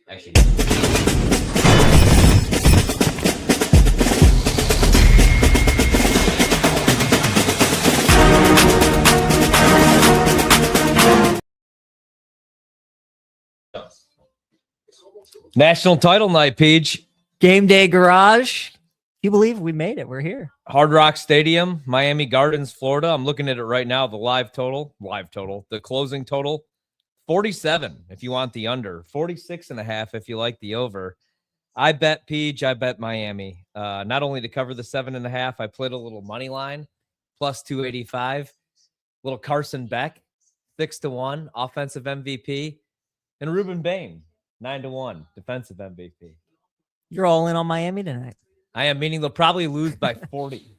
Actually. National title night, Peach. GameDay Garage. Can you believe we made it? We're here. Hard Rock Stadium, Miami Gardens, Florida. I'm looking at it right now. The the closing total, 47 if you want the under, 46.5 if you like the over. I bet Peach, I bet Miami. Not only to cover the 7.5, I played a little money line, plus 285. Little Carson Beck, 6-1, offensive MVP, and Ruben Bain, 9-1, defensive MVP. You're all in on Miami tonight. I am, meaning they'll probably lose by 40.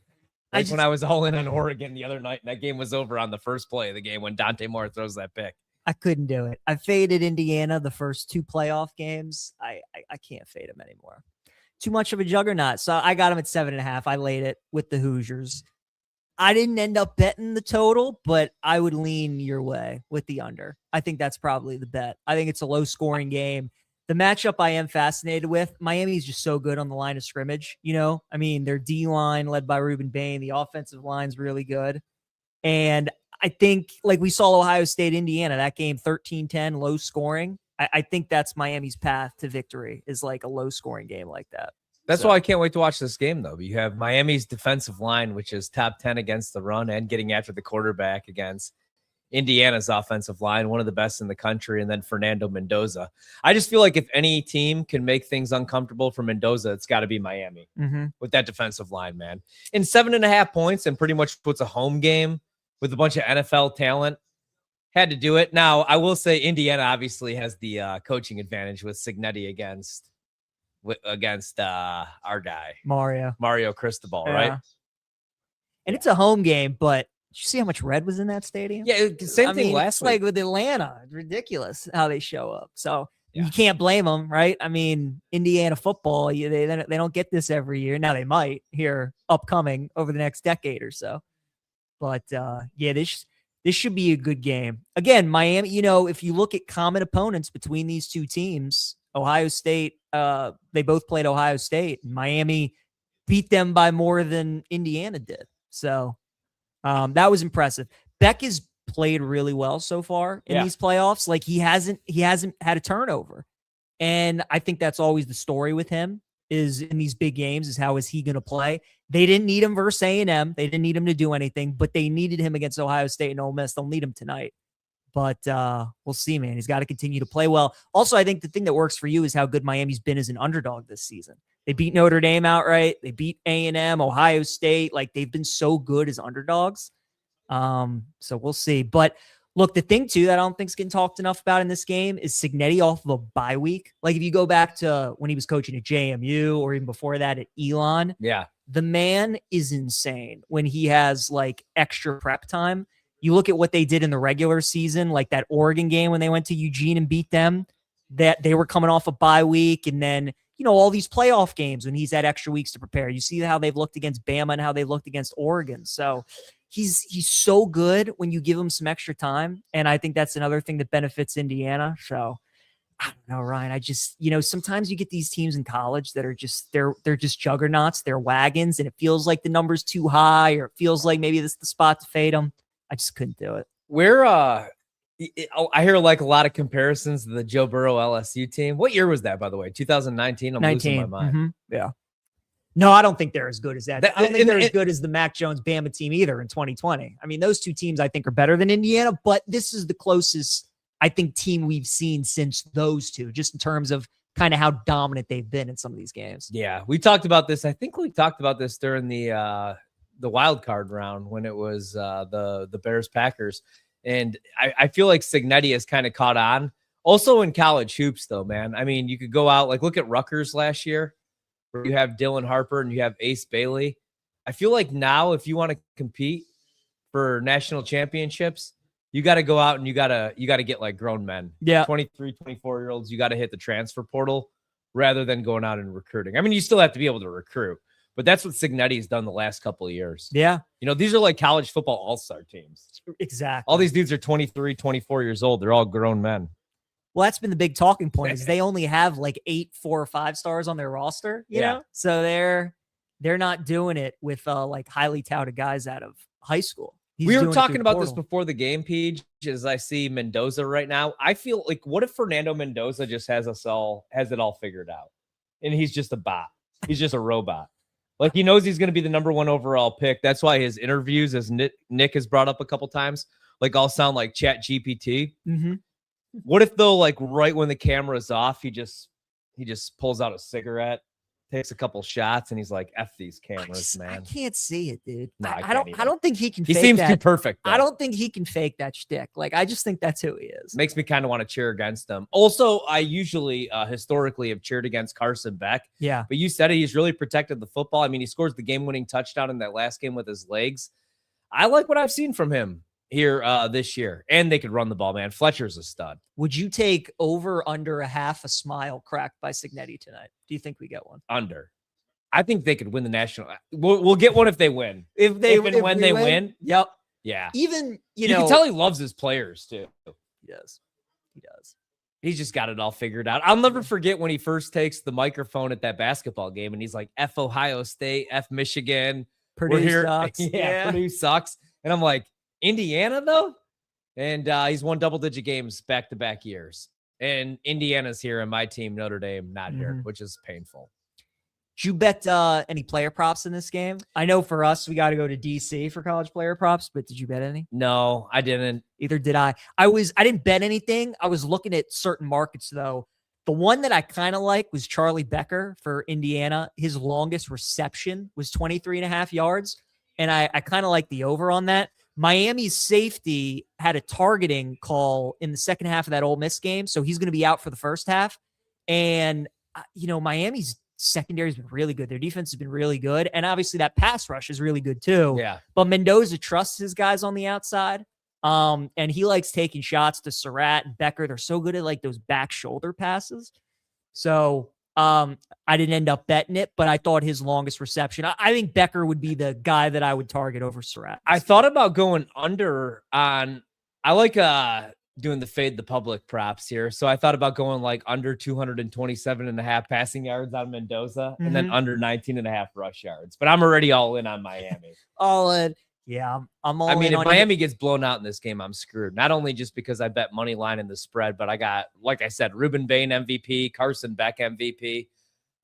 When I was all in on Oregon the other night, and that game was over on the first play of the game when Dante Moore throws that pick. I couldn't do it. I faded Indiana the first 2 playoff games. I can't fade them anymore. Too much of a juggernaut. So I got them at 7.5. I laid it with the Hoosiers. I didn't end up betting the total, but I would lean your way with the under. I think that's probably the bet. I think it's a low-scoring game. The matchup I am fascinated with, Miami is just so good on the line of scrimmage. You know, I mean, their D-line led by Ruben Bain. The offensive line's really good. And I think, like we saw Ohio State, Indiana, that game 13-10, low scoring. I think that's Miami's path to victory, is like a low-scoring game like that. That's why I can't wait to watch this game, though. You have Miami's defensive line, which is top 10 against the run and getting after the quarterback, against Indiana's offensive line, one of the best in the country, and then Fernando Mendoza. I just feel like if any team can make things uncomfortable for Mendoza, it's got to be Miami with that defensive line, man. In 7.5 points and pretty much puts a home game with a bunch of NFL talent. Had to do it. Now, I will say Indiana obviously has the coaching advantage with Cignetti against our guy. Mario Cristobal, right? And it's a home game, but did you see how much red was in that stadium? Yeah, same thing last week. Like with Atlanta. It's ridiculous how they show up. So you can't blame them, right? I mean, Indiana football, they don't get this every year. Now they might here upcoming over the next decade or so. But this should be a good game. Again, Miami, you know, if you look at common opponents between these two teams, Ohio State, they both played Ohio State. Miami beat them by more than Indiana did. So that was impressive. Beck has played really well so far in these playoffs. Like he hasn't had a turnover. And I think that's always the story with him, is in these big games, is how is he going to play? They didn't need him versus A&M. They didn't need him to do anything, but they needed him against Ohio State and Ole Miss. They'll need him tonight. But we'll see, man. He's got to continue to play well. Also, I think the thing that works for you is how good Miami's been as an underdog this season. They beat Notre Dame outright. They beat A&M, Ohio State. Like, they've been so good as underdogs. So we'll see. But look, the thing too that I don't think is getting talked enough about in this game is Cignetti off of a bye week. Like if you go back to when he was coaching at JMU or even before that at Elon, the man is insane when he has like extra prep time. You look at what they did in the regular season, like that Oregon game when they went to Eugene and beat them, that they were coming off a bye week. And then, you know, all these playoff games when he's had extra weeks to prepare. You see how they've looked against Bama and how they looked against Oregon. So he's so good when you give him some extra time. And I think that's another thing that benefits Indiana. So I don't know, Ryan. I just, you know, sometimes you get these teams in college that are just, they're just juggernauts. They're wagons. And it feels like the number's too high, or it feels like maybe this is the spot to fade them. I just couldn't do it. I hear like a lot of comparisons to the Joe Burrow LSU team. What year was that, by the way? 2019? I'm losing my mind. Mm-hmm. Yeah. No, I don't think they're as good as that. I don't think they're as good as the Mac Jones Bama team either in 2020. I mean, those two teams I think are better than Indiana, but this is the closest, I think, team we've seen since those two, just in terms of kind of how dominant they've been in some of these games. Yeah, we talked about this. I think we talked about this during the wild card round when it was the Bears Packers. And I feel like Cignetti has kind of caught on. Also in college hoops, though, man. I mean, you could go out, like, look at Rutgers last year, where you have Dylan Harper and you have Ace Bailey. I feel like now, if you want to compete for national championships, you got to go out and you got to get like grown men. Yeah. 23, 24-year-olds, you got to hit the transfer portal rather than going out and recruiting. I mean, you still have to be able to recruit, but that's what Cignetti has done the last couple of years. Yeah. You know, these are like college football all-star teams. Exactly. All these dudes are 23, 24 years old. They're all grown men. Well, that's been the big talking point is they only have like 8 4 or 5 stars on their roster, you know? So they're not doing it with like highly touted guys out of high school. We were talking about this before the game, Page, as I see Mendoza right now. I feel like, what if Fernando Mendoza just has it all figured out? And he's just a bot. He's just a robot. Like, he knows he's going to be the number 1 overall pick. That's why his interviews, as Nick has brought up a couple times, like all sound like Chat GPT. Mm-hmm. What if, though, like right when the camera's off, he just pulls out a cigarette, takes a couple shots, and he's like, "F these cameras, man." I can't see it, dude. No, I don't think he can. He fake seems that. too perfect. Though. I don't think he can fake that shtick. Like, I just think that's who he is. Makes me kind of want to cheer against him. Also, I usually historically have cheered against Carson Beck. Yeah, but you said it. He's really protected the football. I mean, he scores the game-winning touchdown in that last game with his legs. I like what I've seen from him here this year, and they could run the ball, man. Fletcher's a stud. Would you take over under a half a smile cracked by Cignetti tonight? Do you think we get one? Under. I think they could win the national. We'll get one if they win. If they win. Yep. Yeah. Even you can tell he loves his players too. He does. He's just got it all figured out. I'll never forget when he first takes the microphone at that basketball game and he's like, F Ohio State, F Michigan. Purdue sucks. Yeah, Purdue sucks. And I'm like, Indiana though? And he's won double-digit games back-to-back years. And Indiana's here and my team, Notre Dame, not here, which is painful. Did you bet any player props in this game? I know for us, we got to go to DC for college player props, but did you bet any? No, I didn't. Either did I. I didn't bet anything. I was looking at certain markets, though. The one that I kind of like was Charlie Becker for Indiana. His longest reception was 23.5 yards, and I kind of like the over on that. Miami's safety had a targeting call in the second half of that Ole Miss game, so he's going to be out for the first half. And, Miami's secondary has been really good. Their defense has been really good. And obviously that pass rush is really good too. Yeah. But Mendoza trusts his guys on the outside. And he likes taking shots to Surratt and Becker. They're so good at like those back shoulder passes. So I didn't end up betting it, but I thought his longest reception. I think Becker would be the guy that I would target over Surratt. I thought about going under on, I like doing the fade the public props here. So I thought about going like under 227.5 passing yards on Mendoza and then under 19.5 rush yards. But I'm already all in on Miami. All in. Yeah, I'm all in. I mean, if Miami gets blown out in this game, I'm screwed. Not only just because I bet money line in the spread, but I got, like I said, Ruben Bain MVP, Carson Beck MVP.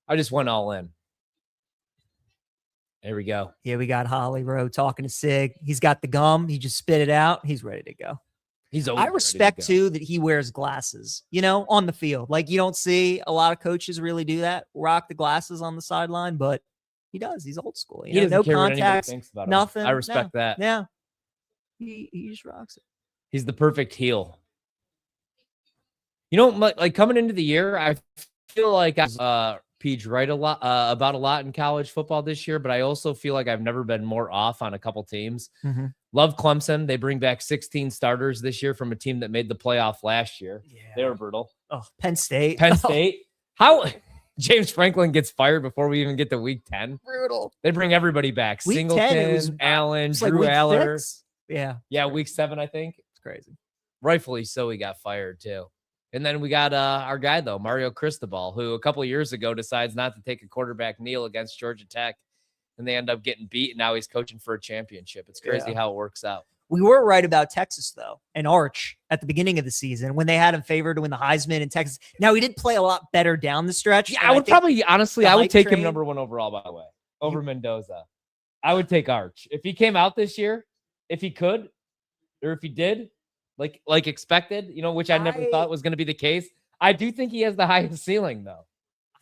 I just went all in. There we go. Yeah, we got Holly Rowe talking to Sig. He's got the gum. He just spit it out. He's ready to go. I respect too that he wears glasses, on the field. Like, you don't see a lot of coaches really do that, rock the glasses on the sideline, but he does. He's old school. He doesn't no care contacts, nothing. I respect that. Yeah. He just rocks it. He's the perfect heel. Like coming into the year, I feel like I was Peach right about a lot in college football this year, but I also feel like I've never been more off on a couple teams. Love Clemson. They bring back 16 starters this year from a team that made the playoff last year. Yeah. They were brutal. Oh, Penn State. How James Franklin gets fired before we even get to week 10. Brutal. They bring everybody back. Week Singleton, 10, it was, Allen, Drew like Aller. 6? Yeah. Yeah, week 7, I think. It's crazy. Rightfully so, he got fired too. And then we got our guy, though, Mario Cristobal, who a couple of years ago decides not to take a quarterback kneel against Georgia Tech, and they end up getting beat, and now he's coaching for a championship. It's crazy how it works out. We were right about Texas, though, and Arch at the beginning of the season when they had him favored to win the Heisman in Texas. Now, he did play a lot better down the stretch. Yeah, I would probably, honestly, I would take him number 1 overall, by the way, over Mendoza. I would take Arch. If he came out this year, if he could, or if he did, like expected, which I never thought was going to be the case. I do think he has the highest ceiling, though.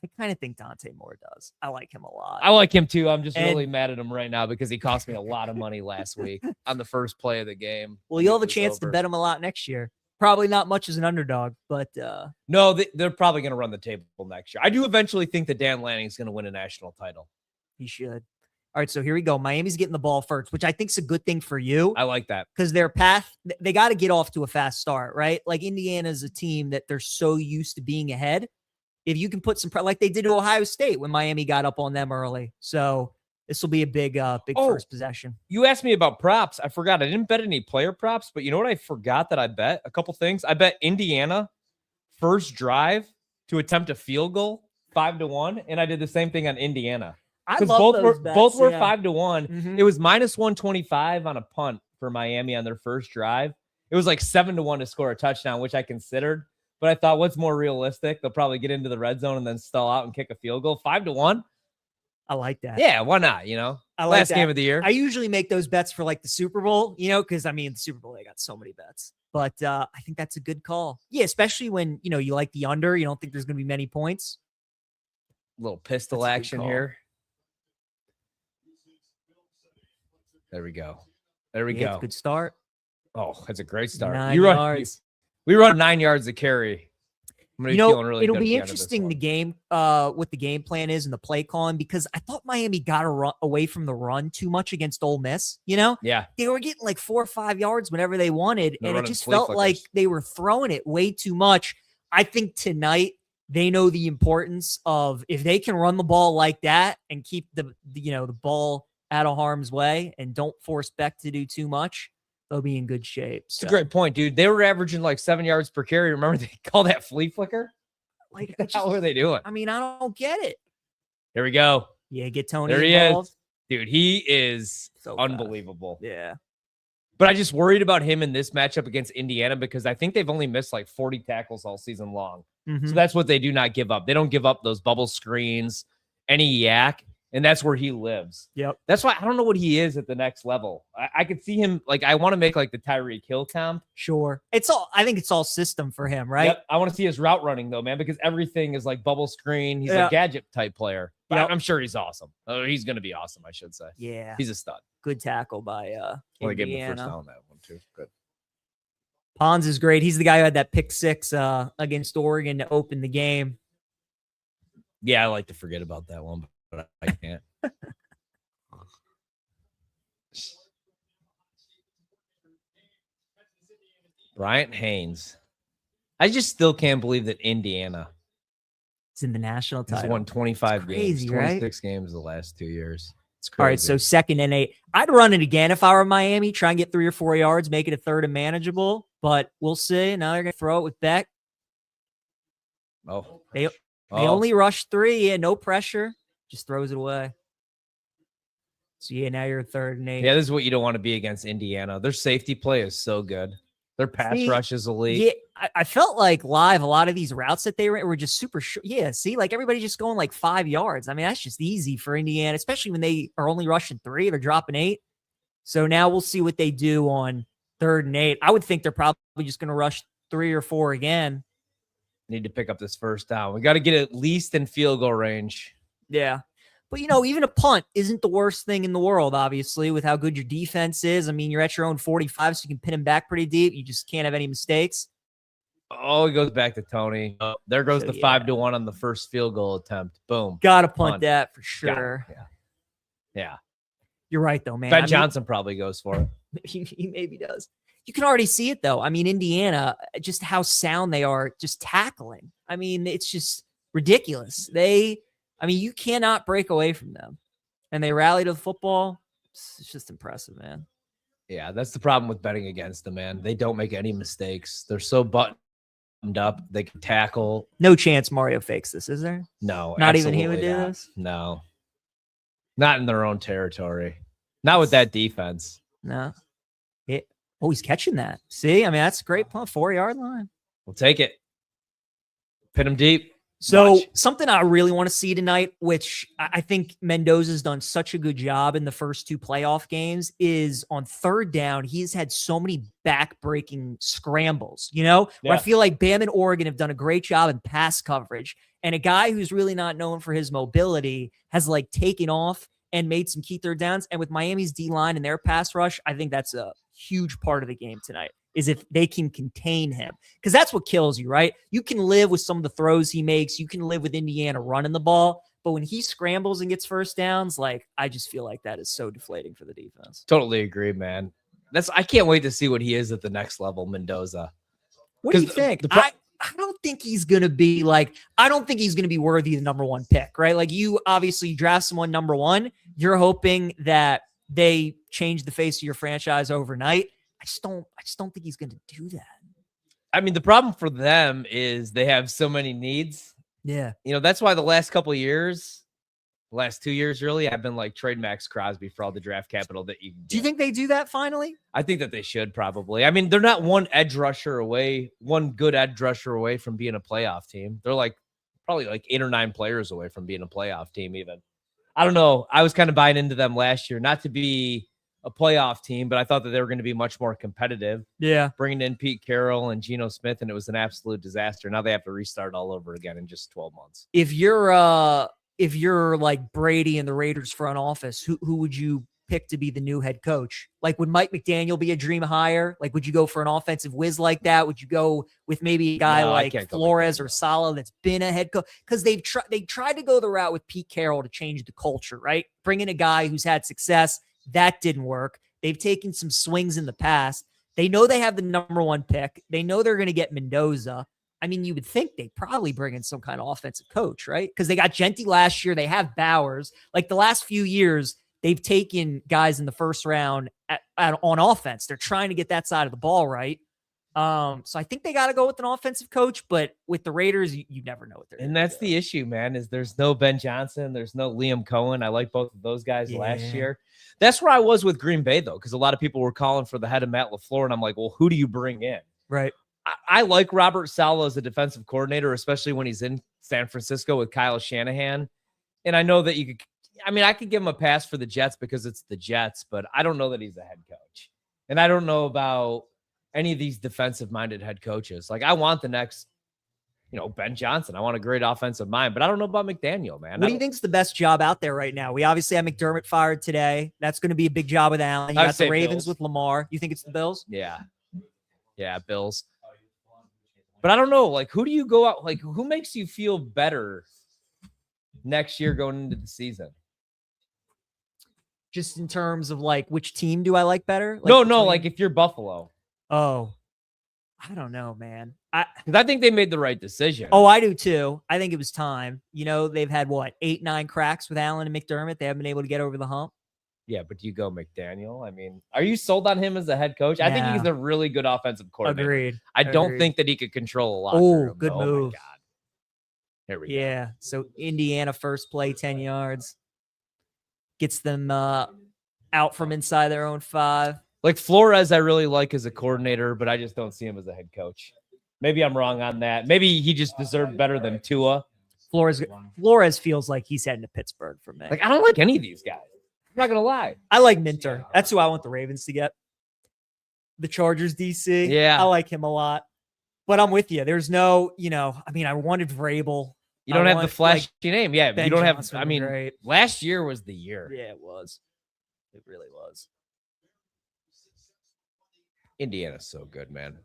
I kind of think Dante Moore does. I like him a lot. I like him too. I'm just really mad at him right now because he cost me a lot of money last week on the first play of the game. Well, you'll have a chance to bet him a lot next year. Probably not much as an underdog, but no, they're probably going to run the table next year. I do eventually think that Dan Lanning's going to win a national title. He should. All right, so here we go. Miami's getting the ball first, which I think is a good thing for you. I like that. Because their path, they got to get off to a fast start, right? Like Indiana's a team that they're so used to being ahead. If you can put some, like they did to Ohio State when Miami got up on them early. So this will be a big first possession. You asked me about props. I forgot. I didn't bet any player props, but you know what I forgot that I bet? A couple things. I bet Indiana first drive to attempt a field goal 5-1, and I did the same thing on Indiana. I Because love those bets, both were yeah. 5-1. Mhm. It was -125 on a punt for Miami on their first drive. It was like 7-1 to score a touchdown, which I considered. But I thought, what's more realistic? They'll probably get into the red zone and then stall out and kick a field goal. 5-1. I like that. Yeah, why not? You know, I like last that. game of the year. I usually make those bets for like the Super Bowl, you know, because I mean, the Super Bowl, they got so many bets. But I think that's a good call. Yeah, especially when, you know, you like the under. You don't think there's going to be many points. Little pistol That's a good action call. here. There we go. There we Yeah, go. good start. Oh, that's a great start. 9 yards. We run 9 yards to carry. I'm gonna be feeling really it'll good be at the end of this interesting one. the game, what the game plan is and the play calling, because I thought Miami got away from the run too much against Ole Miss. You know, Yeah, they were getting like 4 or 5 yards whenever they wanted, They're and it running just flea felt like flickers. they were throwing it way too much. I think tonight they know the importance of, if they can run the ball like that and keep the ball out of harm's way and don't force Beck to do too much, they'll be in good shape. it's a great point, dude. They were averaging like 7 yards per carry. Remember they called that flea flicker? Like, What the hell were they doing? I mean, I don't get it. Here we go. Yeah, get Tony There he involved. is. Dude, he is So fast. unbelievable. Yeah. But I just worried about him in this matchup against Indiana because I think they've only missed like 40 tackles all season long. Mhm. So that's what they do not give up. They don't give up those bubble screens, any yak, and that's where he lives. Yep. That's why I don't know what he is at the next level. I could see him, like, I want to make like the Tyreek Hill comp. Sure. I think it's all system for him, right? Yep. I want to see his route running though, man, because everything is like bubble screen. He's Yeah. a gadget type player. But Yep. I'm sure he's awesome. He's going to be awesome, I should say. Yeah. He's a stud. Good tackle by Well, they gave him the first Indiana. down on that one too. Good. Pons is great. He's the guy who had that pick six against Oregon to open the game. Yeah, I like to forget about that one, but I can't. Bryant Haynes. I just still can't believe that Indiana It's in the national has title. won 25 It's crazy, games, right? 26 games the last 2 years. It's crazy. All right, so 2nd and 8. I'd run it again if I were Miami. Try and get 3 or 4 yards, make it a 3rd and manageable. But we'll see. Now they're going to throw it with Beck. They only rush 3. Yeah, no pressure. Just throws it away. So, yeah, now you're 3rd and 8. Yeah, this is what you don't want to be against Indiana. Their safety play is so good. Their pass rush is elite. Yeah, I felt like live a lot of these routes that they were just super short. Yeah, see, like everybody's just going like 5 yards. I mean, that's just easy for Indiana, especially when they are only rushing 3. They're dropping 8. So now we'll see what they do on 3rd and 8. I would think they're probably just going to rush 3 or 4 again. Need to pick up this first down. We got to get at least in field goal range. Yeah. But, even a punt isn't the worst thing in the world, obviously, with how good your defense is. I mean, you're at your own 45, so you can pin him back pretty deep. You just can't have any mistakes. Oh, he goes back to Tony. There goes So, the 5-1 on the first field goal attempt. Boom. Got to punt Punt. that for sure. Yeah. You're right, though, man. Ben Johnson probably goes for it. He maybe does. You can already see it, though. I mean, Indiana, just how sound they are just tackling. I mean, it's just ridiculous. You cannot break away from them. And they rally to the football. It's just impressive, man. Yeah, that's the problem with betting against them, man. They don't make any mistakes. They're so buttoned up. They can tackle. No chance Mario fakes this, is there? No. Not even he would absolutely do not. this? No. Not in their own territory. Not with that defense. No. He's catching that. See? I mean, that's a great punt. 4-yard line. We'll take it. Pin them deep. So Watch. something I really want to see tonight, which I think Mendoza's done such a good job in the first 2 playoff games, is on 3rd down. He's had so many back-breaking scrambles, where I feel like Bam and Oregon have done a great job in pass coverage. And a guy who's really not known for his mobility has taken off and made some key 3rd downs. And with Miami's D-line and their pass rush, I think that's a huge part of the game tonight, is if they can contain him. Because that's what kills you, right? You can live with some of the throws he makes. You can live with Indiana running the ball. But when he scrambles and gets first downs, I just feel like that is so deflating for the defense. Totally agree, man. I can't wait to see what he is at the next level, Mendoza. What do you think? I don't think he's going to be I don't think he's going to be worthy of the number 1 pick, right? You obviously draft someone number 1. You're hoping that they change the face of your franchise overnight. I just don't think he's going to do that. I mean, the problem for them is they have so many needs. Yeah. That's why the last couple of years, last 2 years, really, I've been like trade Max Crosby for all the draft capital that you can get. Do you think they do that finally? I think that they should probably. I mean, they're not one good edge rusher away from being a playoff team. They're like probably like 8 or 9 players away from being a playoff team even. I don't know. I was kind of buying into them last year, not to be a playoff team, but I thought that they were going to be much more competitive. Yeah. Bringing in Pete Carroll and Geno Smith, and it was an absolute disaster. Now they have to restart all over again in just 12 months. If you're like Brady and the Raiders front office, who would you pick to be the new head coach? Like, would Mike McDaniel be a dream hire? Like, would you go for an offensive whiz like that? Would you go with maybe a guy like Flores or Saleh that's been a head coach? Because they tried to go the route with Pete Carroll to change the culture, right? Bring in a guy who's had success. That didn't work. They've taken some swings in the past. They know they have the number 1 pick. They know they're going to get Mendoza. I mean, you would think they'd probably bring in some kind of offensive coach, right? Because they got Genti last year. They have Bowers. Like the last few years, they've taken guys in the first round on offense. They're trying to get that side of the ball right. So I think they got to go with an offensive coach, but with the Raiders, you never know what they're doing. And that's the issue, man, is there's no Ben Johnson. There's no Liam Cohen. I like both of those guys last year. That's where I was with Green Bay, though, because a lot of people were calling for the head of Matt LaFleur, and I'm like, well, who do you bring in? Right. I like Robert Saleh as a defensive coordinator, especially when he's in San Francisco with Kyle Shanahan. And I know that I could give him a pass for the Jets because it's the Jets, but I don't know that he's a head coach. And I don't know about any of these defensive-minded head coaches. Like, I want the next, Ben Johnson. I want a great offensive mind, but I don't know about McDaniel, man. What do you think's the best job out there right now? We obviously have McDermott fired today. That's going to be a big job with Allen. You got the Ravens Bills. with Lamar. You think it's the Bills? Yeah. Yeah, Bills. But I don't know. Like, who do you go out? Like, who makes you feel better next year going into the season? Just in terms of like, which team do I like better? Like if you're Buffalo. Oh, I don't know, man. Because I think they made the right decision. Oh, I do too. I think it was time. They've had 8, 9 cracks with Allen and McDermott. They haven't been able to get over the hump. Yeah, but you go McDaniel. I mean, are you sold on him as a head coach? I think he's a really good offensive coordinator. Agreed. I don't think that he could control a lot. Oh, good move. Oh my God. Here we go. Yeah. So Indiana first play, 10 yards. Gets them out from inside their own 5. Like Flores, I really like as a coordinator, but I just don't see him as a head coach. Maybe I'm wrong on that. Maybe he just deserved better than Tua. Flores feels like he's heading to Pittsburgh for me. Like, I don't like any of these guys. I'm not going to lie. I like Minter. That's who I want the Ravens to get. The Chargers DC. Yeah. I like him a lot. But I'm with you. There's no, I wanted Vrabel. You don't have the flashy name. Yeah, Ben you don't Johnson have, great. Last year was the year. Yeah, it was. It really was. Indiana's so good, man.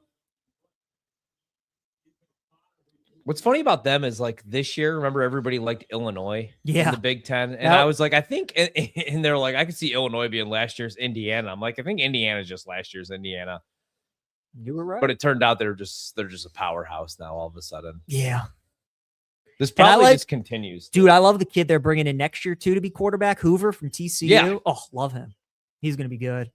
What's funny about them is like this year, remember everybody liked Illinois in the Big Ten. And I was like, I think, and they're like, I could see Illinois being last year's Indiana. I'm like, I think Indiana's just last year's Indiana. You were right. But it turned out they're just a powerhouse now all of a sudden. Yeah. This probably just continues. Dude, I love the kid they're bringing in next year too to be quarterback, Hoover from TCU. Yeah. Oh, love him. He's going to be good.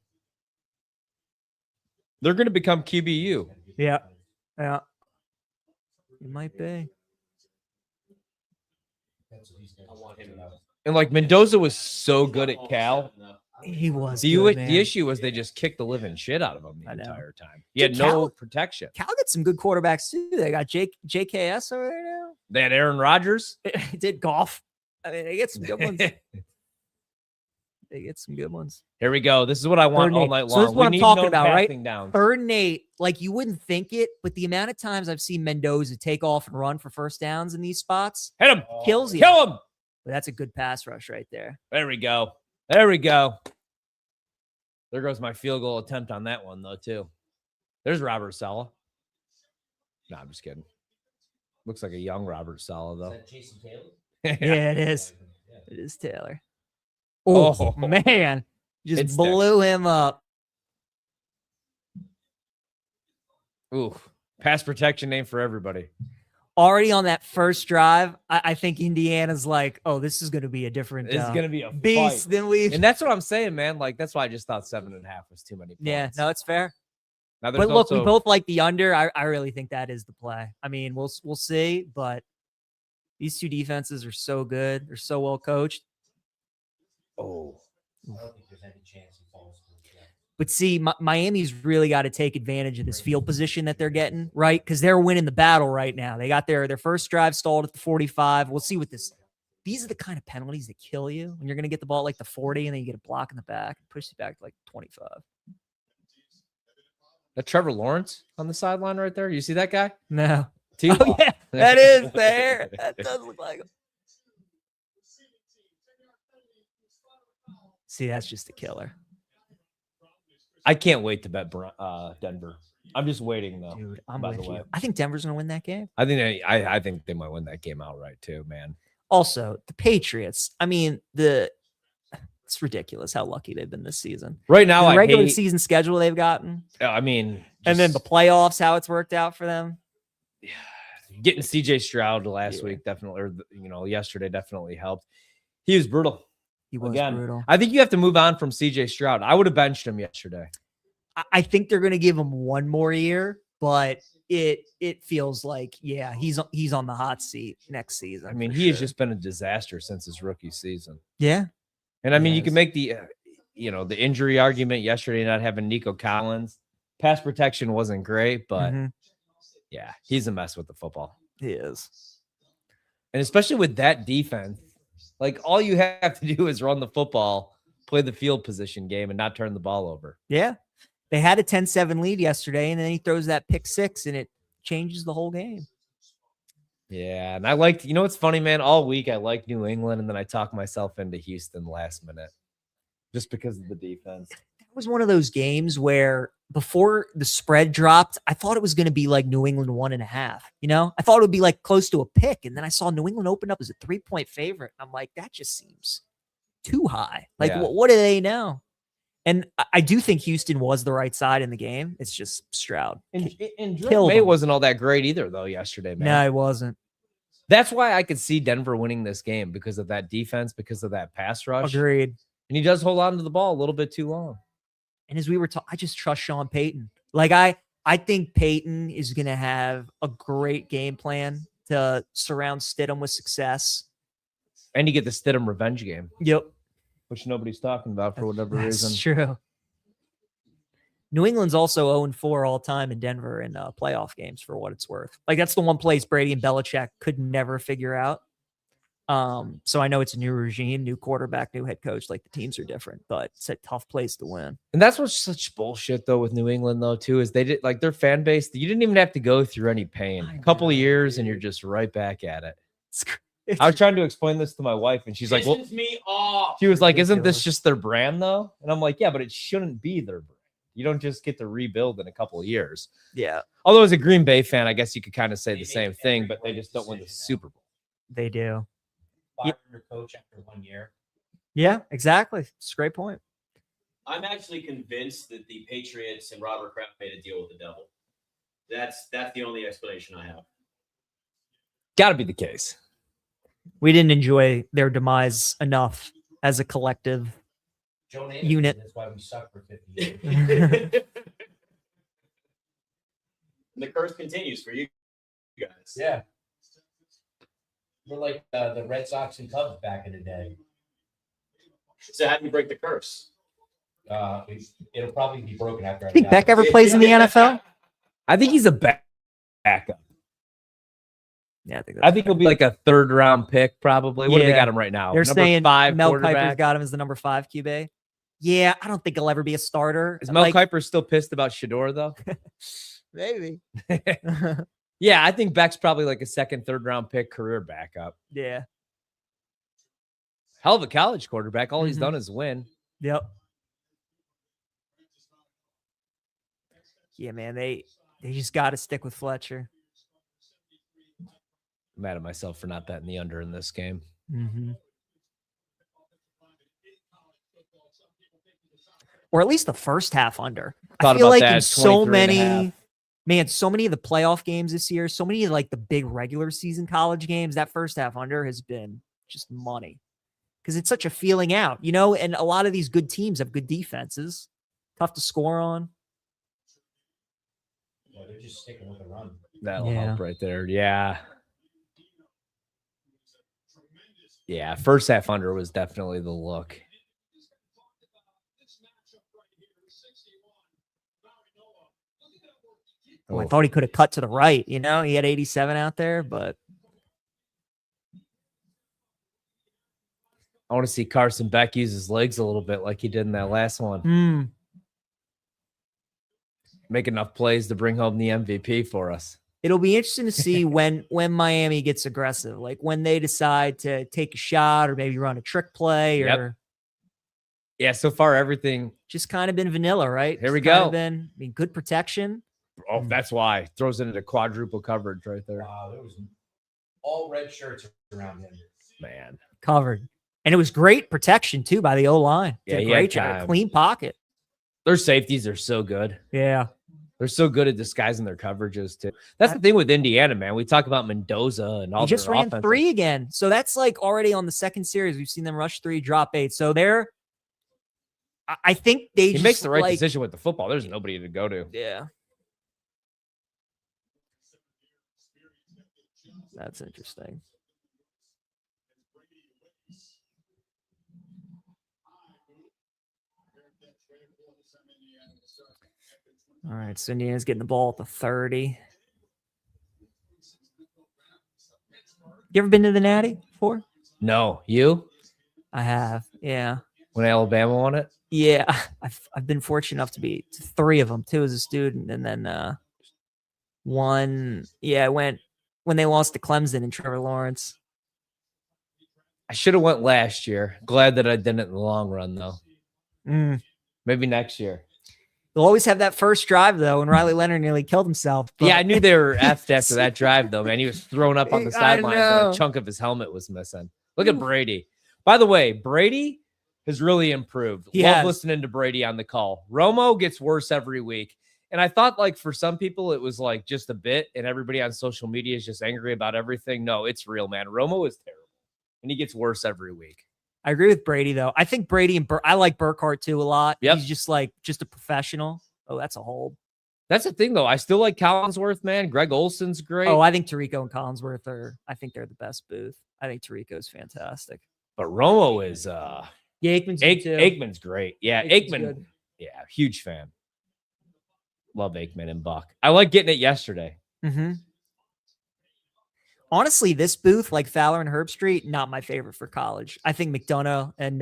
They're going to become QBU. Yeah. Yeah. It might be. And like Mendoza was so good at Cal. He was. The issue was they just kicked the living shit out of him the entire time. He had no protection. Cal got some good quarterbacks too. They got JKS over there now. They had Aaron Rodgers. Did golf. I mean, they get some good ones. They get some good ones. Here we go. This is what I want all night long. So this is what I'm talking about, right? Downs. Third and 8, like you wouldn't think it, but the amount of times I've seen Mendoza take off and run for first downs in these spots. Hit him. Kills you. Kill him. But that's a good pass rush right there. There we go. There we go. There goes my field goal attempt on that one, though, too. There's Robert Saleh. No, I'm just kidding. Looks like a young Robert Saleh, though. Is that Jason Taylor? Yeah, it is. It is Taylor. Oh, man. Just blew him up. Ooh, pass protection name for everybody. Already on that first drive, I think Indiana's like, oh, this is going to be a different It's going to be a beast fight. than we. And that's what I'm saying, man. Like, that's why I just thought 7.5 was too many points. Yeah, no, it's fair. Now there's But look, we also, both like the under. I really think that is the play. I mean, we'll see, but these two defenses are so good. They're so well coached. oh, I don't think there's any chance he falls through. But see, Miami's really got to take advantage of this field position that they're getting, right? Because they're winning the battle right now. They got their first drive stalled at the 45. We'll see what this. These are the kind of penalties that kill you when you're going to get the ball at like the 40 and then you get a block in the back, push you back to like 25. that Trevor Lawrence on the sideline right there. You see that guy? No. T-Law. Oh yeah, that is there. That does look like him. See, that's just a killer. I can't wait to bet Denver. I'm just waiting though. Dude, I'm by with the way. you. I think Denver's going to win that game. I think they might win that game outright too, man. Also, the Patriots. I mean, it's ridiculous how lucky they've been this season. Right now, The regular season schedule they've gotten, I mean, and then the playoffs, how it's worked out for them. getting CJ Stroud last week definitely, or yesterday definitely helped. He was brutal. He was brutal. I think you have to move on from CJ Stroud. I would have benched him yesterday. I think they're going to give him one more year, but it feels like, he's on the hot seat next season. I mean, he has just been a disaster since his rookie season. Yeah. And I mean, you can make the injury argument yesterday, not having Nico Collins. Pass protection wasn't great, but yeah, he's a mess with the football. He is. And especially with that defense, like all you have to do is run the football, play the field position game, and not turn the ball over. Yeah. They had a 10-7 lead yesterday, and then he throws that pick six, and it changes the whole game. Yeah, and I liked, what's funny, man? All week I liked New England, and then I talked myself into Houston last minute just because of the defense. That was one of those games where before the spread dropped, I thought it was going to be like New England 1.5. I thought it would be like close to a pick, and then I saw New England open up as a 3-point favorite. I'm like, that just seems too high. Like, what do they know? And I do think Houston was the right side in the game. It's just Stroud. And Drake May wasn't all that great either, though, yesterday, man. No, it wasn't. That's why I could see Denver winning this game, because of that defense, because of that pass rush. Agreed. And he does hold on to the ball a little bit too long. And as we were talking, I just trust Sean Payton. Like, I think Payton is going to have a great game plan to surround Stidham with success. And you get the Stidham revenge game. Yep. Which nobody's talking about for whatever reason. That's true. New England's also 0-4 all time in Denver in playoff games, for what it's worth. Like, that's the one place Brady and Belichick could never figure out. So I know it's a new regime, new quarterback, new head coach. Like, the teams are different, but it's a tough place to win. And that's what's such bullshit, though, with New England, though, too, is they did, like, their fan base, you didn't even have to go through any pain. A couple of years, and you're just right back at it. I was trying to explain this to my wife, and she's like, well, she was like, isn't this just their brand, though? And I'm like, yeah, but it shouldn't be their brand. You don't just get to rebuild in a couple of years. Yeah. Although as a Green Bay fan, I guess you could kind of say the same thing, but they just don't win the Super Bowl. They do. Fire your coach after 1 year. Yeah, exactly. It's a great point. I'm actually convinced that the Patriots and Robert Kraft made a deal with the devil. That's the only explanation I have. Got to be the case. We didn't enjoy their demise enough as a collective unit. That's why we suck for 50 years. The curse continues for you guys. Yeah. We're like the Red Sox and Cubs back in the day. So how do you break the curse? It'll probably be broken after. I think Beck ever plays in the NFL? I think he's a backup. Yeah, I think he'll be like a 3rd-round pick, probably. What do they got him right now? They're saying 5 Mel Kiper's got him as the number 5 QB. Yeah, I don't think he'll ever be a starter. Is Mel Kiper still pissed about Shador, though? Maybe. Yeah, I think Beck's probably like a 2nd, 3rd-round pick, career backup. Yeah. Hell of a college quarterback. All he's done is win. Yep. Yeah, man, they just got to stick with Fletcher. I'm mad at myself for not betting the under in this game. Or at least the first half under. Thought I feel about like that, in so 23.5. many, so many of the playoff games this year, so many of like the big regular season college games, that first half under has been just money. Because it's such a feeling out, and a lot of these good teams have good defenses. Tough to score on. Yeah, they're just sticking with the run. That'll Yeah. help right there. Yeah. Yeah. First half under was definitely the look. Oh, I thought he could have cut to the right. You know, he had 87 out there, but I want to see Carson Beck use his legs a little bit like he did in that last one. Make enough plays to bring home the MVP for us. It'll be interesting to see when Miami gets aggressive, like when they decide to take a shot or maybe run a trick play or Yeah, so far everything just kind of been vanilla, right? Here we Just kind go. of been, I mean, good protection. Oh, that's why. Throws it into quadruple coverage right there. Wow, there was all red shirts around him. Man. Covered. And it was great protection too by the O-line. Yeah, Did a he had great job. time. Clean pocket. Their safeties are so good. Yeah. They're so good at disguising their coverages too. That's the thing with Indiana, man. We talk about Mendoza and all He just their ran offenses. 3 again. So that's like already on the second series. We've seen them rush 3, drop 8. So they're, I think they He just makes the right like, decision with the football. There's nobody to go to. Yeah. That's interesting. All right, so Indiana's getting the ball at the 30. You ever been to the Natty before? No, you? I have. Yeah. When Alabama won it? Yeah. I've been fortunate enough to be to 3 of them, 2 as a student, and then 1. Yeah, I went when they lost to Clemson and Trevor Lawrence. I should have went last year. Glad that I didn't in the long run, though. Maybe next year. They'll always have that first drive, though, when Riley Leonard nearly killed himself. But Yeah, I knew they were effed after that drive, though, man. He was thrown up on the I sidelines and know. a chunk of his helmet was missing. Look at Brady. By the way, Brady has really improved. He Love has. listening to Brady on the call. Romo gets worse every week. And I thought, like, for some people, it was like just a bit, and everybody on social media is just angry about everything. No, it's real, man. Romo is terrible, and he gets worse every week. I agree with Brady, though. I think Brady and I like Burkhardt, too, a lot. Yep. He's just a professional. Oh, that's a hold. That's the thing, though. I still like Collinsworth, man. Greg Olson's great. Oh, I think Tirico and Collinsworth I think they're the best booth. I think Tirico's fantastic. but Romo is Yeah, Aikman's good, too. Aikman's great. Yeah, Aikman's Aikman. good. Yeah, huge fan. Love Aikman and Buck. I like getting it yesterday. Honestly, this booth, like Fowler and Herb Street, not my favorite for college. I think McDonough and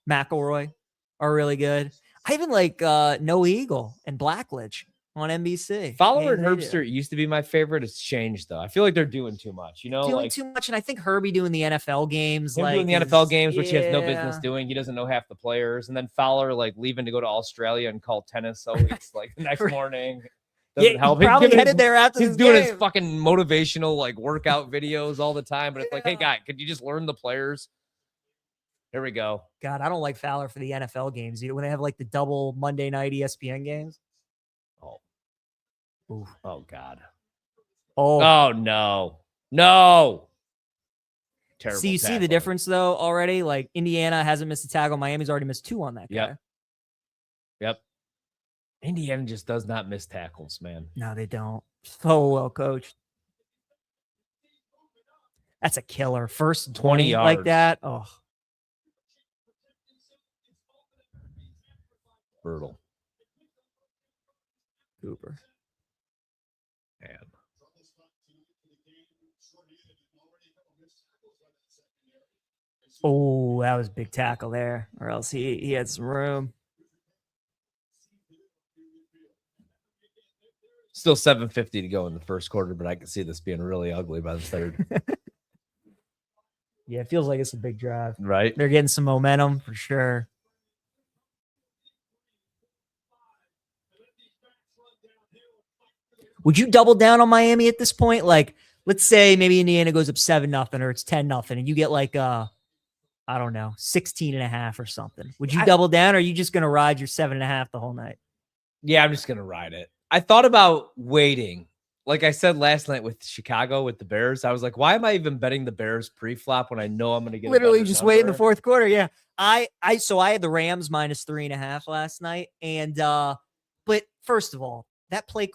McElroy are really good. I even like No Eagle and Blackledge on NBC. Fowler and Game Herb Day. Street used to be my favorite. It's changed though. I feel like they're doing too much. You know, Doing like too much, and I think Herbie doing the NFL games, him like doing the NFL games, which he has no yeah. business doing. He doesn't know half the players, and then Fowler like leaving to go to Australia and call tennis always like the next morning. Doesn't Yeah, help. he probably giving headed there after He's this doing game. his fucking motivational like workout videos all the time, but it's like, hey guy, could you just learn the players? Here we go. God, I don't like Fowler for the NFL games. You know, when they have like the double Monday night ESPN games. Oh God. Oh, Oh no. Terrible. so you see the tackling. difference though already. Like Indiana hasn't missed a tackle. Miami's already missed 2 on that guy. Yep. Indiana just does not miss tackles, man. No, they don't. So well coached. That's a killer. First and 20 20 like yards. that. Oh, Brutal. Cooper. Man. Oh, that was a big tackle there, or else he had some room. Still 7:50 to go in the first quarter, but I can see this being really ugly by the third. Yeah, it feels like it's a big drive. Right? They're getting some momentum for sure. Would you double down on Miami at this point? Like, let's say maybe Indiana goes up 7-0 or it's 10-0 and you get like I don't know, 16.5 or something. Would you double down, or are you just gonna ride your 7.5 the whole night? Yeah, I'm just gonna ride it. I thought about waiting. Like I said last night with Chicago with the Bears, I was like, why am I even betting the Bears pre-flop when I know I'm gonna get a Literally better just wait in the number? fourth quarter. Yeah. So I had the Rams minus 3.5 last night. And but first of all, that play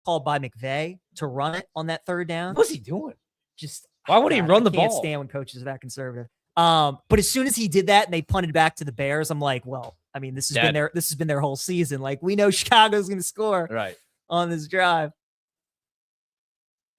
called by McVay to run it on that third down. What's he doing? Just Why would he God, run the I can't ball? stand when coaches are that conservative. But as soon as he did that and they punted back to the Bears, I'm like, well, I mean, this has been their whole season. Like, we know Chicago's going to score Right. on this drive.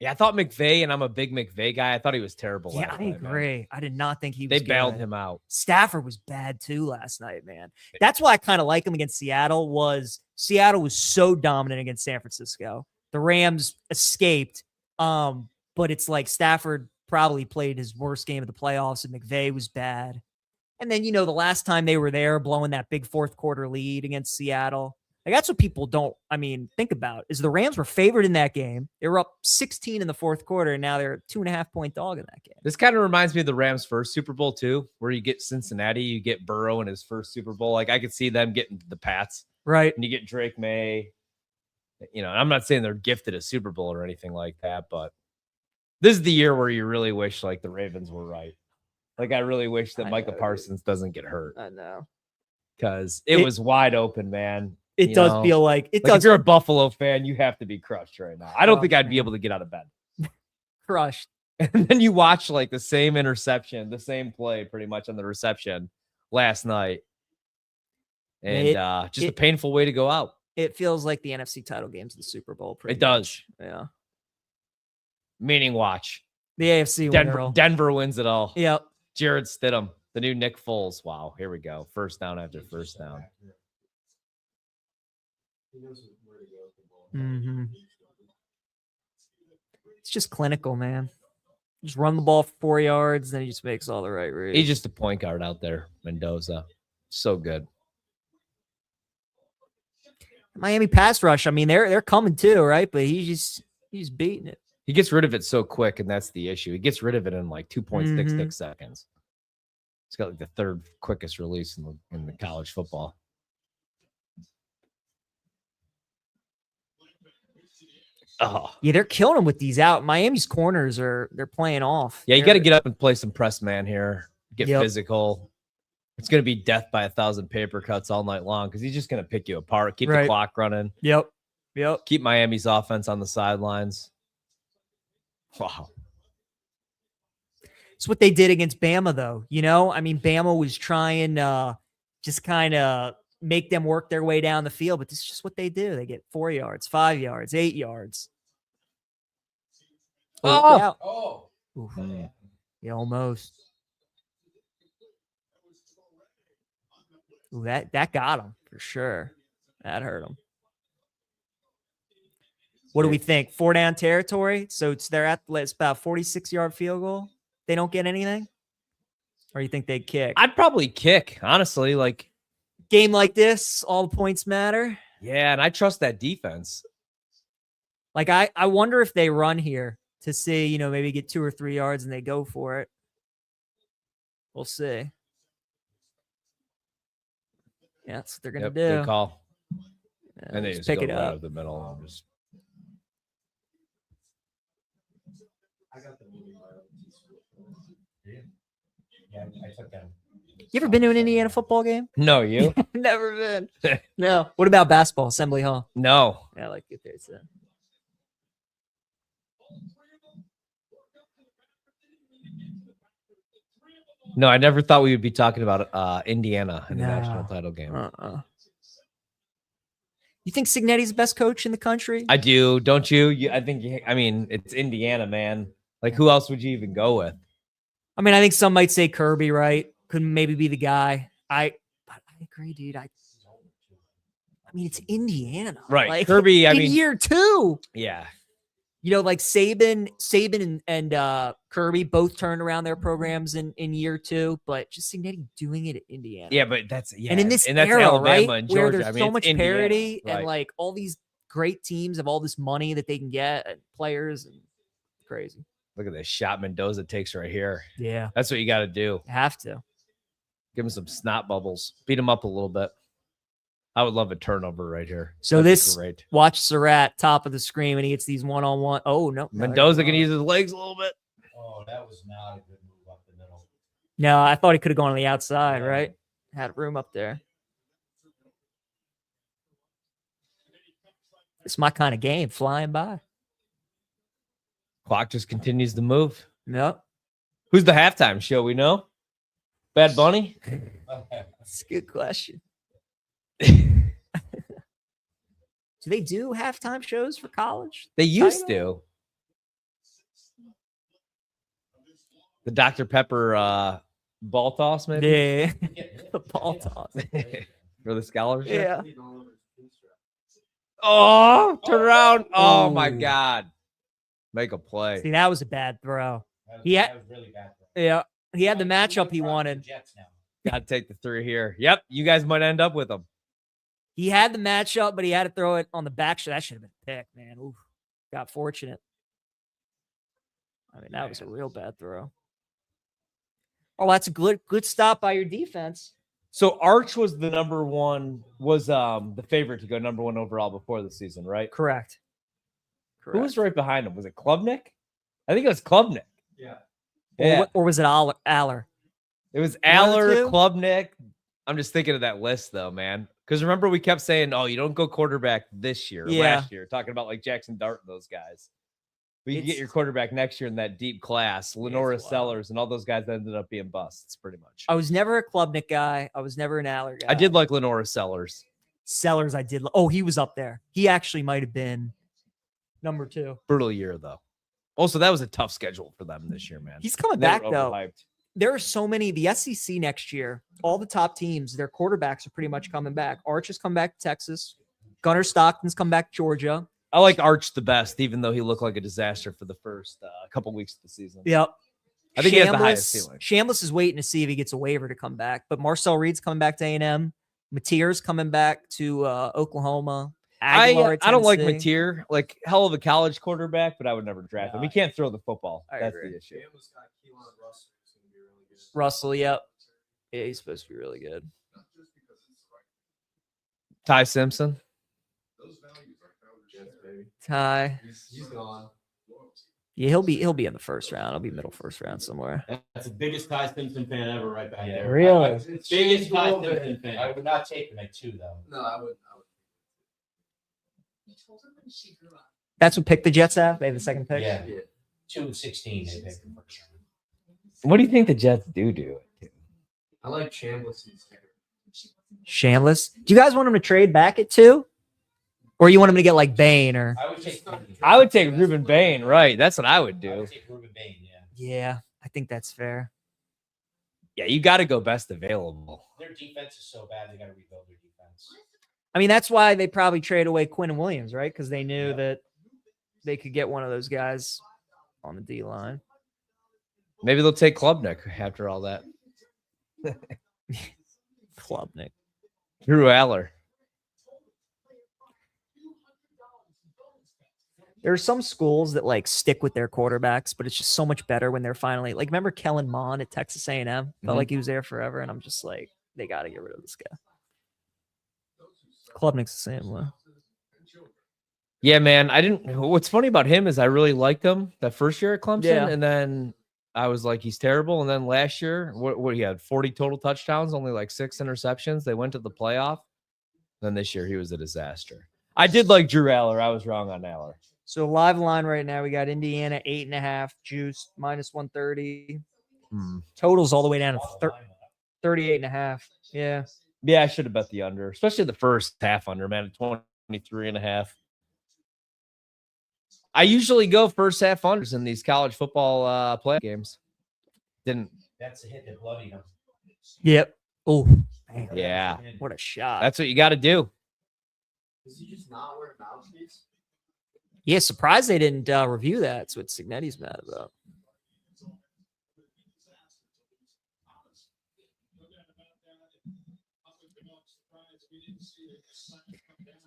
Yeah, I thought McVay, and I'm a big McVay guy. I thought he was terrible. Yeah, last I night, man. agree. I did not think he was They good. bailed him out. Stafford was bad too last night, man. That's why I kind of like him against Seattle. Seattle was so dominant against San Francisco. The Rams escaped, but it's like Stafford probably played his worst game of the playoffs, and McVay was bad. And then, the last time they were there, blowing that big fourth quarter lead against Seattle. Like, that's what people don't, think about, is the Rams were favored in that game. They were up 16 in the fourth quarter, and now they're a 2.5-point dog in that game. This kind of reminds me of the Rams' first Super Bowl, too, where you get Cincinnati, you get Burrow in his first Super Bowl. Like, I could see them getting the Pats. Right. And you get Drake May. I'm not saying they're gifted a Super Bowl or anything like that, but this is the year where you really wish, like, the Ravens were right. Like, I really wish that Micah Parsons doesn't get hurt. I know. Because it was wide open, man. It does feel like it does. If you're a Buffalo fan, you have to be crushed right now. I don't think I'd be able to get out of bed. Crushed. And then you watch like the same interception, the same play pretty much on the reception last night. And just a painful way to go out. It feels like the NFC title game's the Super Bowl. It does. Yeah. Meaning watch. The AFC Denver wins it all. Yep. Jared Stidham, the new Nick Foles. Wow, here we go. First down after first down. Mm-hmm. It's just clinical, man. Just run the ball for 4 yards, then he just makes all the right reads. He's just a point guard out there, Mendoza. So good. Miami pass rush. They're coming too, right? But he's beating it. He gets rid of it so quick, and that's the issue. He gets rid of it in like 2.66 seconds. He's got like the third quickest release in the college football. Oh. Yeah, they're killing him with these out. Miami's corners they're playing off. Yeah, you got to get up and play some press man here. Get physical. It's going to be death by 1,000 paper cuts all night long because he's just going to pick you apart. Keep the clock running. Yep. Keep Miami's offense on the sidelines. Wow. It's what they did against Bama, though. Bama was trying just kind of make them work their way down the field, but this is just what they do. They get 4 yards, 5 yards, 8 yards. Oh. Yeah, almost. Ooh, that got him for sure. That hurt him. What do we think? 4 down territory. So it's about 46-yard field goal. They don't get anything, or you think they kick? I'd probably kick, honestly. Like game like this, all the points matter. Yeah, and I trust that defense. Like I wonder if they run here to see, maybe get 2 or 3 yards and they go for it. We'll see. Yeah, that's what they're gonna do. Good call. Yeah, and they just pick go it right up. out of the middle and just. Yeah, I took them. You ever been to an Indiana football game? No, you? Never been. No. What about basketball? Assembly Hall? No. Yeah, I like it there too. No, I never thought we would be talking about Indiana in the national title game. You think Cignetti's the best coach in the country? I do, don't you? I think. It's Indiana, man. Like, who else would you even go with? I think some might say Kirby, right? Could maybe be the guy. I agree, dude. It's Indiana, right? Like, Kirby. In year 2, yeah. Like Saban and Kirby both turned around their programs in year 2, but just Cignetti doing it at Indiana. Yeah, but that's and in this that's era, Alabama right, and where Georgia. there's so much Indiana, parity right. and like all these great teams have all this money that they can get and players and crazy. Look at this shot Mendoza takes right here. Yeah, That's what you got to do. have to. Give him some snot bubbles. Beat him up a little bit. I would love a turnover right here. So That'd be this, great. watch Surratt top of the screen and he gets these one-on-one. Oh, no. Mendoza can use his legs a little bit. Oh, that was not a good move up the middle. No, I thought he could have gone on the outside, right? Had room up there. It's my kind of game, flying by. Clock just continues to move. Yep. Who's the halftime show? We know. Bad Bunny. That's a good question. Do they do halftime shows for college? They used to. The Dr. Pepper ball toss, maybe? Yeah. The ball toss. For the scholarship? Yeah. Oh, turn around. Oh, my Ooh. God. Make a play. See, that was a bad throw. That Yeah. was really bad. Yeah. He had the matchup he wanted. Jets now. Got to take the 3 here. Yep, you guys might end up with them. He had the matchup, but he had to throw it on the back. That should have been a pick, man. Ooh, got fortunate. I mean, that was a real bad throw. Oh, that's a good stop by your defense. So Arch was the the favorite to go number 1 overall before the season, right? Correct. Who was right behind him? Was it Klubnik? I think it was Klubnik. Yeah. Yeah. Or was it Aller? It was One of the Aller, two? Klubnik. I'm just thinking of that list, though, man. Because remember, we kept saying, oh, you don't go quarterback this year, or Yeah. last year, talking about like Jackson Dart and those guys. But you can get It's- your quarterback next year in that deep class. Lenora wild. Sellers and all those guys ended up being busts, pretty much. I was never a Klubnik guy. I was never an Aller guy. I did like Lenora Sellers. Sellers. I did. Oh, he was up there. He actually might have been number 2. Brutal year, though. Also, that was a tough schedule for them this year, man. He's coming They were back, though. overhyped. There are so many. The SEC next year, all the top teams, their quarterbacks are pretty much coming back. Arch has come back to Texas. Gunnar Stockton's come back to Georgia. I like Arch the best, even though he looked like a disaster for the first couple weeks of the season. Yep. I think he has the highest ceiling. Shambliss is waiting to see if he gets a waiver to come back. But Marcel Reed's coming back to A&M. Mateer's coming back to Oklahoma. Aguilar at I don't like Tennessee. Mateer, like hell of a college quarterback, but I would never draft him. He can't throw the football. I That's agree. the issue. Russell, yep. Yeah, he's supposed to be really good. Ty Simpson. Ty. He's gone. Yeah, he'll be in the first round. He'll be middle first round somewhere. That's the biggest Ty Simpson fan ever, right back there. Really? Biggest Ty Simpson fan. I would not take him at 2, though. No, I would. That's what pick the Jets have. They have the second pick. Yeah. Yeah. 2-16, they picked him first round. What do you think the Jets do? I like Chambliss. Shambliss. Do you guys want him to trade back at 2? Or you want him to get like Bain or I would take Ruben Bain, right? That's what I would I do. would take Ruben Bain, yeah. yeah, I think that's fair. Yeah, you got to go best available. Their defense is so bad, they got to rebuild their defense. I mean, that's why they probably trade away Quinn and Williams, right? Because they knew Yeah. that they could get one of those guys on the D line. Maybe they'll take Klubnik after all that. Klubnik. Drew Aller. There are some schools that like stick with their quarterbacks, but it's just so much better when they're finally like. Remember Kellen Mond at Texas A&M? Felt Mhm. like he was there forever, and I'm just like, they got to get rid of this guy. Klubnik's the same way. Yeah, man. What's funny about him is I really liked him that first year at Clemson, Yeah. and then I was like, he's terrible. And then last year, what he had 40 total touchdowns, only like 6 interceptions. They went to the playoff. Then this year, he was a disaster. I did like Drew Aller. I was wrong on Aller. So live line right now, we got Indiana 8.5, juice -130. Totals all the way down to 38.5. Yeah. Yeah, I should have bet the under, especially the first half under, man, at 23.5. I usually go first half unders in these college football play games. Didn't. That's a hit that bloodied him. Yep. Oh, Yeah, what a shot. that's what you got to do. Is he just not wearing mouthpiece? Yeah, surprised they didn't review that. That's what Signetti's mad about.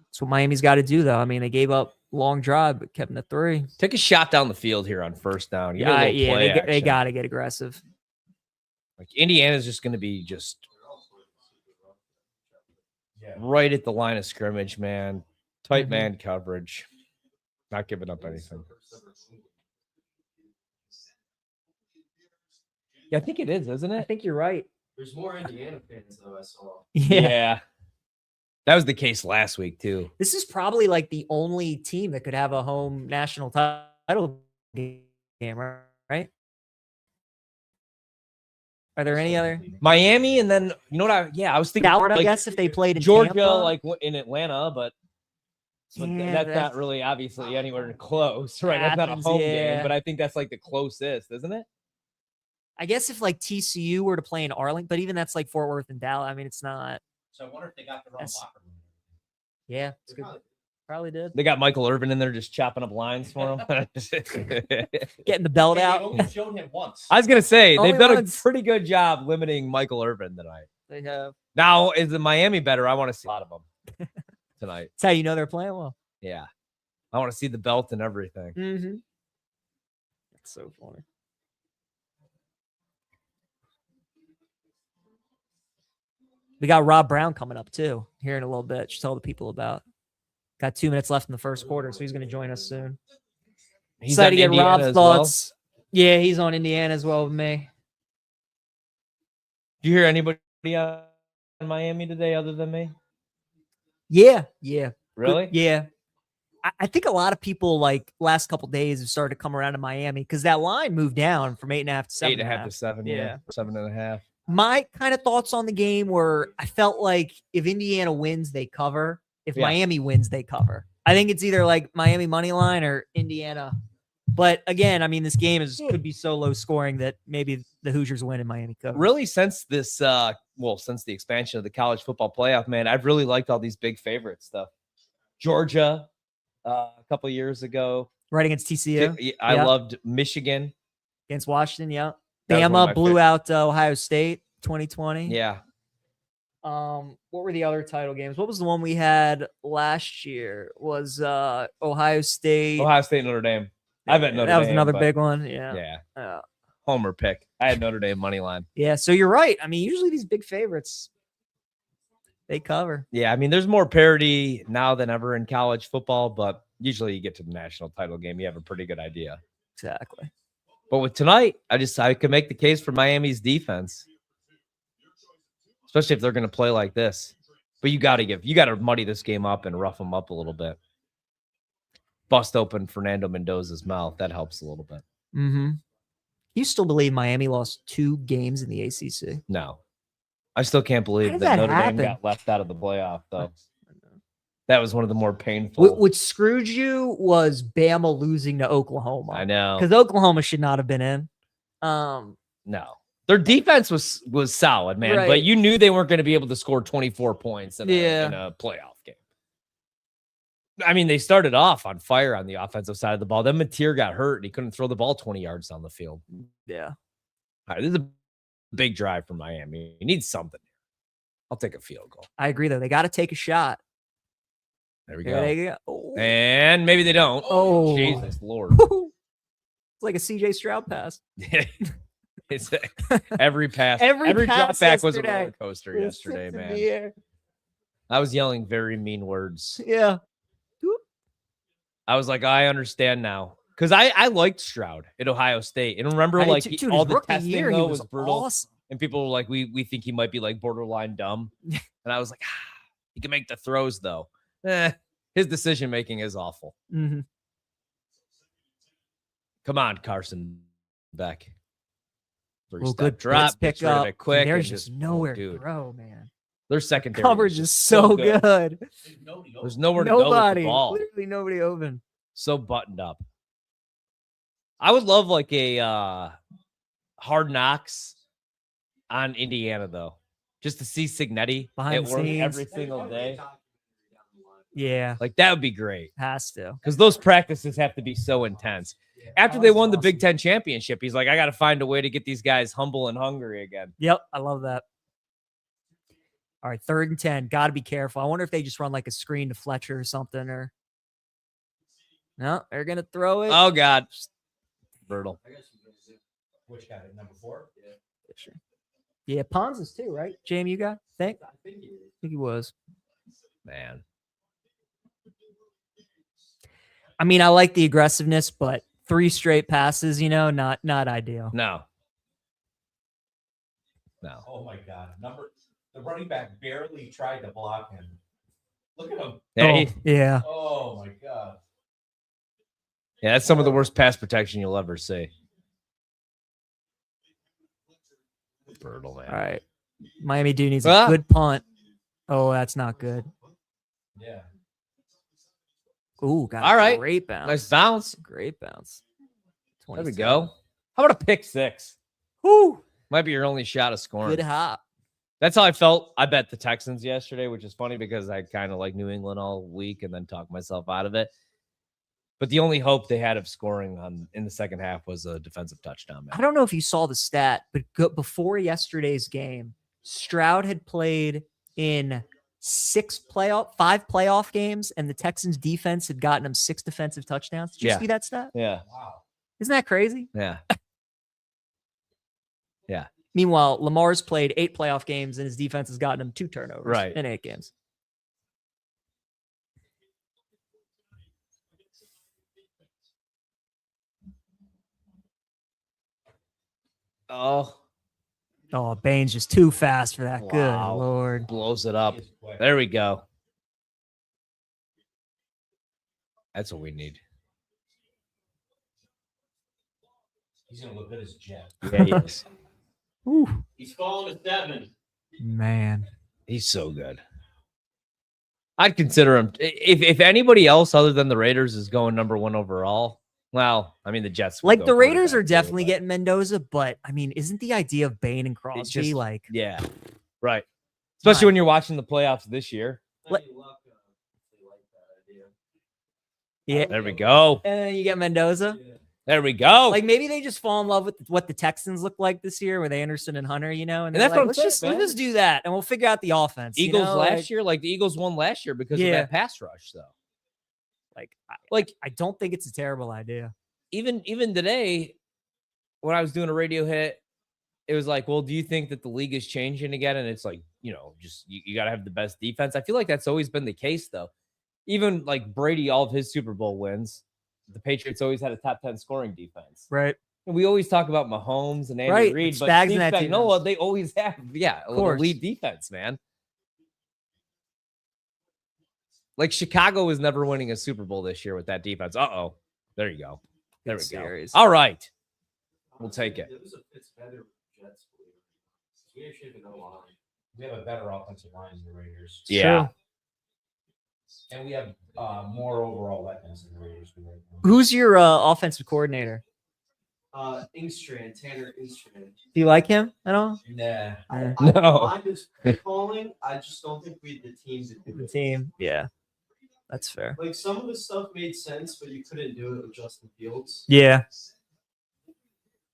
That's what Miami's got to do, though. I mean, they gave up long drive, but kept in the 3. Take a shot down the field here on first down. Give it a Yeah, little play they action. got to get aggressive. Like Indiana's just going to be just Yeah. right at the line of scrimmage, man. Tight man coverage. Not giving up anything. Yeah, I think it is, isn't I it? think you're right. There's more Indiana fans though. I saw. Yeah. That was the case last week too. This is probably like the only team that could have a home national title game, right? Are there any other? Miami, and then you know what? I was thinking. Florida, I Like, guess if they played in Georgia, Tampa. like in Atlanta, but Yeah, that's not really obviously anywhere close, right? That's not a Athens, home yeah. game, but I think that's like the closest, isn't it? I guess if like TCU were to play in Arlington, but even that's like Fort Worth and Dallas. I mean, it's not. So I wonder if they got the wrong That's- locker room. Yeah, it's good. Probably did. They got Michael Irvin in there just chopping up lines for him. Getting the belt They out. only showed him once. I was gonna say Only they've done once. a pretty good job limiting Michael Irvin tonight. They have. Now, is the Miami better? I want to see a lot of them tonight. That's how you know they're playing well. Yeah, I want to see the belt and everything. Mm-hmm. That's so funny. We got Rob Brown coming up too here in a little bit. Should tell the people about. Got 2 minutes left in the first quarter, so he's going to join us soon. He's Excited on to get Indiana Rob's as well. thoughts. Yeah, he's on Indiana as well with me. Do you hear anybody on Miami today other than me? Yeah. Really? Good- yeah. I think a lot of people like last couple days have started to come around to Miami because that line moved down from 8.5 to 7. 8.5 to 7. Yeah, Yeah. 7.5. My kind of thoughts on the game were I felt like if Indiana wins, they cover. If Yeah. Miami wins, they cover. I think it's either like Miami money line or Indiana. But again, I mean, this game could be so low scoring that maybe the Hoosiers win and Miami cover. Really, since this, since the expansion of the college football playoff, man, I've really liked all these big favorite stuff. Georgia, a couple years ago, Right against TCU I Yeah. loved Michigan. against Washington. Yeah. That was one of my Bama blew out Ohio State 2020. Yeah, What were the other title games? What was the one we had last year? Was Ohio State? Ohio State, Notre Dame. I bet Notre Dame. That was another but big one. Yeah. Yeah, homer pick. I had Notre Dame money line. Yeah. So you're right. I mean, usually these big favorites, they cover. Yeah, I mean, there's more parity now than ever in college football, but usually you get to the national title game, you have a pretty good idea. Exactly. But with tonight, I could make the case for Miami's defense, especially if they're going to play like this. But you got to muddy this game up and rough them up a little bit. Bust open Fernando Mendoza's mouth. That helps a little bit. Mm-hmm. You still believe Miami lost 2 games in the ACC? No, I still can't How believe did that that Notre happen? Dame got left out of the playoff, though. That was one of the more painful. What screwed you was Bama losing to Oklahoma. I know. Because Oklahoma should not have been in. No, their defense was solid, man. But Right. you knew they weren't going to be able to score 24 points in Yeah. a playoff game. I mean, they started off on fire on the offensive side of the ball. Then Mateer got hurt and he couldn't throw the ball 20 yards down the field. Yeah. All right, this is a big drive for Miami. You need something. I'll take a field goal. I agree, though. They got to take a shot. There we There go. they go. Oh. And maybe they don't. Oh. Jesus Lord. It's like a CJ Stroud pass. It's every pass. Every drop pass back was a yesterday. roller coaster It yesterday, sits in man. the air. I was yelling very mean words. Yeah. I was like, I understand now. Because I liked Stroud at Ohio State. And remember, I did like too. Dude, all his the rookie testing year, he though was was brutal. awesome. And people were like, we think he might be like borderline dumb. And I was like, he can make the throws though. His decision making is awful. Mm-hmm. Come on, Carson Beck. Well, Three-step good drop, blitz gets rid of up. it quick. and There's just nowhere to dude. throw, man. Their secondary Coverage is just so good. There's nobody over. There's nowhere to go with Nobody. the ball. Literally nobody open. So buttoned up. I would love like a Hard Knocks on Indiana though, just to see Signetti Behind at the work scenes. every single day. Yeah. Like that would be great Has to. because those practices have to be so intense. After they won the Big Ten championship, he's like, I got to find a way to get these guys humble and hungry again. Yep. I love that. All right. 3rd and 10. Got to be careful. I wonder if they just run like a screen to Fletcher or something or. No, they're going to throw it. Oh God, brutal. Which guy? Number 4? Sure. Yeah. Pons is too, right? JMU guy? Think? I think he was. Man, I mean, I like the aggressiveness, but 3 straight passes, not ideal. no. Oh my God! The running back barely tried to block him. Look at him. Yeah, Yeah. Oh my god. yeah, that's some of the worst pass protection you'll ever see. Brutal, man. All right. Miami dude needs Ah. a good punt. Oh, that's not good. Yeah. Ooh, got All a right. great bounce. Nice bounce. Great bounce. There we 27. go. How about a pick six? Woo. Might be your only shot of scoring. Good hop. That's how I felt. I bet the Texans yesterday, which is funny because I kind of like New England all week and then talked myself out of it. But the only hope they had of scoring in the second half was a defensive touchdown. Man. I don't know if you saw the stat, but before yesterday's game, Stroud had played in 5 playoff games, and the Texans defense had gotten him 6 defensive touchdowns. Did you Yeah. see that stat? Yeah. Wow. Isn't that crazy? Yeah. Yeah. Meanwhile, Lamar's played 8 playoff games, and his defense has gotten him 2 turnovers Right. in 8 games. Oh, Bane's just too fast for that. Wow. Good Lord. blows it up. He is quick. There we go. That's what we need. He's gonna look good as Jet. Yeah, he is. Ooh, He's falling to 7. man. He's so good. I'd consider him if anybody else other than the Raiders is going number 1 overall. Well, I mean the Jets. would Like go the Raiders are quarterback too, definitely but getting Mendoza, but I mean, isn't the idea of Bane and Crosby just- like yeah, right. Especially when you're watching the playoffs this year. Let- Any luck, they like that idea. yeah? There we go. And then you get Mendoza. Yeah. There we go. Like maybe they just fall in love with what the Texans look like this year with Anderson and Hunter, and And they're that's like, what I'm let's saying, just do that, and we'll figure out the offense. Eagles like, last year, like the Eagles won last year because of Yeah. that pass rush, though. Like I don't think it's a terrible idea. Even today, when I was doing a radio hit, it was like, well, do you think that the league is changing again? And it's like, just you got to have the best defense. I feel like that's always been the case, though. Even like Brady, all of his Super Bowl wins, the Patriots always had a top 10 scoring defense. Right. And we always talk about Mahomes and Andy Right, Reid, it's but Spags in Steve that Spagnuolo, defense. they always have, Of course. elite defense, man. Like Chicago was never winning a Super Bowl this year with that defense. Uh-oh. There you go. There we Good go. series. All right. We'll take it. It's better with Jets. Believe it. We actually have no line. We have a better offensive line than the Raiders. Yeah. True. And we have more overall weapons than the Raiders do right now. Who's your offensive coordinator? Inkstrand, Tanner Inkstrand. Do you like him at all? Nah. I No. don't mind his play calling. I just don't think we had the team to do The it. team. Yeah. That's fair. Like some of the stuff made sense, but you couldn't do it with Justin Fields. Yeah.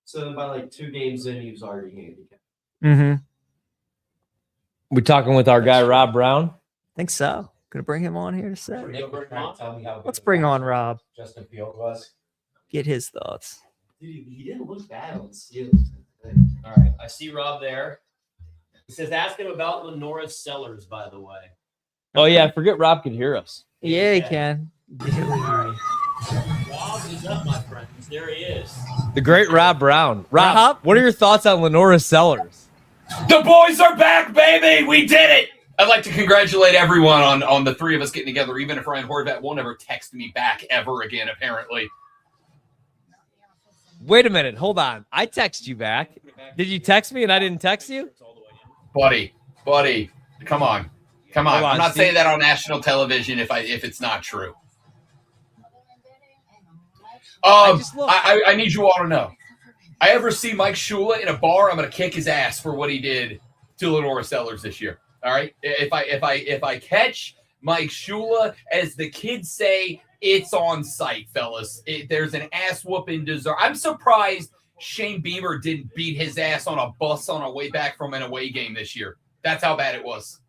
So then by like 2 games in, he was already handicapped. Mm-hmm. We talking with our guy, Rob Brown? Think so. Gonna bring him on here to say. Nick was trying to tell me how good Let's of a bring on passer Rob. Justin Fields was. Get his thoughts. Dude, he didn't look bad on the Steelers. All right. I see Rob there. He says, ask him about Lenora's Sellers, by the way. Oh, yeah. I forget Rob could hear us. Yeah, he Yeah. can. Rob is up, my friends. There he is. The great Rob Brown. Rob, Rob? what are your thoughts on Lenora Sellers? The boys are back, baby! We did it! I'd like to congratulate everyone on the 3 of us getting together, even if Ryan Horvat won't ever text me back ever again, apparently. Wait a minute. Hold on. I text you back. Did you text me and I didn't text you? Buddy, come on. Come on. Hold on, I'm not Steve. saying that on national television if it's not true. just looked. I need you all to know. I ever see Mike Shula in a bar, I'm gonna kick his ass for what he did to Lenora Sellers this year. All right. If I catch Mike Shula, as the kids say, it's on site, fellas. There's an ass whooping deserved. I'm surprised Shane Beamer didn't beat his ass on a bus on a way back from an away game this year. That's how bad it was.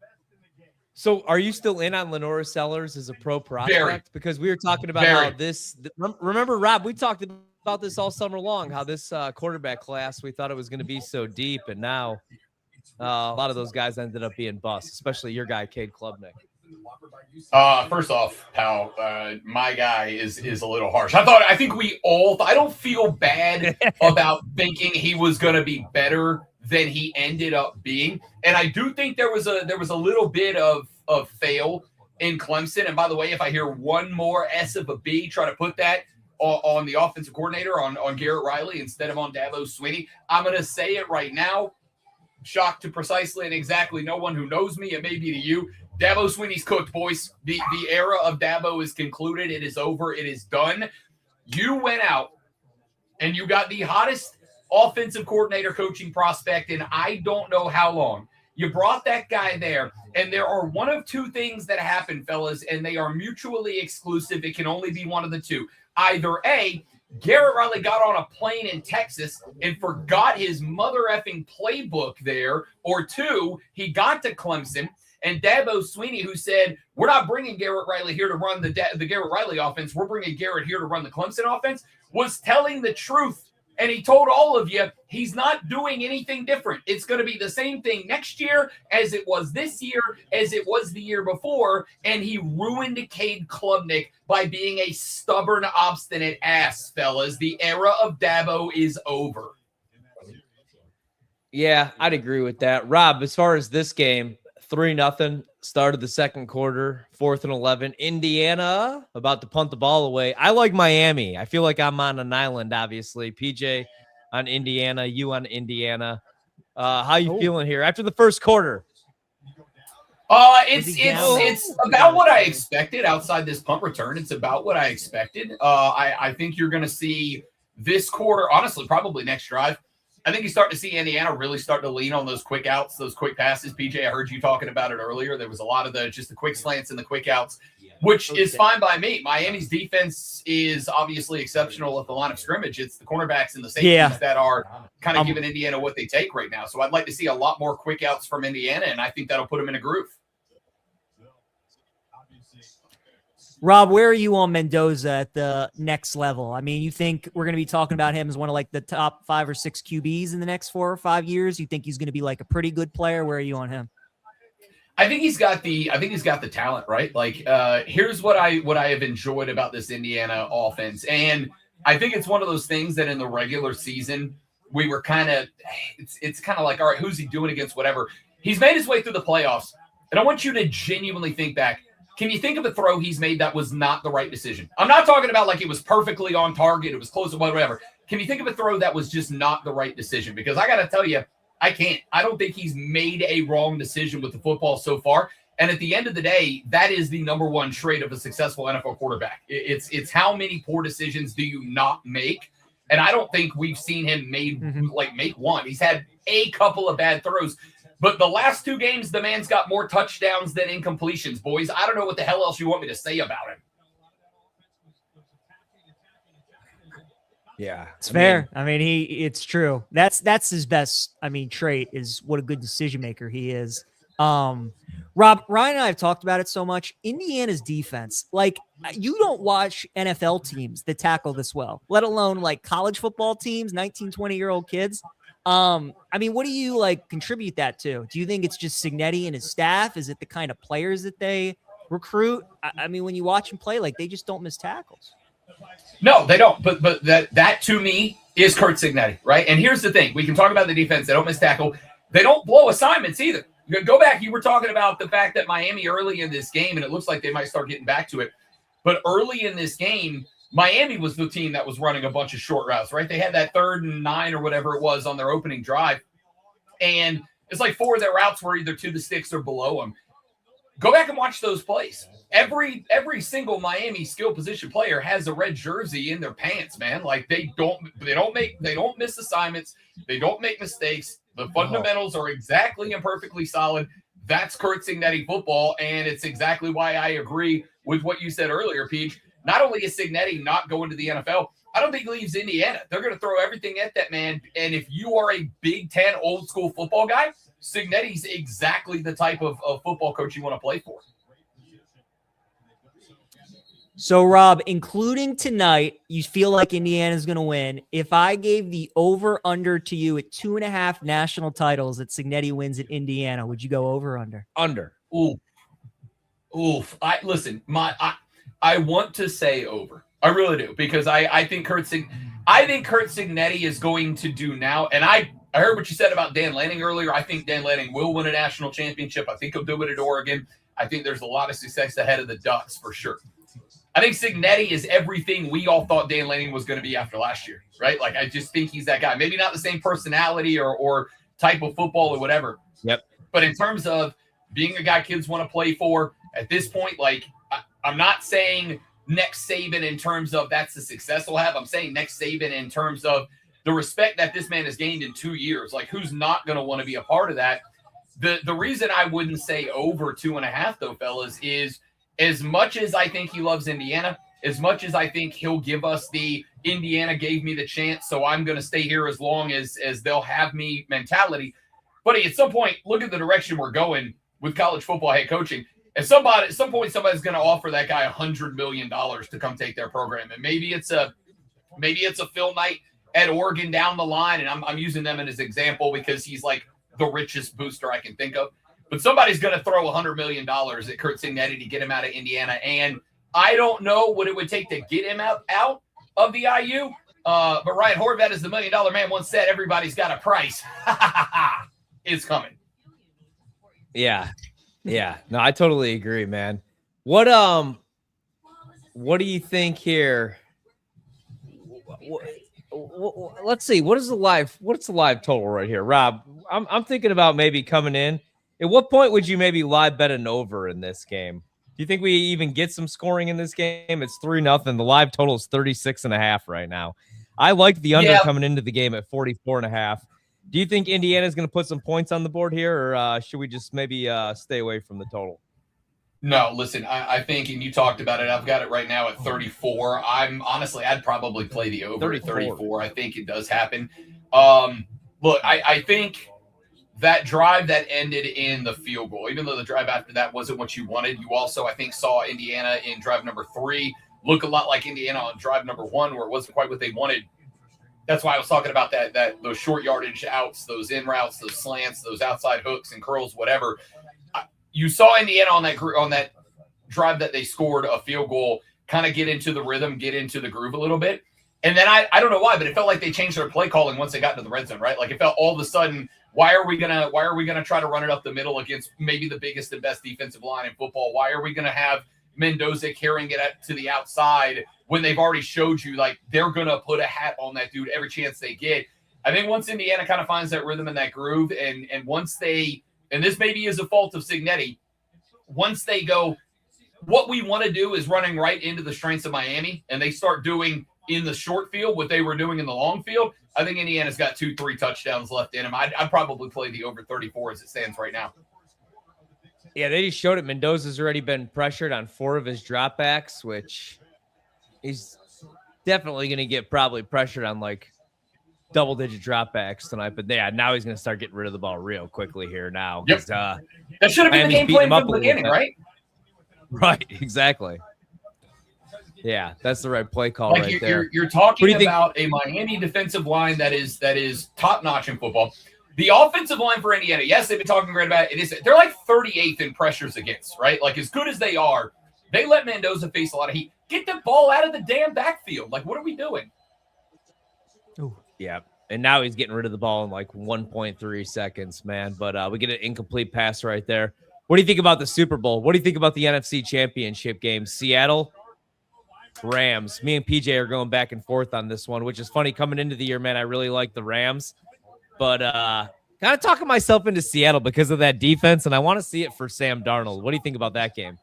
So are you still in on Lenora Sellers as a pro prospect? Very. Because we were talking about Very. how this remember, Rob, we talked about this all summer long, how this quarterback class, we thought it was going to be so deep, and now a lot of those guys ended up being busts, especially your guy, Cade Klubnik. First off, pal, my guy is a little harsh. I think we all. I don't feel bad about thinking he was going to be better than he ended up being, and I do think there was a little bit of fail in Clemson. And by the way, if I hear one more S of a B, try to put that on the offensive coordinator, on Garrett Riley instead of on Dabo Swinney, I'm going to say it right now. Shocked to precisely and exactly no one who knows me. It may be to you. Dabo Swinney's cooked, boys. The era of Dabo is concluded. It is over. It is done. You went out and you got the hottest offensive coordinator coaching prospect in I don't know how long. You brought that guy there, and there are one of two things that happen, fellas, and they are mutually exclusive. It can only be one of the two. Either A, Garrett Riley got on a plane in Texas and forgot his mother effing playbook there, or two, he got to Clemson, and Dabo Swinney, who said, we're not bringing Garrett Riley here to run the Garrett Riley offense, we're bringing Garrett here to run the Clemson offense, was telling the truth. And he told all of you he's not doing anything different. It's going to be the same thing next year as it was this year, as it was the year before. And he ruined Cade Klubnik by being a stubborn, obstinate ass, fellas. The era of Dabo is over. Yeah, I'd agree with that. Rob, as far as this game, 3-0, started the second quarter, 4th and 11. Indiana about to punt the ball away. I like Miami. I feel like I'm on an island, obviously. PJ on Indiana, you on Indiana. How you feeling here after the first quarter? It's about what I expected outside this punt return. It's about what I expected. I think you're going to see this quarter, honestly, probably next drive. I think you start to see Indiana really start to lean on those quick outs, those quick passes. PJ, I heard you talking about it earlier. There was a lot of just the quick slants and the quick outs, which is fine by me. Miami's defense is obviously exceptional at the line of scrimmage. It's the cornerbacks and the safeties that are kind of giving Indiana what they take right now. So I'd like to see a lot more quick outs from Indiana, and I think that'll put them in a groove. Rob, where are you on Mendoza at the next level? I mean, you think we're going to be talking about him as one of like the top 5 or 6 QBs in the next 4 or 5 years? You think he's going to be like a pretty good player? Where are you on him? I think he's got the talent, right? Like, here's what I have enjoyed about this Indiana offense. And I think it's one of those things that in the regular season, we were kind of, it's kind of like, all right, who's he doing against whatever? He's made his way through the playoffs. And I want you to genuinely think back. Can you think of a throw he's made that was not the right decision? I'm not talking about like it was perfectly on target, it was close to whatever. Can you think of a throw that was just not the right decision? Because I got to tell you, I can't. I don't think he's made a wrong decision with the football so far. And at the end of the day, that is the number one trait of a successful NFL quarterback. It's how many poor decisions do you not make? And I don't think we've seen him make one. He's had a couple of bad throws. But the last 2 games, the man's got more touchdowns than incompletions, boys. I don't know what the hell else you want me to say about him. Yeah, it's fair. I mean, it's true. That's his best, trait is what a good decision maker he is. Rob, Ryan and I have talked about it so much. Indiana's defense, like you don't watch NFL teams that tackle this well, let alone like college football teams, 19, 20-year-old kids. What do you contribute that to? Do you think it's just Cignetti and his staff? Is it the kind of players that they recruit? When you watch them play, they just don't miss tackles. No, they don't. But that to me is Curt Cignetti, right? And here's the thing: we can talk about the defense; they don't miss tackle. They don't blow assignments either. Go back. You were talking about the fact that Miami early in this game, and it looks like they might start getting back to it. But early in this game, Miami was the team that was running a bunch of short routes, right? They had that 3rd and 9 or whatever it was on their opening drive. And it's like 4 of their routes were either to the sticks or below them. Go back and watch those plays. Every single Miami skill position player has a red jersey in their pants, man. Like they don't miss assignments. They don't make mistakes. The fundamentals are exactly and perfectly solid. That's Curt Cignetti football. And it's exactly why I agree with what you said earlier, Peach. Not only is Cignetti not going to the NFL, I don't think he leaves Indiana. They're going to throw everything at that man. And if you are a Big Ten old school football guy, Cignetti's exactly the type of football coach you want to play for. So, Rob, including tonight, you feel like Indiana's going to win. If I gave the over-under to you at 2.5 national titles that Cignetti wins at Indiana, would you go over or under? Under. Oof. I want to say over. I really do, because I think Curt Cignetti is going to do now, and I heard what you said about Dan Lanning earlier. I think Dan Lanning will win a national championship. I think he'll do it at Oregon. I think there's a lot of success ahead of the Ducks for sure. I think Cignetti is everything we all thought Dan Lanning was going to be after last year, right? Like, I just think he's that guy. Maybe not the same personality or type of football or whatever. Yep. But in terms of being a guy kids want to play for, at this point, like, I'm not saying next Saban in terms of that's the success he'll have. I'm saying next Saban in terms of the respect that this man has gained in 2 years. Like, who's not going to want to be a part of that? The reason I wouldn't say over 2.5, though, fellas, is as much as I think he loves Indiana, as much as I think he'll give us the Indiana gave me the chance, so I'm going to stay here as long as they'll have me mentality. Buddy, at some point, look at the direction we're going with college football head coaching. At some point, somebody's going to offer that guy $100 million to come take their program. And maybe it's a Phil Knight at Oregon down the line, and I'm using them as an example because he's like the richest booster I can think of. But somebody's going to throw $100 million at Kurt Cignetti to get him out of Indiana. And I don't know what it would take to get him out of the IU. But Ryan Horvat, as the $1 million man once said, everybody's got a price. It's coming. Yeah. Yeah. No, I totally agree, man. What do you think here? Let's see. What's the live total right here, Rob? I'm thinking about maybe coming in. At what point would you maybe live bet an over in this game? Do you think we even get some scoring in this game? It's 3-0. The live total is 36.5 right now. I like the under coming into the game at 44.5. Do you think Indiana's going to put some points on the board here, or should we just maybe stay away from the total? No, listen, I think, and you talked about it, I've got it right now at 34. I'd probably play the over at 34. I think it does happen. Look, I think that drive that ended in the field goal, even though the drive after that wasn't what you wanted, you also, I think, saw Indiana in drive number 3 look a lot like Indiana on drive number 1, where it wasn't quite what they wanted. That's why I was talking about that those short yardage outs, those in routes, those slants, those outside hooks and curls, whatever. You saw Indiana on that drive that they scored a field goal, kind of get into the rhythm, get into the groove a little bit. And then I don't know why, but it felt like they changed their play calling once they got into the red zone, right? Like, it felt all of a sudden, why are we gonna try to run it up the middle against maybe the biggest and best defensive line in football? Why are we gonna have Mendoza carrying it to the outside when they've already showed you like they're gonna put a hat on that dude every chance they get? I think once Indiana kind of finds that rhythm and that groove, and once they, and this maybe is a fault of Cignetti, once they go, what we want to do is running right into the strengths of Miami, and they start doing in the short field what they were doing in the long field, I think Indiana's got 2-3 touchdowns left in them. I'd probably play the over 34 as it stands right now. Yeah, they just showed it. Mendoza's already been pressured on 4 of his dropbacks, which he's definitely going to get probably pressured on like double-digit dropbacks tonight. But yeah, now he's going to start getting rid of the ball real quickly here now. Yep. That should have been the game plan from the beginning, right? Right, exactly. Yeah, that's the right play call right there. You're talking about a Miami defensive line that is top-notch in football. The offensive line for Indiana, yes, they've been talking great about it. They're like 38th in pressures against, right? Like, as good as they are, they let Mendoza face a lot of heat. Get the ball out of the damn backfield. Like, what are we doing? Ooh, yeah. And now he's getting rid of the ball in like 1.3 seconds, man. But we get an incomplete pass right there. What do you think about the Super Bowl? What do you think about the NFC Championship game? Seattle, Rams. Me and PJ are going back and forth on this one, which is funny. Coming into the year, man, I really like the Rams. But kind of talking myself into Seattle because of that defense, and I want to see it for Sam Darnold. What do you think about that game?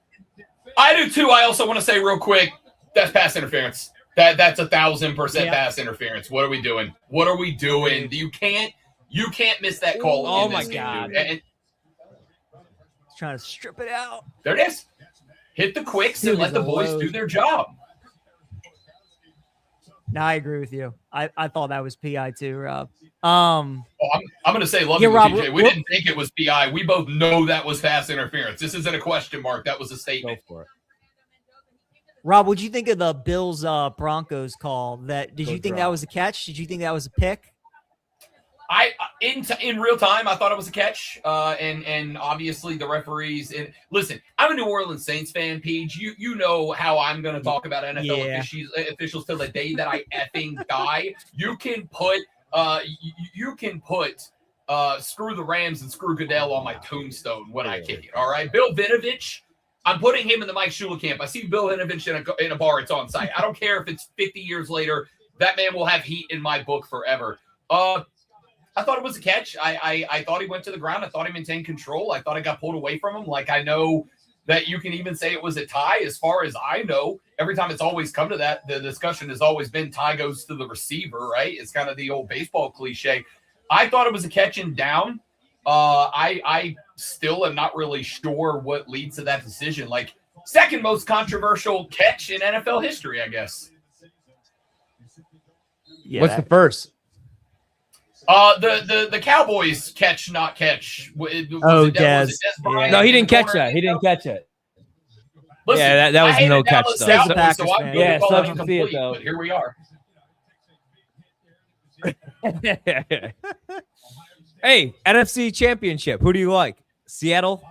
I do too. I also want to say real quick, that's pass interference. That's 1,000% pass interference. What are we doing? What are we doing? You can't miss that call. Oh my God! And trying to strip it out. There it is. Hit the quicks and let the boys do their job. No, I agree with you. I thought that was PI too, Rob. I'm going to say, love you, Rob, TJ. We didn't think it was PI. We both know that was pass interference. This isn't a question mark. That was a statement. Go for it. Rob, what'd you think of the Bills Broncos call? Did you think that was a catch? Did you think that was a pick? In real time, I thought it was a catch, and obviously the referees. And listen, I'm a New Orleans Saints fan, Paige. You know how I'm going to talk about NFL officials till the day that I effing die. You can put screw the Rams and screw Goodell on my tombstone when I kick it. All right. Bill Vinovich, I'm putting him in the Mike Shula camp. I see Bill Vinovich in a bar. It's on site. I don't care if it's 50 years later. That man will have heat in my book forever. I thought it was a catch. I thought he went to the ground. I thought he maintained control. I thought it got pulled away from him. Like, I know that you can even say it was a tie. As far as I know, every time it's always come to that, the discussion has always been tie goes to the receiver, right? It's kind of the old baseball cliche. I thought it was a catch and down. I still am not really sure what leads to that decision. Like, second most controversial catch in NFL history, I guess. Yeah, What's the first? The Cowboys catch, not catch. Dez. Bryant No, he in didn't the catch corner? that. He didn't catch it. Listen, Yeah, that was I no hated catch, Dallas though. Cowboys, Packers so I'm fan. going Yeah, to call so it I can see it, incomplete, though. but here we are. Hey, NFC Championship. Who do you like? Seattle?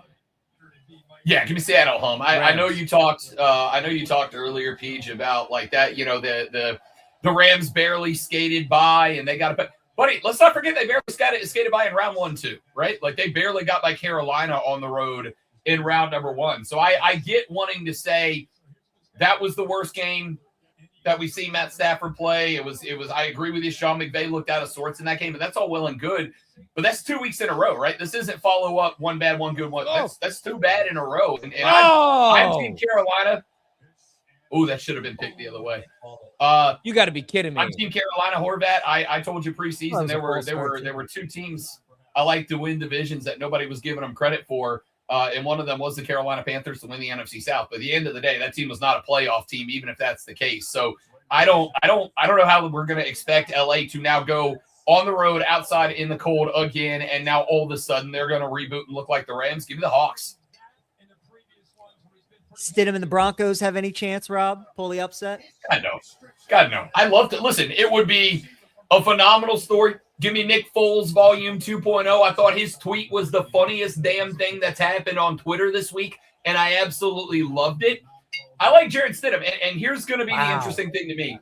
Yeah, give me Seattle home. I Rams. know you talked. I know you talked earlier, Peach, about like that. You know, the Rams barely skated by, and they got to. Buddy, let's not forget they barely skated by in round 1, too, right? Like they barely got by Carolina on the road in round number 1. So I get wanting to say that was the worst game that we've seen Matt Stafford play. It was. I agree with you. Sean McVay looked out of sorts in that game, but that's all well and good. But that's 2 weeks in a row, right? This isn't follow up, one bad, one good, one. That's 2 bad in a row. And I'm Team Carolina. Oh, that should have been picked the other way. You got to be kidding me. I'm Team Carolina. Horvat. I told you preseason there were 2 teams I like to win divisions that nobody was giving them credit for. And one of them was the Carolina Panthers to win the NFC South. But at the end of the day, that team was not a playoff team, even if that's the case. So I don't know how we're going to expect LA to now go on the road outside in the cold again. And now all of a sudden they're going to reboot and look like the Rams. Give me the Hawks. Stidham and the Broncos have any chance, Rob? Pull the upset? God, no. I love to listen. It would be a phenomenal story. Give me Nick Foles volume 2.0. I thought his tweet was the funniest damn thing that's happened on Twitter this week, and I absolutely loved it. I like Jarrett Stidham, and here's going to be the interesting thing to me.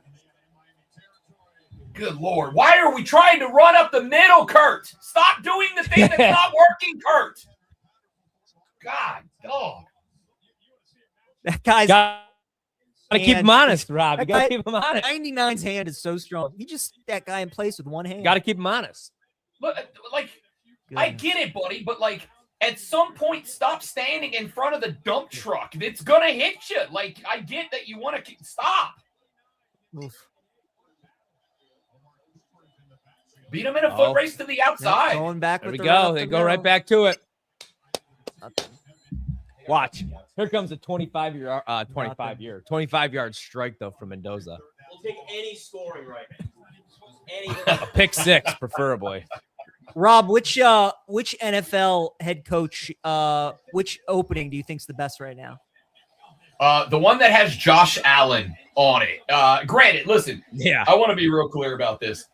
Good Lord. Why are we trying to run up the middle, Kurt? Stop doing the thing that's not working, Kurt. God, dog. That guy's Gotta keep him honest, Rob. You That got to guy- keep him honest. 99's hand is so strong. He just that guy in place with one hand. Got to keep him honest. Look, like, I get it, buddy, but like at some point, stop standing in front of the dump truck. It's gonna hit you. Like, I get that you want to stop. Oof. Beat him in a foot race to the outside. Going back There with we the run go. up They the go right middle. back to it. Watch. Here comes a 25-yard strike, though, from Mendoza. We'll take any scoring right now. Any. A pick 6, preferably. Rob, which NFL head coach, which opening do you think's the best right now? The one that has Josh Allen on it. Granted, listen, Yeah. I want to be real clear about this.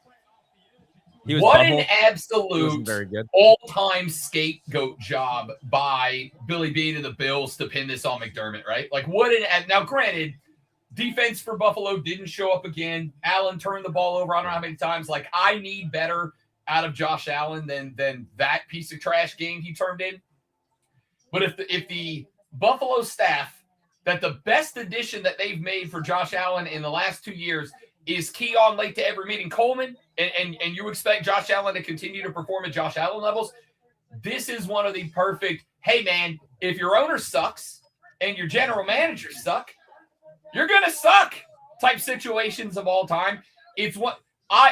He was What bubble. an He absolute wasn't very good. all-time scapegoat job by Billy Beane and the Bills to pin this on McDermott, right? Like, what an – now, granted, defense for Buffalo didn't show up again. Allen turned the ball over I don't know how many times. Like, I need better out of Josh Allen than that piece of trash game he turned in. But if the Buffalo staff, that the best addition that they've made for Josh Allen in the last 2 years is key on late to every meeting Coleman, and you expect Josh Allen to continue to perform at Josh Allen levels, this is one of the perfect, hey, man, if your owner sucks and your general manager suck, you're going to suck type situations of all time. It's what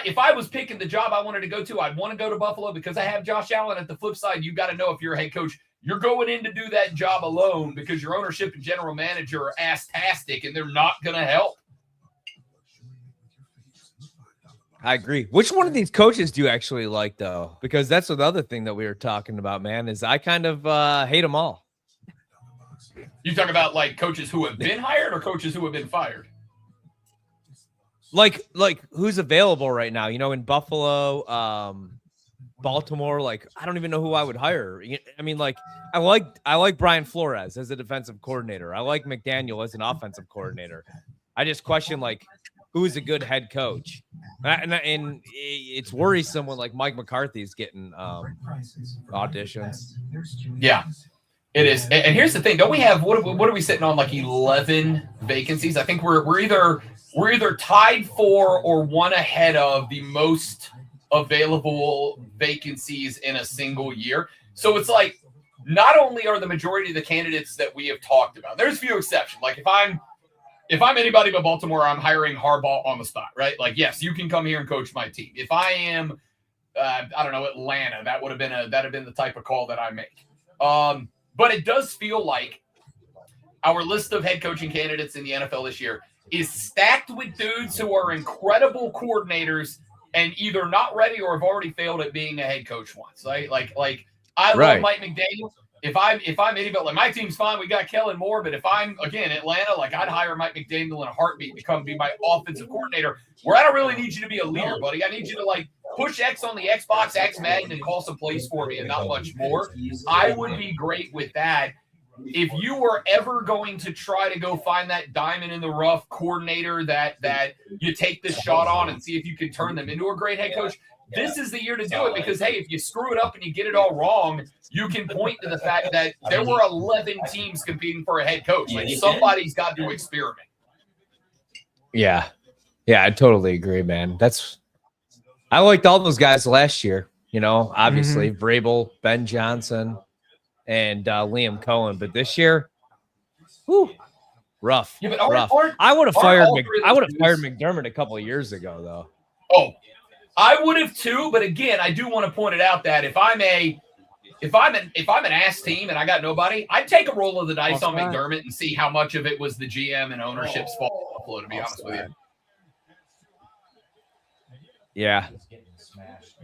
if I was picking the job I wanted to go to, I'd want to go to Buffalo because I have Josh Allen. At the flip side, you got to know if you're a head coach, you're going in to do that job alone because your ownership and general manager are ass-tastic and they're not going to help. I agree. Which one of these coaches do you actually like, though? Because that's another thing that we were talking about, man, is I kind of hate them all. You talk about like coaches who have been hired or coaches who have been fired? Like who's available right now? You know, in Buffalo, Baltimore, like I don't even know who I would hire. I mean, like I like Brian Flores as a defensive coordinator. I like McDaniel as an offensive coordinator. I just question like who's a good head coach. And it's worrisome when like Mike McCarthy's getting auditions. Yeah, it is. And here's the thing: don't we have what are we sitting on, like 11 vacancies? I think we're either tied for or one ahead of the most available vacancies in a single year. So it's like not only are the majority of the candidates that we have talked about, there's a few exceptions. Like if I'm anybody but Baltimore, I'm hiring Harbaugh on the spot, right? Like, yes, you can come here and coach my team. If I am, I don't know, Atlanta, that would have been the type of call that I make. But it does feel like our list of head coaching candidates in the NFL this year is stacked with dudes who are incredible coordinators and either not ready or have already failed at being a head coach once. Right? Like I love Mike McDaniel. If I'm anybody, like my team's fine, we got Kellen Moore, but if I'm again Atlanta, like I'd hire Mike McDaniel in a heartbeat to come be my offensive coordinator. Where I don't really need you to be a leader, buddy. I need you to like push X on the Xbox, X Madden, and call some plays for me, and not much more. I would be great with that. If you were ever going to try to go find that diamond in the rough coordinator that you take this shot on and see if you can turn them into a great head coach, this is the year to do it, because, hey, if you screw it up and you get it all wrong, you can point to the fact that there were 11 teams competing for a head coach. Like, somebody's got to experiment. Yeah. Yeah, I totally agree, man. I liked all those guys last year, you know, obviously Vrabel, Ben Johnson, and Liam Cohen. But this year, rough. Yeah, but rough. I would have fired McDermott a couple of years ago, though. Oh, I would have too, but again, I do want to point it out that if I'm an ass team and I got nobody, I'd take a roll of the dice on McDermott and see how much of it was the GM and ownership's fault, to be honest with you. Yeah.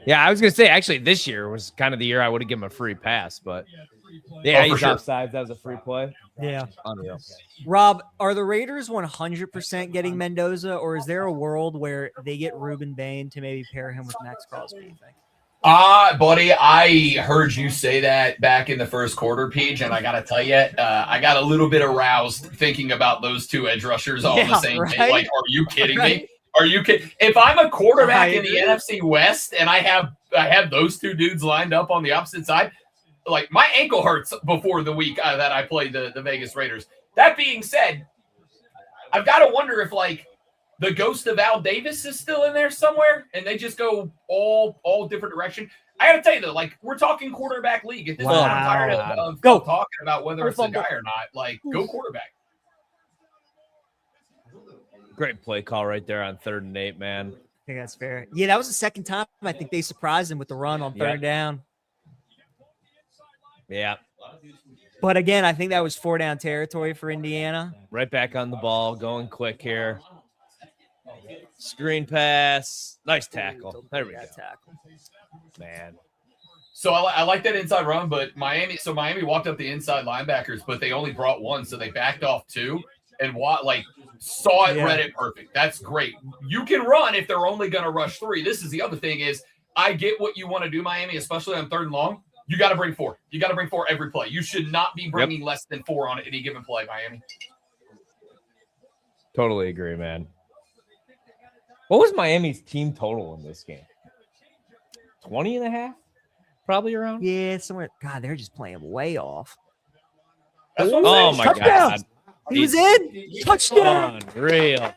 Yeah, I was going to say, actually, this year was kind of the year I would have given him a free pass, but yeah, he's offside. That was a free play. Yeah. Unreal. Rob, are the Raiders 100% getting Mendoza, or is there a world where they get Reuben Bain to maybe pair him with Max Crosby, you think? Buddy, I heard you say that back in the first quarter, Peach, and I got to tell you, I got a little bit aroused thinking about those two edge rushers all the same day. Like, are you kidding me? Are you kidding? If I'm a quarterback in the NFC West and I have those two dudes lined up on the opposite side, like my ankle hurts before the week that I played the Vegas Raiders. That being said, I've got to wonder if like the ghost of Al Davis is still in there somewhere and they just go all different direction. I got to tell you though, like we're talking quarterback league. At this point, I'm tired of talking about whether it's a guy or not. Like go quarterback. Great play call right there on 3rd and 8, man. I think that's fair. Yeah, that was the second time I think they surprised him with the run on 3rd down. Yeah. But again, I think that was 4-down territory for Indiana. Right back on the ball, going quick here. Screen pass. Nice tackle. There we go. Man. So I like that inside run, but Miami walked up the inside linebackers, but they only brought one, so they backed off 2 and saw it, read it perfect. That's great. You can run if they're only going to rush 3. This is the other thing is I get what you want to do, Miami, especially on 3rd and long. You got to bring 4. You got to bring 4 every play. You should not be bringing less than 4 on any given play, Miami. Totally agree, man. What was Miami's team total in this game? 20.5? Probably around? Yeah, somewhere. God, they're just playing way off. Oh, my God. He was in. Touchdown. Unreal.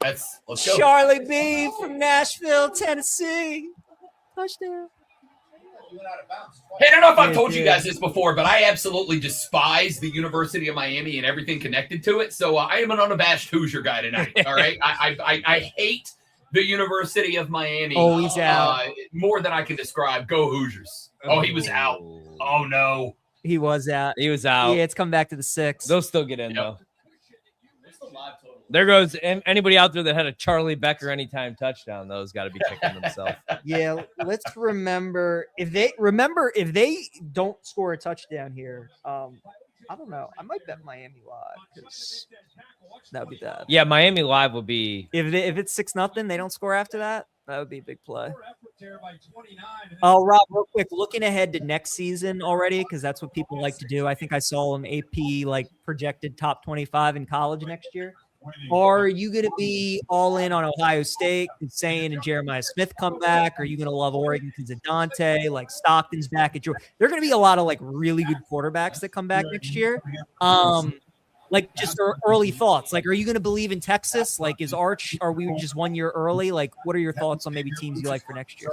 Let's go. Charlie B from Nashville, Tennessee. Touchdown. Hey, I don't know if I've told you guys this before, but I absolutely despise the University of Miami and everything connected to it. So I am an unabashed Hoosier guy tonight. All right. I hate the University of Miami. Oh, he's out. More than I can describe. Go Hoosiers. Oh, he was out. Oh, no. He was out. He was out. Yeah, it's come back to the 6. They'll still get in, though. There goes anybody out there that had a Charlie Becker anytime touchdown. Those got to be kicking themselves. Yeah, let's remember if they don't score a touchdown here. I don't know. I might bet Miami live because that would be bad. Yeah, Miami live will be if it's 6-0, they don't score after that. That would be a big play. Oh, Rob, real quick, looking ahead to next season already, because that's what people like to do. I think I saw an AP like projected top 25 in college next year. Are you going to be all in on Ohio State and saying and Jeremiah Smith come back? Are you going to love Oregon because of Dante? Like Stockton's back at Georgia. There are going to be a lot of like really good quarterbacks that come back next year. Like just early thoughts. Like, are you going to believe in Texas? Like, is Arch? Are we just 1 year early? Like, what are your thoughts on maybe teams you like for next year?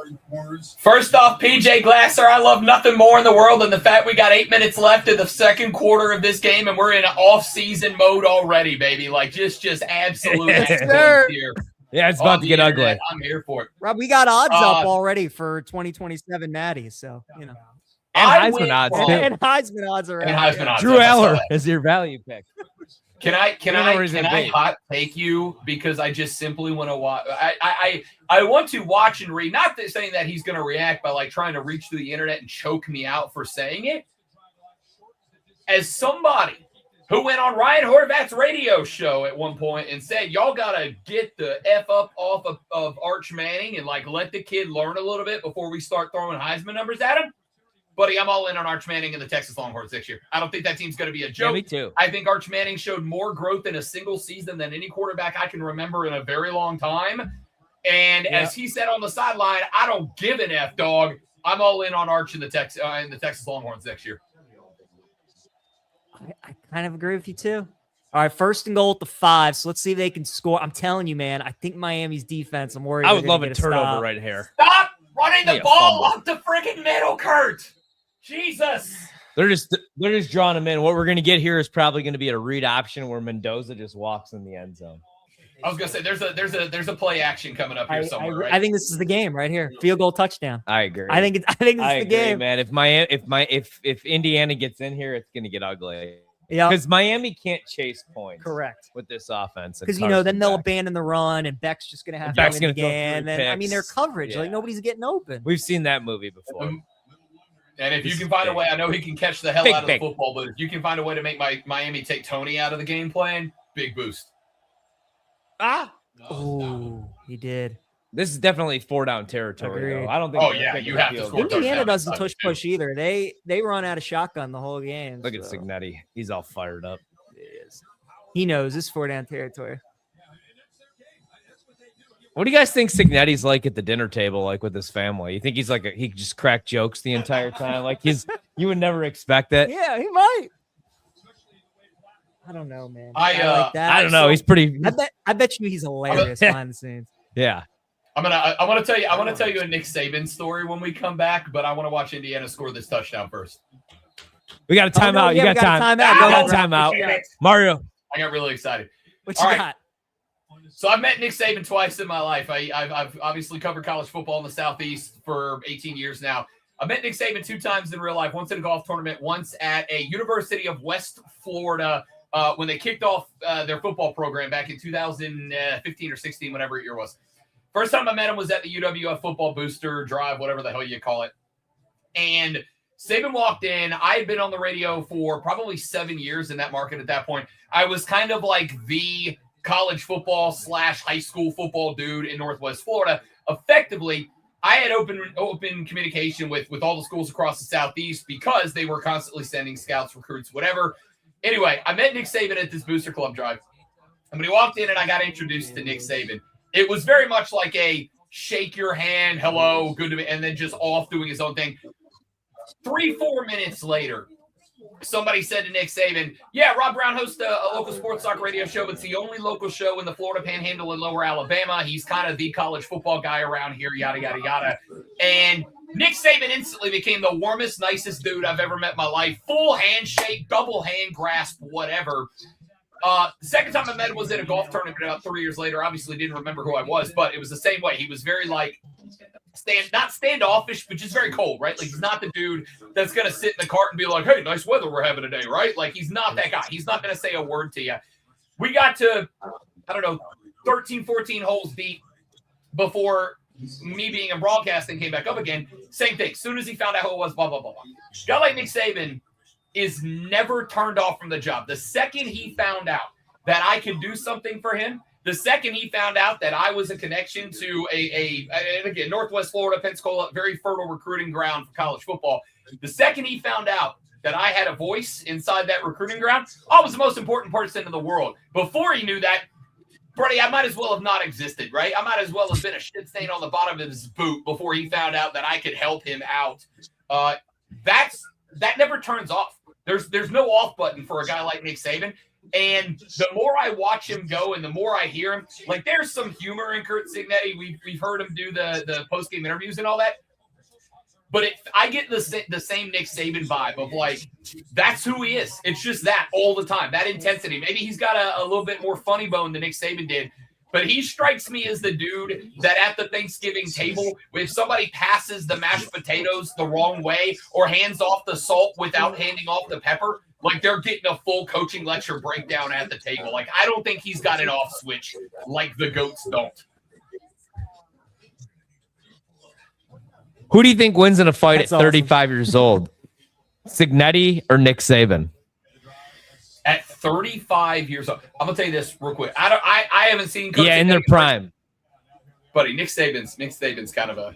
First off, PJ Glasser, I love nothing more in the world than the fact we got 8 minutes left in the second quarter of this game, and we're in off-season mode already, baby. Like, just absolute excellence here. Yeah, it's about to get ugly. I'm here for it. Rob, we got odds up already for 2027 Natties, so you know. And Heisman odds too. And Heisman odds are out. Drew Eller is your value pick. Can I hot take you because I just simply want to watch? I want to watch and read. Not that saying that he's going to react by like trying to reach through the internet and choke me out for saying it. As somebody who went on Ryan Horvat's radio show at one point and said, "Y'all got to get the F up off of Arch Manning and like let the kid learn a little bit before we start throwing Heisman numbers at him." Buddy, I'm all in on Arch Manning and the Texas Longhorns this year. I don't think that team's going to be a joke. Yeah, me too. I think Arch Manning showed more growth in a single season than any quarterback I can remember in a very long time. And as he said on the sideline, I don't give an F, dog. I'm all in on Arch in the Texas Longhorns next year. I kind of agree with you too. All right, 1st and goal at the 5. So let's see if they can score. I'm telling you, man, I think Miami's defense, I'm worried. I would love a turnover right here. Stop running the ball up the freaking middle, Kurt. Jesus. They're just drawing them in. What we're going to get here is probably going to be a read option where Mendoza just walks in the end zone. I was going to say there's a play action coming up here somewhere, right? I think this is the game right here. Field goal touchdown. I agree. I think it's the game, man. If Indiana gets in here, it's going to get ugly. Yeah, because Miami can't chase points. Correct. With this offense, because then they'll abandon the run, and Beck's just going to have to win again. And I mean, their coverage, like nobody's getting open. We've seen that movie before. And if you can find a way, I know he can catch the hell out of the football, but if you can find a way to make Miami take Tony out of the game plan, big boost. Oh, he did. This is definitely 4-down territory. Though. I don't think. Oh yeah, you have to score. Indiana doesn't push either. They run out of shotgun the whole game. Look at Cignetti. He's all fired up. He knows this 4-down territory. What do you guys think Cignetti's like at the dinner table, like with his family? You think he's like he just crack jokes the entire time? Like you would never expect it. Yeah, he might. I don't know, man. I don't know. He's pretty. I bet you he's hilarious behind the scenes. Yeah. I want to tell you a Nick Saban story when we come back, but I want to watch Indiana score this touchdown first. We got a timeout. You got time. Go timeout. Mario. I got really excited. What you got? So I've met Nick Saban twice in my life. I've obviously covered college football in the Southeast for 18 years now. I met Nick Saban 2 times in real life, once at a golf tournament, once at a University of West Florida when they kicked off their football program back in 2015 or 16, whatever year was. First time I met him was at the UWF football booster drive, whatever the hell you call it. And Saban walked in. I had been on the radio for probably 7 years in that market at that point. I was kind of like the college football / high school football dude in Northwest Florida. Effectively, I had open communication with all the schools across the Southeast because they were constantly sending scouts, recruits, whatever. Anyway, I met Nick Saban at this Booster Club drive. And when he walked in and I got introduced to Nick Saban, it was very much like a shake your hand, hello, good to me, and then just off doing his own thing. 3-4 minutes later, somebody said to Nick Saban, yeah, Rob Brown hosts a local sports talk radio show, but it's the only local show in the Florida Panhandle in Lower Alabama. He's kind of the college football guy around here, yada, yada, yada. And Nick Saban instantly became the warmest, nicest dude I've ever met in my life. Full handshake, double hand grasp, whatever. The second time I met him was at a golf tournament about 3 years later. Obviously didn't remember who I was, but it was the same way. He was very like, not standoffish, but just very cold, right? Like he's not the dude that's going to sit in the cart and be like, hey, nice weather we're having today, right? Like he's not that guy. He's not going to say a word to you. We got to, 13, 14 holes deep before me being in broadcasting came back up again. Same thing. As soon as he found out who it was, blah, blah, blah, blah. A guy like Nick Saban is never turned off from the job. The second he found out that I could do something for him, the second he found out that I was a connection to and again, Northwest Florida, Pensacola, very fertile recruiting ground for college football. The second he found out that I had a voice inside that recruiting ground, I was the most important person in the world. Before he knew that, Brody, I might as well have not existed, right? I might as well have been a shit stain on the bottom of his boot before he found out that I could help him out. That never turns off. There's no off button for a guy like Nick Saban. And the more I watch him go and the more I hear him, like there's some humor in Curt Cignetti. We've heard him do the post-game interviews and all that. But I get the same Nick Saban vibe of like, that's who he is. It's just that all the time, that intensity. Maybe he's got a little bit more funny bone than Nick Saban did. But he strikes me as the dude that at the Thanksgiving table, if somebody passes the mashed potatoes the wrong way or hands off the salt without handing off the pepper, like they're getting a full coaching lecture breakdown at the table. Like, I don't think he's got an off switch like the GOATs don't. Who do you think wins in a fight That's at 35 years old? Cignetti or Nick Saban? At 35 years old, I'm gonna tell you this real quick. I haven't seen Coach In their prime. Buddy, Nick Saban's kind of a.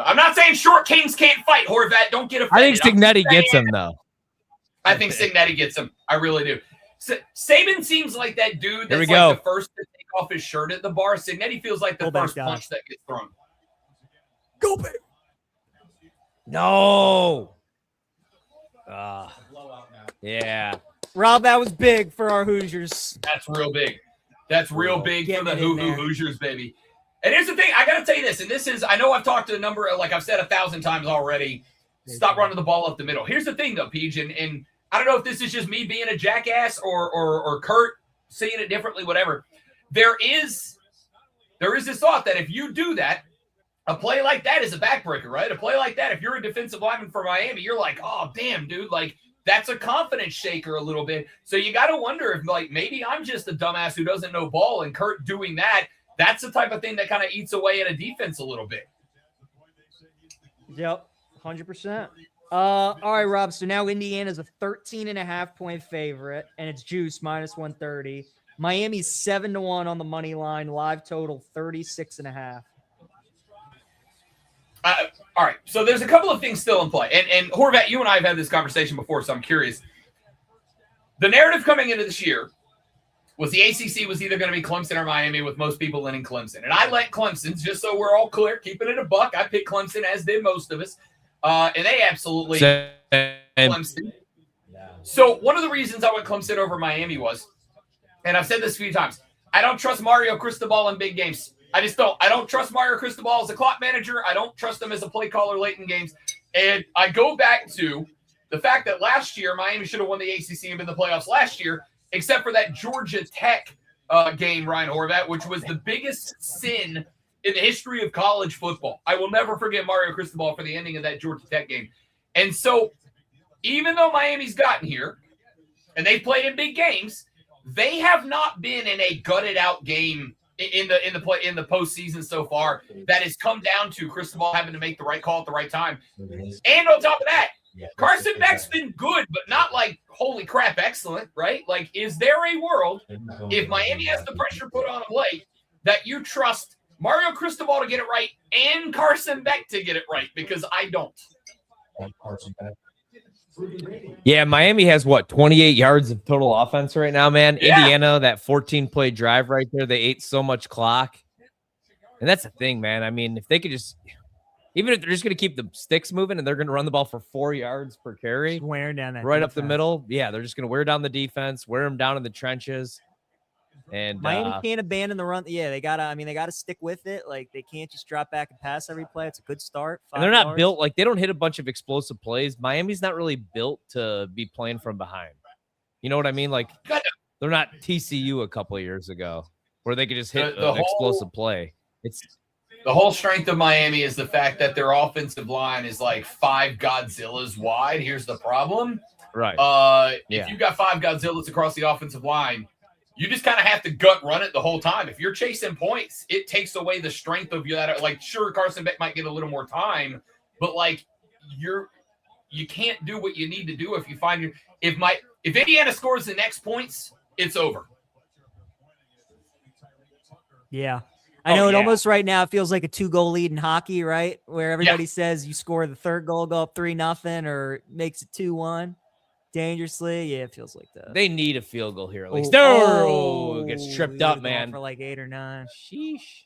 I'm not saying short kings can't fight, Horvat. Don't get offended. I think Cignetti gets him though. I think Cignetti gets him. I really do. Saban seems like that dude Here we that's go. like the first to take off his shirt at the bar. Cignetti feels like the Go back first down. punch that gets thrown. Go back. No. Blowout now. Yeah. Rob, that was big for our Hoosiers. That's real big. That's real big Get for the it in there. Hoosiers, baby. And here's the thing. I got to tell you this, and this is, I know I've talked to a number, like I've said 1,000 times already, stop running the ball up the middle. Here's the thing, though, Peach, and I don't know if this is just me being a jackass or Kurt seeing it differently, whatever. There is this thought that if you do that, a play like that is a backbreaker, right? A play like that, if you're a defensive lineman for Miami, you're like, oh, damn, dude, like, that's a confidence shaker a little bit. So you got to wonder if, like, maybe I'm just a dumbass who doesn't know ball, and Kurt doing that, that's the type of thing that kind of eats away at a defense a little bit. Yep, 100%. All right, Rob. So now Indiana's a 13.5-point favorite, and it's juice minus 130. Miami's 7-1 on the money line. Live total 36.5. All right, so there's a couple of things still in play. And Horvat, you and I have had this conversation before, so I'm curious. The narrative coming into this year was the ACC was either going to be Clemson or Miami, with most people leaning Clemson. And I let Clemson, just so we're all clear, keeping it a buck. I picked Clemson, as did most of us. And they absolutely Clemson. So one of the reasons I went Clemson over Miami was, and I've said this a few times, I don't trust Mario Cristobal in big games. I just don't. I don't trust Mario Cristobal as a clock manager. I don't trust him as a play caller late in games. And I go back to the fact that last year, Miami should have won the ACC and been in the playoffs last year, except for that Georgia Tech game, Ryan Horvat, which was the biggest sin in the history of college football. I will never forget Mario Cristobal for the ending of that Georgia Tech game. And so even though Miami's gotten here and they've played in big games, they have not been in a gutted out game in the postseason so far that has come down to Cristobal having to make the right call at the right time. And on top of that, Carson Beck's been good, but not like holy crap excellent, right? Like, is there a world, if Miami has the pressure put on him late, that you trust Mario Cristobal to get it right and Carson Beck to get it right? Because I don't. Yeah, Miami has 28 yards of total offense right now, man. Yeah. Indiana, that 14-play drive right there, they ate so much clock. And that's the thing, man. I mean, if they could just, even if they're just going to keep the sticks moving and they're going to run the ball for 4 yards per carry, Wearing down that right up the defense. middle, yeah, they're just going to wear down the defense, wear them down in the trenches. And Miami can't abandon the run. Yeah, they gotta stick with it. Like, they can't just drop back and pass every play. It's a good start. and they're not 5 yards. built, like, they don't hit a bunch of explosive plays. Miami's not really built to be playing from behind. You know what I mean? Like, they're not TCU a couple of years ago where they could just hit The an explosive play. It's The whole strength of Miami is the fact that their offensive line is like 5 Godzillas wide. Here's the problem. right. If you've got 5 Godzillas across the offensive line, you just kind of have to gut run it the whole time. If you're chasing points, it takes away the strength of you. Like, sure, Carson Beck might get a little more time, but like you can't do what you need to do if you find if Indiana scores the next points, it's over. Yeah. I know Oh, it yeah. almost right now, it feels like a 2-goal lead in hockey, right? Where everybody says you score the third goal, go up 3-0, or makes it 2-1. dangerously. Yeah, it feels like that. They need a field goal here at least. Oh, Gets tripped he up, would've gone man. for like 8 or 9. Sheesh.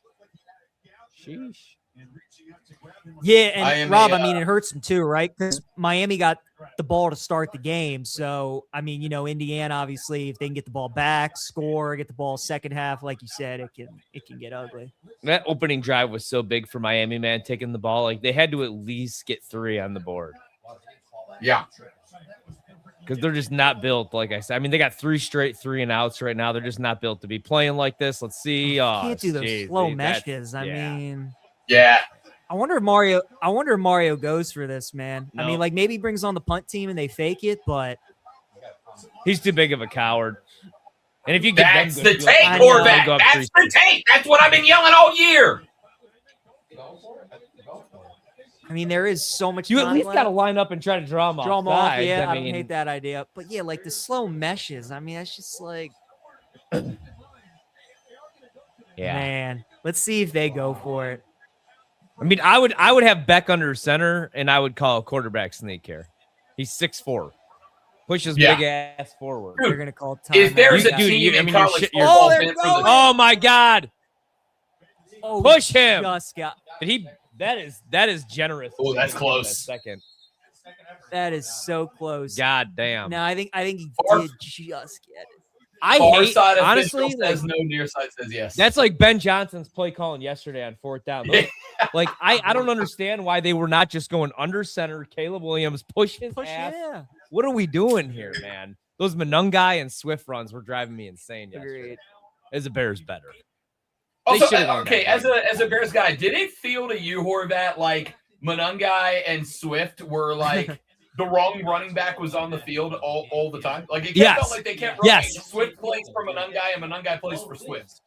Yeah, I am and Rob, a, I mean, it hurts them too, right? Because Miami got the ball to start the game. So, I mean, Indiana, obviously, if they can get the ball back, score, get the ball second half, like you said, it can get ugly. That opening drive was so big for Miami, man, taking the ball. Like, they had to at least get 3 on the board. Yeah. Because they're just not built, like I said. I mean, they got 3 straight 3-and-outs right now. They're just not built to be playing like this. Let's see. Oh, Can't do those geez, slow dude, meshes. I yeah. mean, Yeah. I wonder if Mario goes for this, man. I No. mean, like maybe he brings on the punt team and they fake it, but He's too big of a coward. And if you get That's them the good field take, I know. Horvat. Go up That's 3 the take. That's what I've been yelling all year. I mean, there is so much. You at time least left. got to line up and try to draw them off. Draw them off. sides. Yeah, I mean, don't hate that idea. But yeah, like the slow meshes. I mean, that's just like, Yeah. man. Let's see if they go for it. I mean, I would have Beck under center, and I would call a quarterback sneak here. He's 6'4", pushes Yeah. big ass forward. They're gonna call time. If there's a Dude, team in you're college shit- you're- football they're meant for going. the Oh my God! oh, Push him! Just got, Did he? That is generous. Oh, that's That close. second. that is so close. God damn. No, I think he Far- did just get it. I far hate side honestly. official Like, says no, near side says yes. that's like Ben Johnson's play calling yesterday on 4th down. Those- Like I don't understand why they were not just going under center. Caleb Williams push his ass. Yeah. What are we doing here, man? Those Monungai and Swift runs were driving me insane yesterday. Agreed. As a Bears better. Also, should've won okay, that as a Bears guy, did it feel to you, Horvat, like Monungai and Swift were like the wrong running back was on the field all the time? Like it Yes. felt like they kept running. Yes. Swift plays for Monungai and Monungai plays for Swift.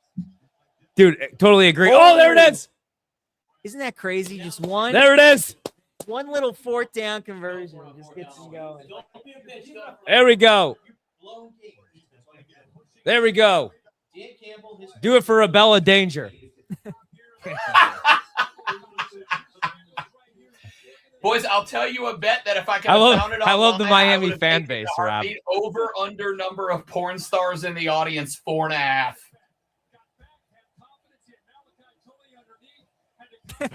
Dude, totally agree. Oh, there it is. Isn't that crazy? Just one There it is. little 4th down conversion just gets them going. There we go. There we go. Do it for Abella Danger. Boys, I'll tell you a bet that if I could I have love- found it I love the online, Miami would've fan taken it base, in a Rob. heartbeat. Over under number of porn stars in the audience, 4.5.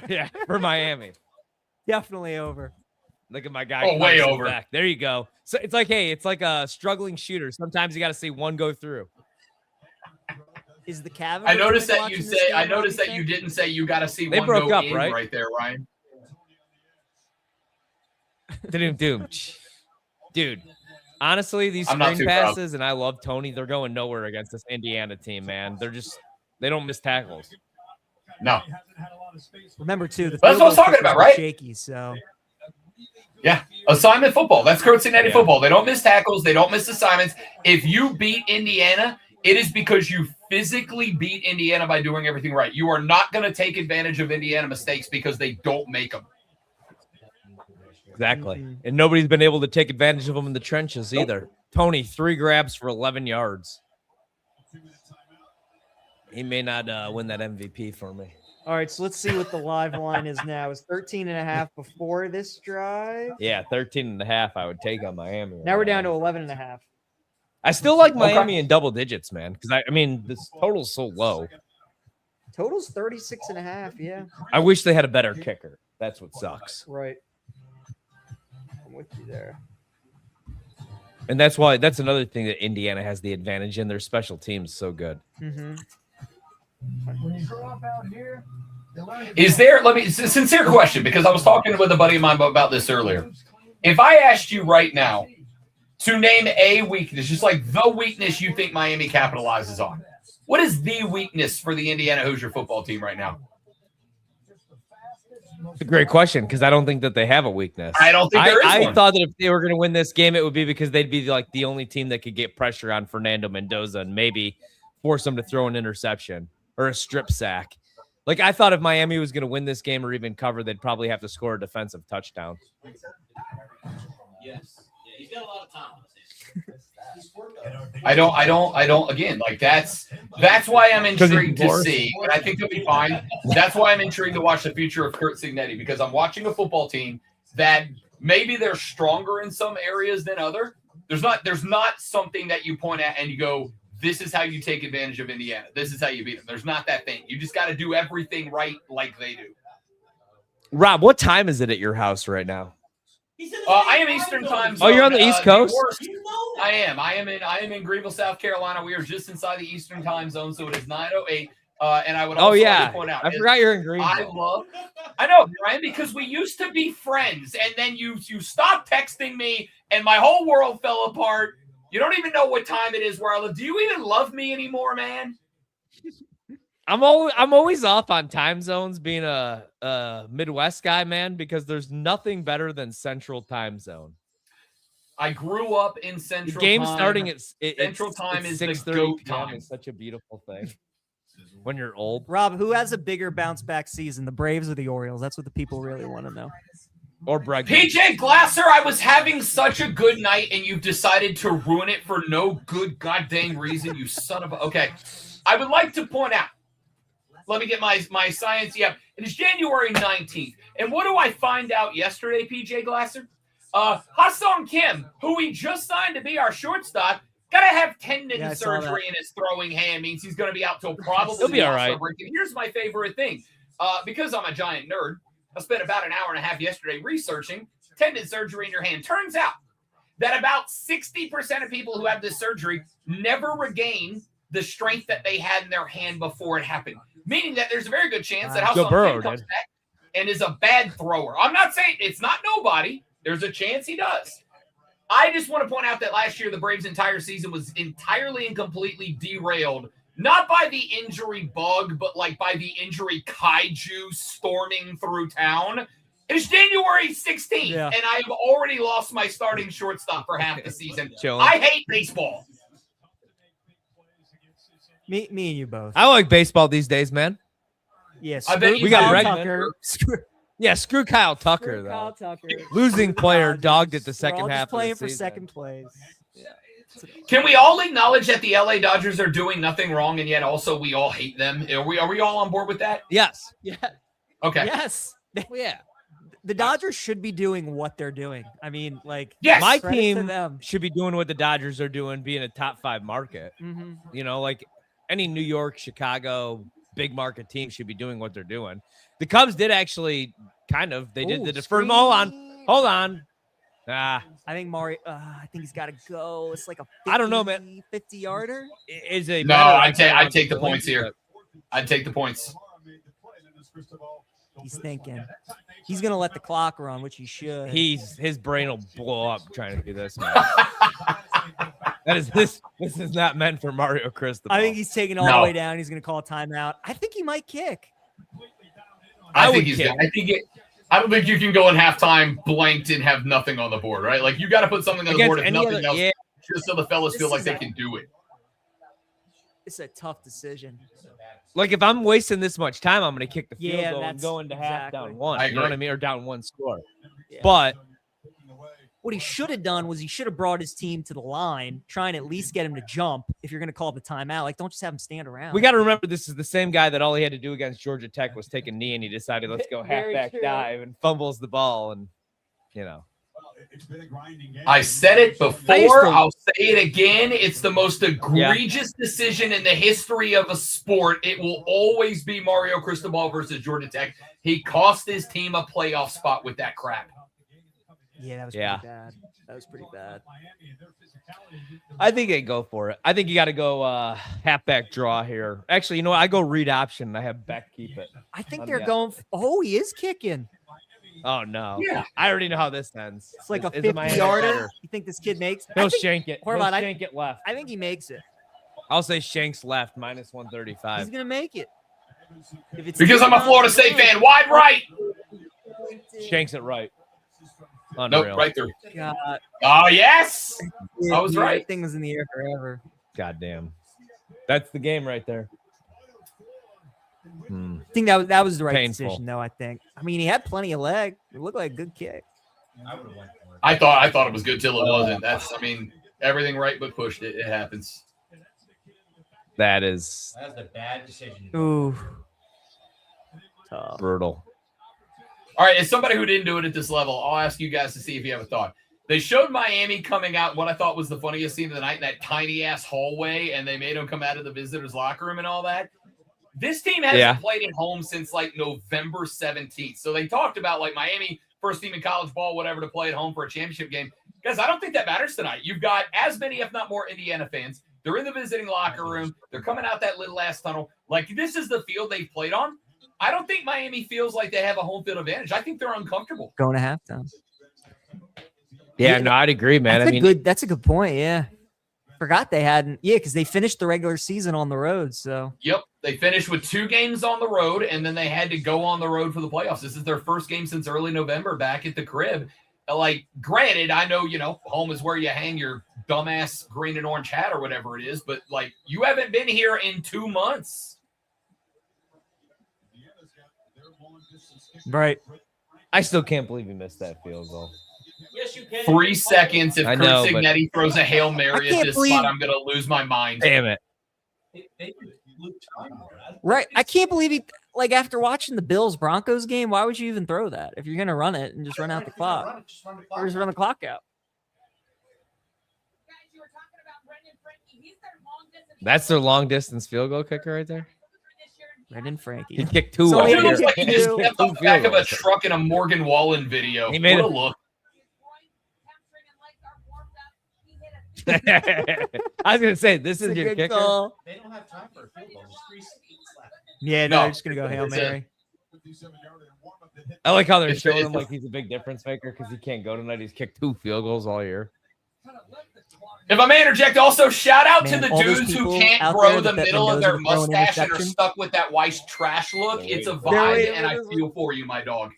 Yeah, for Miami. Definitely over. Look at my guy. Oh, way Carson over. Back. There you go. So it's like, hey, it's like a struggling shooter. Sometimes you got to see one go through. Is the Cavs? I noticed that you say. I noticed that you didn't say you got to see They one broke go up, in right? there, Ryan. Doom. Dude, honestly, these I'm not screen too proud. passes, and I love Tony, they're going nowhere against this Indiana team, man. They don't miss tackles. No. Remember too, the That's what I was field goal talking about, kickers were right? Shaky, so Yeah, assignment football. That's Kurt Cincinnati Yeah. football. They don't miss tackles. They don't miss assignments. If you beat Indiana, it is because you physically beat Indiana by doing everything right. You are not going to take advantage of Indiana mistakes because they don't make them. Exactly. Mhm. And nobody's been able to take advantage of them in the trenches either. Tony, 3 grabs for 11 yards. He may not win that MVP for me. all right, so let's see what the live line is now. It's 13.5 before this drive. Yeah, 13.5 I would take on Miami. Now we're down to 11.5. I still like Miami in double digits, man, because I mean, this total's so low. Total's 36.5. Yeah, I wish they had a better kicker. That's what sucks. right. I'm with you there. And that's another thing that Indiana has the advantage in. Their special teams so good. Mm-hmm. Is there, sincere question, because I was talking with a buddy of mine about this earlier. If I asked you right now to name a weakness, just like the weakness you think Miami capitalizes on, what is the weakness for the Indiana Hoosier football team right now? It's a great question because I don't think that they have a weakness. I don't think there is I one. thought that if they were going to win this game, it would be because they'd be like the only team that could get pressure on Fernando Mendoza and maybe force him to throw an interception or a strip sack. Like I thought if Miami was going to win this game or even cover, they'd probably have to score a defensive touchdown. Yes. Yeah, he's got a lot of time on his hands. I don't. Again, like that's why I'm intrigued to divorced. see, and I think they'll be fine. That's why I'm intrigued to watch the future of Kurt Cincinnati because I'm watching a football team that maybe they're stronger in some areas than other, There's not something that you point at and you go, this is how you take advantage of Indiana. This is how you beat them. There's not that thing. You just got to do everything right like they do. Rob, what time is it at your house right now? I am Eastern time zone. Oh, you're on the East Coast? I am. I am in Greenville, South Carolina. We are just inside the Eastern time zone, so it is 9:08. And I would also like to point out, I forgot you're in Greenville. I know, Brian, because we used to be friends, and then you stopped texting me, and my whole world fell apart. You don't even know what time it is where I live. Do you even love me anymore, man? I'm always off on time zones being a Midwest guy, man, because there's nothing better than Central time zone. I grew up in Central The game time. starting at Central time is the 6:30 goat p.m. time. Is such a beautiful thing. When you're old. Rob, who has a bigger bounce back season, the Braves or the Orioles? That's what the people really want to know. Or Breg. PJ Glasser, I was having such a good night, and you've decided to ruin it for no good goddamn reason, you son of a... Okay. I would like to point out, let me get my science. Yeah, it is January 19th. And what do I find out yesterday, PJ Glasser? Ha-Sung Kim, who we just signed to be our shortstop, got to have tendon surgery in his throwing hand. Means he's going to be out till probably He'll be all right. And here's my favorite thing. Because I'm a giant nerd, I spent about an hour and a half yesterday researching tendon surgery in your hand. Turns out that about 60% of people who have this surgery never regain the strength that they had in their hand before it happened. Meaning that there's a very good chance that Ha-Sung Kim comes back and is a bad thrower. I'm not saying it's not nobody. There's a chance he does. I just want to point out that last year the Braves' entire season was entirely and completely derailed, not by the injury bug, but like by the injury kaiju storming through town. It's January 16th, and I have already lost my starting shortstop for half the season. I hate baseball. Me and you both. I like baseball these days, man. Yes, I bet we got Tucker. Screw Kyle Tucker, though. Kyle Tucker. Losing player dogged it the second We're all half just playing of the for season. second place. Can we all acknowledge that the LA Dodgers are doing nothing wrong, and yet also we all hate them? Are we all on board with that? Yes. Yeah. Okay. Yes. Yeah. The Dodgers should be doing what they're doing. I mean, like, Yes. My credit to team them. should be doing what the Dodgers are doing, being a top 5 market. Mm-hmm. You know, like any New York, Chicago, big market team should be doing what they're doing. The Cubs did actually they did the deferred. Hold on. I think I think he's got to go. It's like a 50, I don't know, man. 50-yarder. Is a No, I'd take the points here. but- I'd take the points. He's thinking. He's going to let the clock run, which he should. His brain will blow up trying to do this. Man. This is not meant for Mario Cristobal. I think he's taking all the way down. He's going to call a timeout. I think he might kick. I think he's good. I don't think you can go in halftime blanked and have nothing on the board, right? Like you got to put something on the board if nothing else, just so the fellas feel like they can do it. It's a tough decision. Like if I'm wasting this much time, I'm going to kick the field goal and that's go into half down 1. I You know what I agree. mean? Or down 1 score. Yeah. But What he should have done was he should have brought his team to the line, trying to at least get him to jump if you're going to call the timeout. Like, don't just have him stand around. we got to remember this is the same guy that all he had to do against Georgia Tech was take a knee, and he decided let's go Very halfback true. dive and fumbles the ball, and you know. I said it before. I'll say it again. It's the most egregious decision in the history of a sport. It will always be Mario Cristobal versus Georgia Tech. He cost his team a playoff spot with that crap. Yeah, that was pretty bad. That was pretty bad. I think they go for it. I think you got to go halfback draw here. Actually, you know what? I go read option, and I have Beck keep it. I think they're going. Oh, he is kicking. Oh no! Yeah. I already know how this ends. It's like a Is it Miami 50-yarder. better? You think this kid makes? He'll shank it. Horvat, He'll shank it left. I think he makes it. I'll say Shanks left minus He's 135. gonna make it. If it's Because I'm a Florida State fan. Wide right. Shanks it right. Nope, Unreal. right through. God, Oh, yes. I was right. That thing was in the air forever. Goddamn. That's the game right there. I think that was the right Painful. decision, though. I think. I mean, he had plenty of leg. It looked like a good kick. I thought it was good till it wasn't. Everything right but pushed it. It happens. That is That was a bad decision. Ooh, tough. brutal. All right, as somebody who didn't do it at this level, I'll ask you guys to see if you have a thought. They showed Miami coming out what I thought was the funniest scene of the night in that tiny ass hallway, and they made them come out of the visitors' locker room and all that. This team hasn't played at home since like November 17th. So they talked about like Miami, first team in college ball, whatever, to play at home for a championship game. Guys, I don't think that matters tonight. You've got as many, if not more, Indiana fans. They're in the visiting locker room. They're coming out that little ass tunnel. Like, this is the field they've played on. I don't think Miami feels like they have a home field advantage. I think they're uncomfortable. Going to halftime. Yeah, no, I'd agree, man. That's a good point. Yeah. Forgot they hadn't. Yeah, because they finished the regular season on the road. So Yep. They finished with 2 games on the road, and then they had to go on the road for the playoffs. This is their first game since early November back at the crib. Like, granted, I know, home is where you hang your dumbass green and orange hat or whatever it is, but, like, you haven't been here in 2 months. right. I still can't believe he missed that field goal. Yes, you can. 3 seconds. If I Kurt know, but- Signetti throws a Hail Mary I at can't this believe- spot, I'm going to lose my mind. Damn it. Right. I can't believe he like after watching the Bills Broncos game, why would you even throw that if you're gonna run it and just run out the clock? Or just run the clock out. That's their long distance field goal kicker right there. Brendan Frankie. He kicked 2 So all he It did looks year. like he just two- stepped off the back of a truck in a Morgan Wallen video. He made What a it. look. I was gonna say this It's is a your good kicker. call. They don't have time for a field goal. There's 3 seconds left. Yeah, No, they're just gonna go Hail it's a- Mary. I like how they're It's- showing it's him a- like he's a big difference maker because he can't go tonight. He's kicked 2 field goals all year. If I may interject, also shout out Man, to the all those dudes who people can't out grow there the that middle of knows their how to throw an mustache and are interception. stuck with that white trash look. It's a They're vibe, waiting and I for this feel for you, my dog.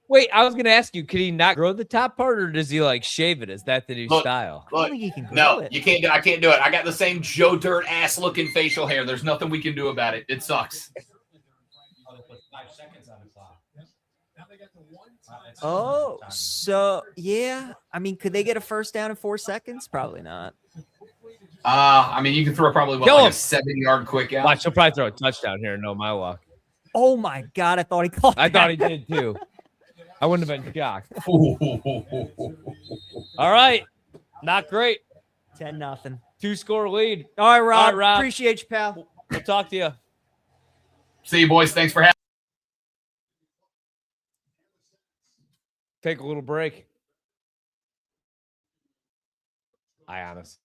Wait, I was gonna ask you, could he not grow the top part, or does he like shave it? Is that the new Look, style? I don't Look, think he can grow no, it. you can't do. I can't do it. I got the same Joe Dirt ass looking facial hair. There's nothing we can do about it. It sucks. Oh, they put 5 seconds on the clock. Oh, so yeah. I mean, could they get a first down in 4 seconds? Probably not. I mean, you can throw probably Kill like him. a 7-yard quick out. Watch, he'll probably throw a touchdown here. No, my luck. Oh my god, I thought he caught. I thought he that. did too. I wouldn't have been shocked. All right, not great. 10-0. 2-score lead. All right, Rob. All right, Rob. Appreciate you, pal. We'll talk to you. See you, boys. Thanks for having. Take a little break. I honest.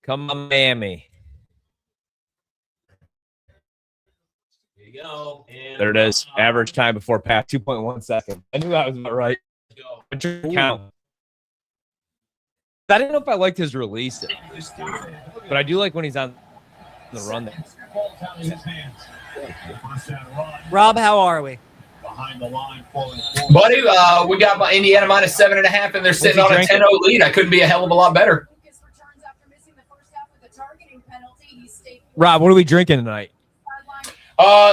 Come on, Miami. Here you go. And There it is. Average time before pass, 2.1 seconds. I knew that was about right. let's go. Count. I didn't know if I liked his release, but I do like when he's on the run there. Rob, how are we? Buddy, we got Indiana minus 7.5, and they're sitting on a 10-0 lead. I couldn't be a hell of a lot better. Rob, what are we drinking tonight?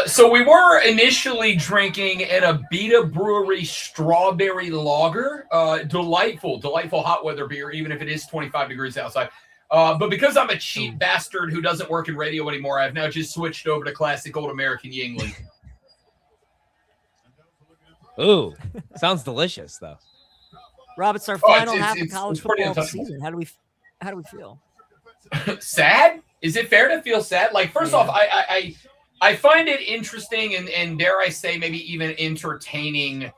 So we were initially drinking an Abita Brewery strawberry lager. Delightful hot weather beer, even if it is 25 degrees outside. But because I'm a cheap bastard who doesn't work in radio anymore, I've now just switched over to classic old American Yingling. Ooh, sounds delicious though. Rob, it's our final half it's of college pretty football untouchable. season. How do we feel? Sad? Is it fair to feel sad? Like, first Yeah. off, I find it interesting and dare I say maybe even entertaining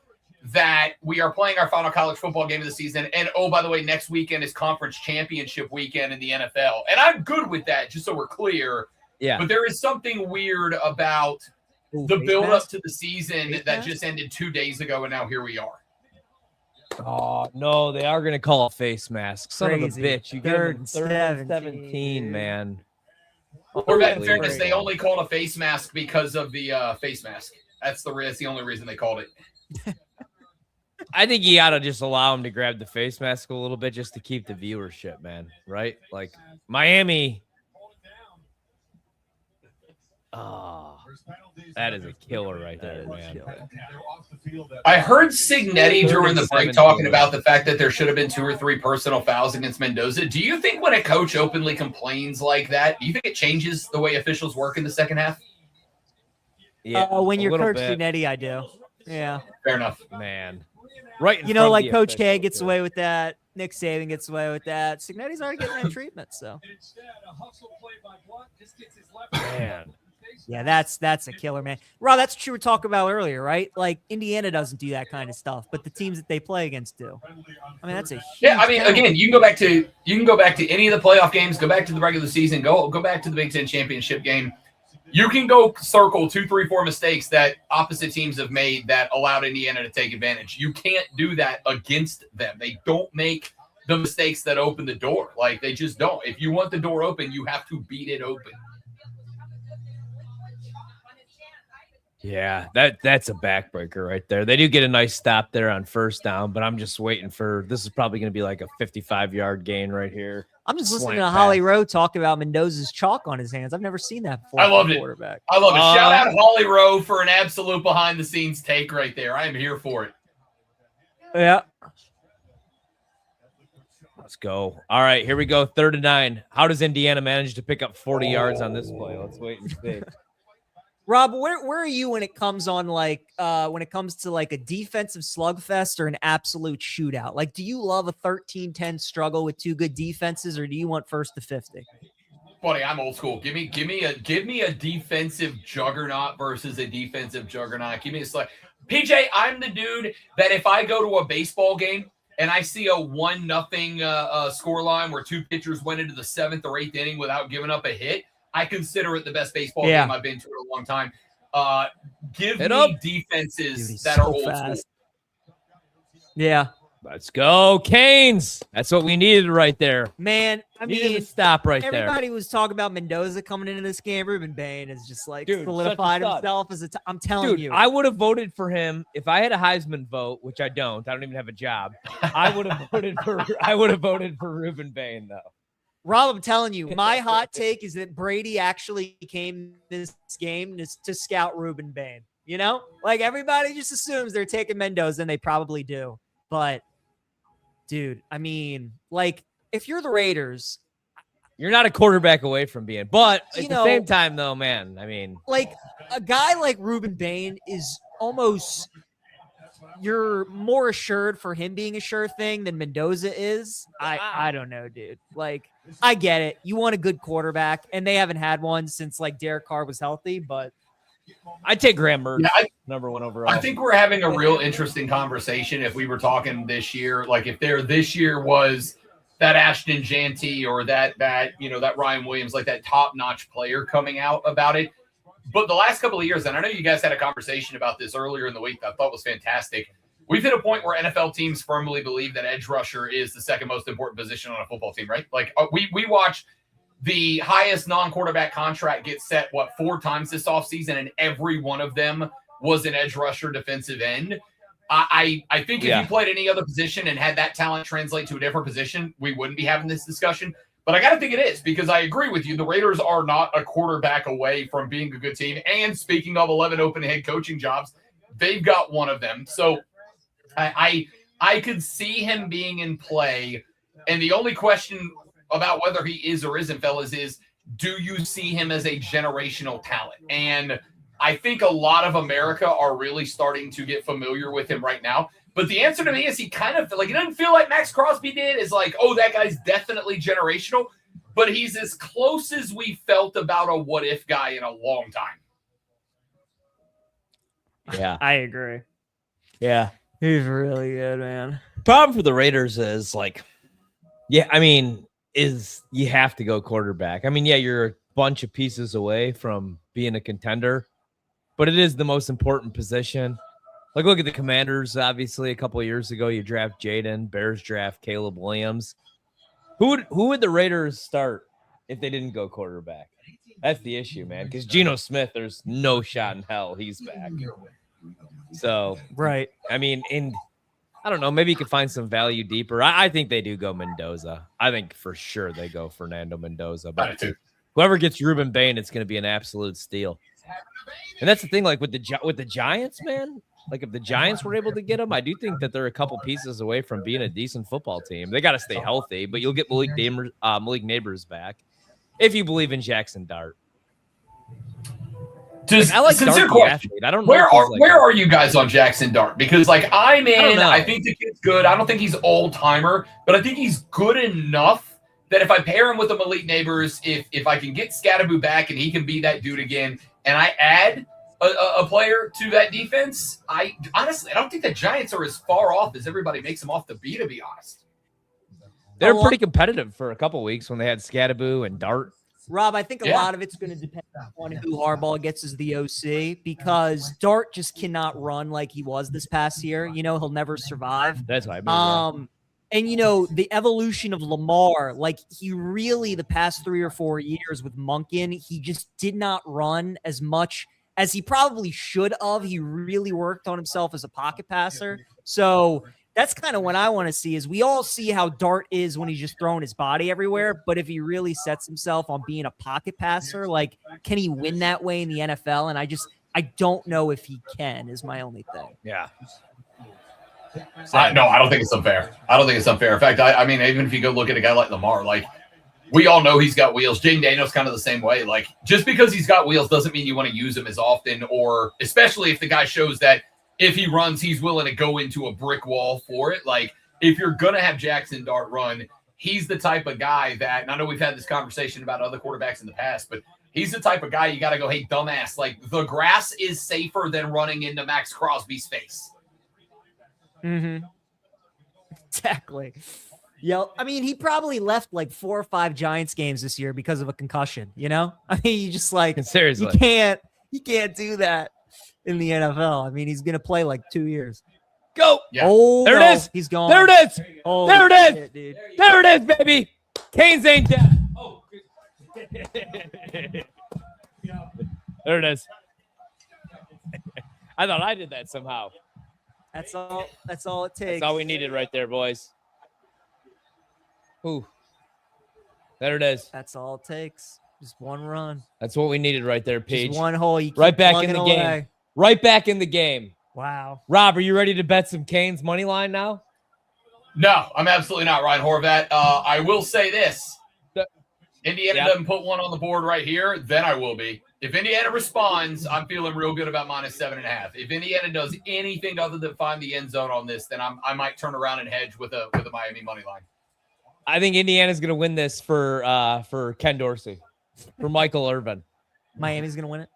that we are playing our final college football game of the season. And, oh, by the way, next weekend is conference championship weekend in the NFL. And I'm good with that, just so we're clear. Yeah. But there is something weird about the build-up to the season that just ended 2 days ago, and now here we are. Oh, no, they are going to call a face mask. Son of a Crazy. bitch. You get Third them and 17, man. Horvat, in Holy fairness, they crap. only called a face mask because of the face mask. That's the only reason they called it. I think you got to just allow him to grab the face mask a little bit just to keep the viewership, man. Right? Like, Miami. Oh, that is a killer right there, man. I heard Signetti during the break talking 17. about the fact that there should have been 2 or 3 personal fouls against Mendoza. Do you think when a coach openly complains like that, do you think it changes the way officials work in the second half? Yeah, When a you're little Coach bit, Finetti, I do. Yeah. Fair enough. man. Right. in You know, front of like the Coach K official, gets too. away with that. Nick Saban gets away with that. Signetti's already getting that treatment, so. Man. Yeah, that's a killer, man. Rob, that's what you were talking about earlier, right? Like, Indiana doesn't do that kind of stuff, but the teams that they play against do. I mean, that's a huge Yeah, I mean, penalty. again, you can go back to any of the playoff games, go back to the regular season, go back to the Big Ten championship game. You can go circle 2, 3, 4 mistakes that opposite teams have made that allowed Indiana to take advantage. You can't do that against them. They don't make the mistakes that open the door. Like, they just don't. If you want the door open, you have to beat it open. Yeah, that's a backbreaker right there. They do get a nice stop there on first down, but I'm just waiting for this is probably going to be like a 55-yard gain right here. I'm just listening slant to pass. Holly Rowe talk about Mendoza's chalk on his hands. I've never seen that before. I from loved a it. Quarterback. I love it. Shout out Holly Rowe for an absolute behind-the-scenes take right there. I am here for it. Yeah. Let's go. All right, here we go. 3rd and 9. How does Indiana manage to pick up 40 yards on this play? Let's wait and see. Rob, where are you when it comes on when it comes to like a defensive slugfest or an absolute shootout? Like, do you love a 13-10 struggle with 2 good defenses, or do you want first to 50? Buddy, I'm old school. Give me a defensive juggernaut versus a defensive juggernaut. Give me a select. PJ, I'm the dude that if I go to a baseball game and I see a 1-0 score line where 2 pitchers went into the 7th or 8th inning without giving up a hit, I consider it the best baseball game I've been to in a long time. Give Hit me up. defenses Dude, that so are old fast. school. Yeah, Let's go, Canes. That's what we needed right there. man. I Needed mean, to stop right there. everybody was talking about Mendoza coming into this game. Ruben Bain is just like Dude, solidified such a stud. himself as I'm telling Dude, you. I would have voted for him if I had a Heisman vote, which I don't. I don't even have a job. I would have voted for Ruben Bain though. Rob, I'm telling you, my hot take is that Brady actually came this game to scout Ruben Bain. You know, like everybody just assumes they're taking Mendoza, and they probably do. But, dude, I mean, like, if you're the Raiders, You're not a quarterback away from being, but at You the know- same time, though, man, I mean, like a guy like Ruben Bain is almost you're more assured for him being a sure thing than Mendoza is. I don't know, dude. Like, I get it. You want a good quarterback, and they haven't had one since like Derek Carr was healthy, but I'd take Graham Mertz, Yeah, number 1 overall. I think we're having a real interesting conversation if we were talking this year. Like if this year was that Ashton Janty or that Ryan Williams, like that top-notch player coming out about it. But the last couple of years, and I know you guys had a conversation about this earlier in the week that I thought was fantastic. We've hit a point where NFL teams firmly believe that edge rusher is the second most important position on a football team, right? Like we watch the highest non-quarterback contract get set, 4 times this offseason, and every one of them was an edge rusher defensive end. I think if you played any other position and had that talent translate to a different position, we wouldn't be having this discussion. But I got to think it is, because I agree with you. The Raiders are not a quarterback away from being a good team. And speaking of 11 open head coaching jobs, they've got one of them. So I could see him being in play. And the only question about whether he is or isn't, fellas, is do you see him as a generational talent? And I think a lot of America are really starting to get familiar with him right now. But the answer to me is he kind of like, it doesn't feel like Max Crosby did. Is like, oh, that guy's definitely generational. But he's as close as we felt about a what-if guy in a long time. Yeah. I agree. Yeah. He's really good, man. Problem for the Raiders is like, is you have to go quarterback. I mean, you're a bunch of pieces away from being a contender, but it is the most important position. Like, look at the Commanders. Obviously, a couple of years ago, you draft Jaden. Bears draft Caleb Williams. Who would the Raiders start if they didn't go quarterback? That's the issue, man. Because Geno Smith, there's no shot in hell he's back. So, right. I mean, I don't know. Maybe you could find some value deeper. I think they do go Mendoza. I think for sure they go Fernando Mendoza. But whoever gets Ruben Bain, it's going to be an absolute steal. And that's the thing. Like with the Giants, man. Like if the Giants were able to get him, I do think that they're a couple pieces away from being a decent football team. They got to stay healthy, but you'll get Malik Neighbors back if you believe in Jackson Dart. Just I like sincere Dart, question. I don't know. Where are you guys on Jackson Dart? Because like I'm in. I think the kid's good. I don't think he's old timer, but I think he's good enough that if I pair him with a Malik Neighbors, if I can get Scatterboo back and he can be that dude again, and I add a player to that defense, I don't think the Giants are as far off as everybody makes them off to be honest. They're pretty competitive for a couple weeks when they had Scatterboo and Dart. Rob, I think a lot of it's going to depend on who Harbaugh gets as the OC, because Dart just cannot run like he was this past year. You know, he'll never survive. That's what I mean. And, you know, the evolution of Lamar, like he really, the past 3 or 4 years with Monken, he just did not run as much as he probably should have. He really worked on himself as a pocket passer. So that's kind of what I want to see. Is we all see how Dart is when he's just throwing his body everywhere. But if he really sets himself on being a pocket passer, like, can he win that way in the NFL? And I don't know if he can, is my only thing. Yeah. No, I don't think it's unfair. In fact, I mean, even if you go look at a guy like Lamar, like we all know he's got wheels. Jaden Daniels kind of the same way. Like just because he's got wheels doesn't mean you want to use him as often, or especially if the guy shows that if he runs, he's willing to go into a brick wall for it. Like if you're going to have Jackson Dart run, he's the type of guy that, and I know we've had this conversation about other quarterbacks in the past, but he's the type of guy you got to go, hey, dumbass, like the grass is safer than running into Max Crosby's face. Mm-hmm. Exactly. Yeah, I mean, he probably left like 4 or 5 Giants games this year because of a concussion. You know, I mean, you just like seriously, you can't do that in the NFL. I mean, he's gonna play like 2 years. Go! Yeah. Oh, there no, it is. He's gone. There it is. Oh, there it is. shit, dude. There it is, baby. Canes ain't dead. Oh, there it is. I thought I did that somehow. That's all it takes. That's all we needed right there, boys. Ooh. There it is. That's all it takes. Just one run. That's what we needed right there, Paige. Just one hole. You keep right back in the plugging game. away. Right back in the game. Wow. Rob, are you ready to bet some Canes money line now? No, I'm absolutely not, Ryan Horvat. I will say this. Indiana doesn't put one on the board right here, then I will be. If Indiana responds, I'm feeling real good about -7.5. If Indiana does anything other than find the end zone on this, then I might turn around and hedge with a Miami money line. I think Indiana's going to win this for Ken Dorsey, for Michael Irvin. Miami's going to win it?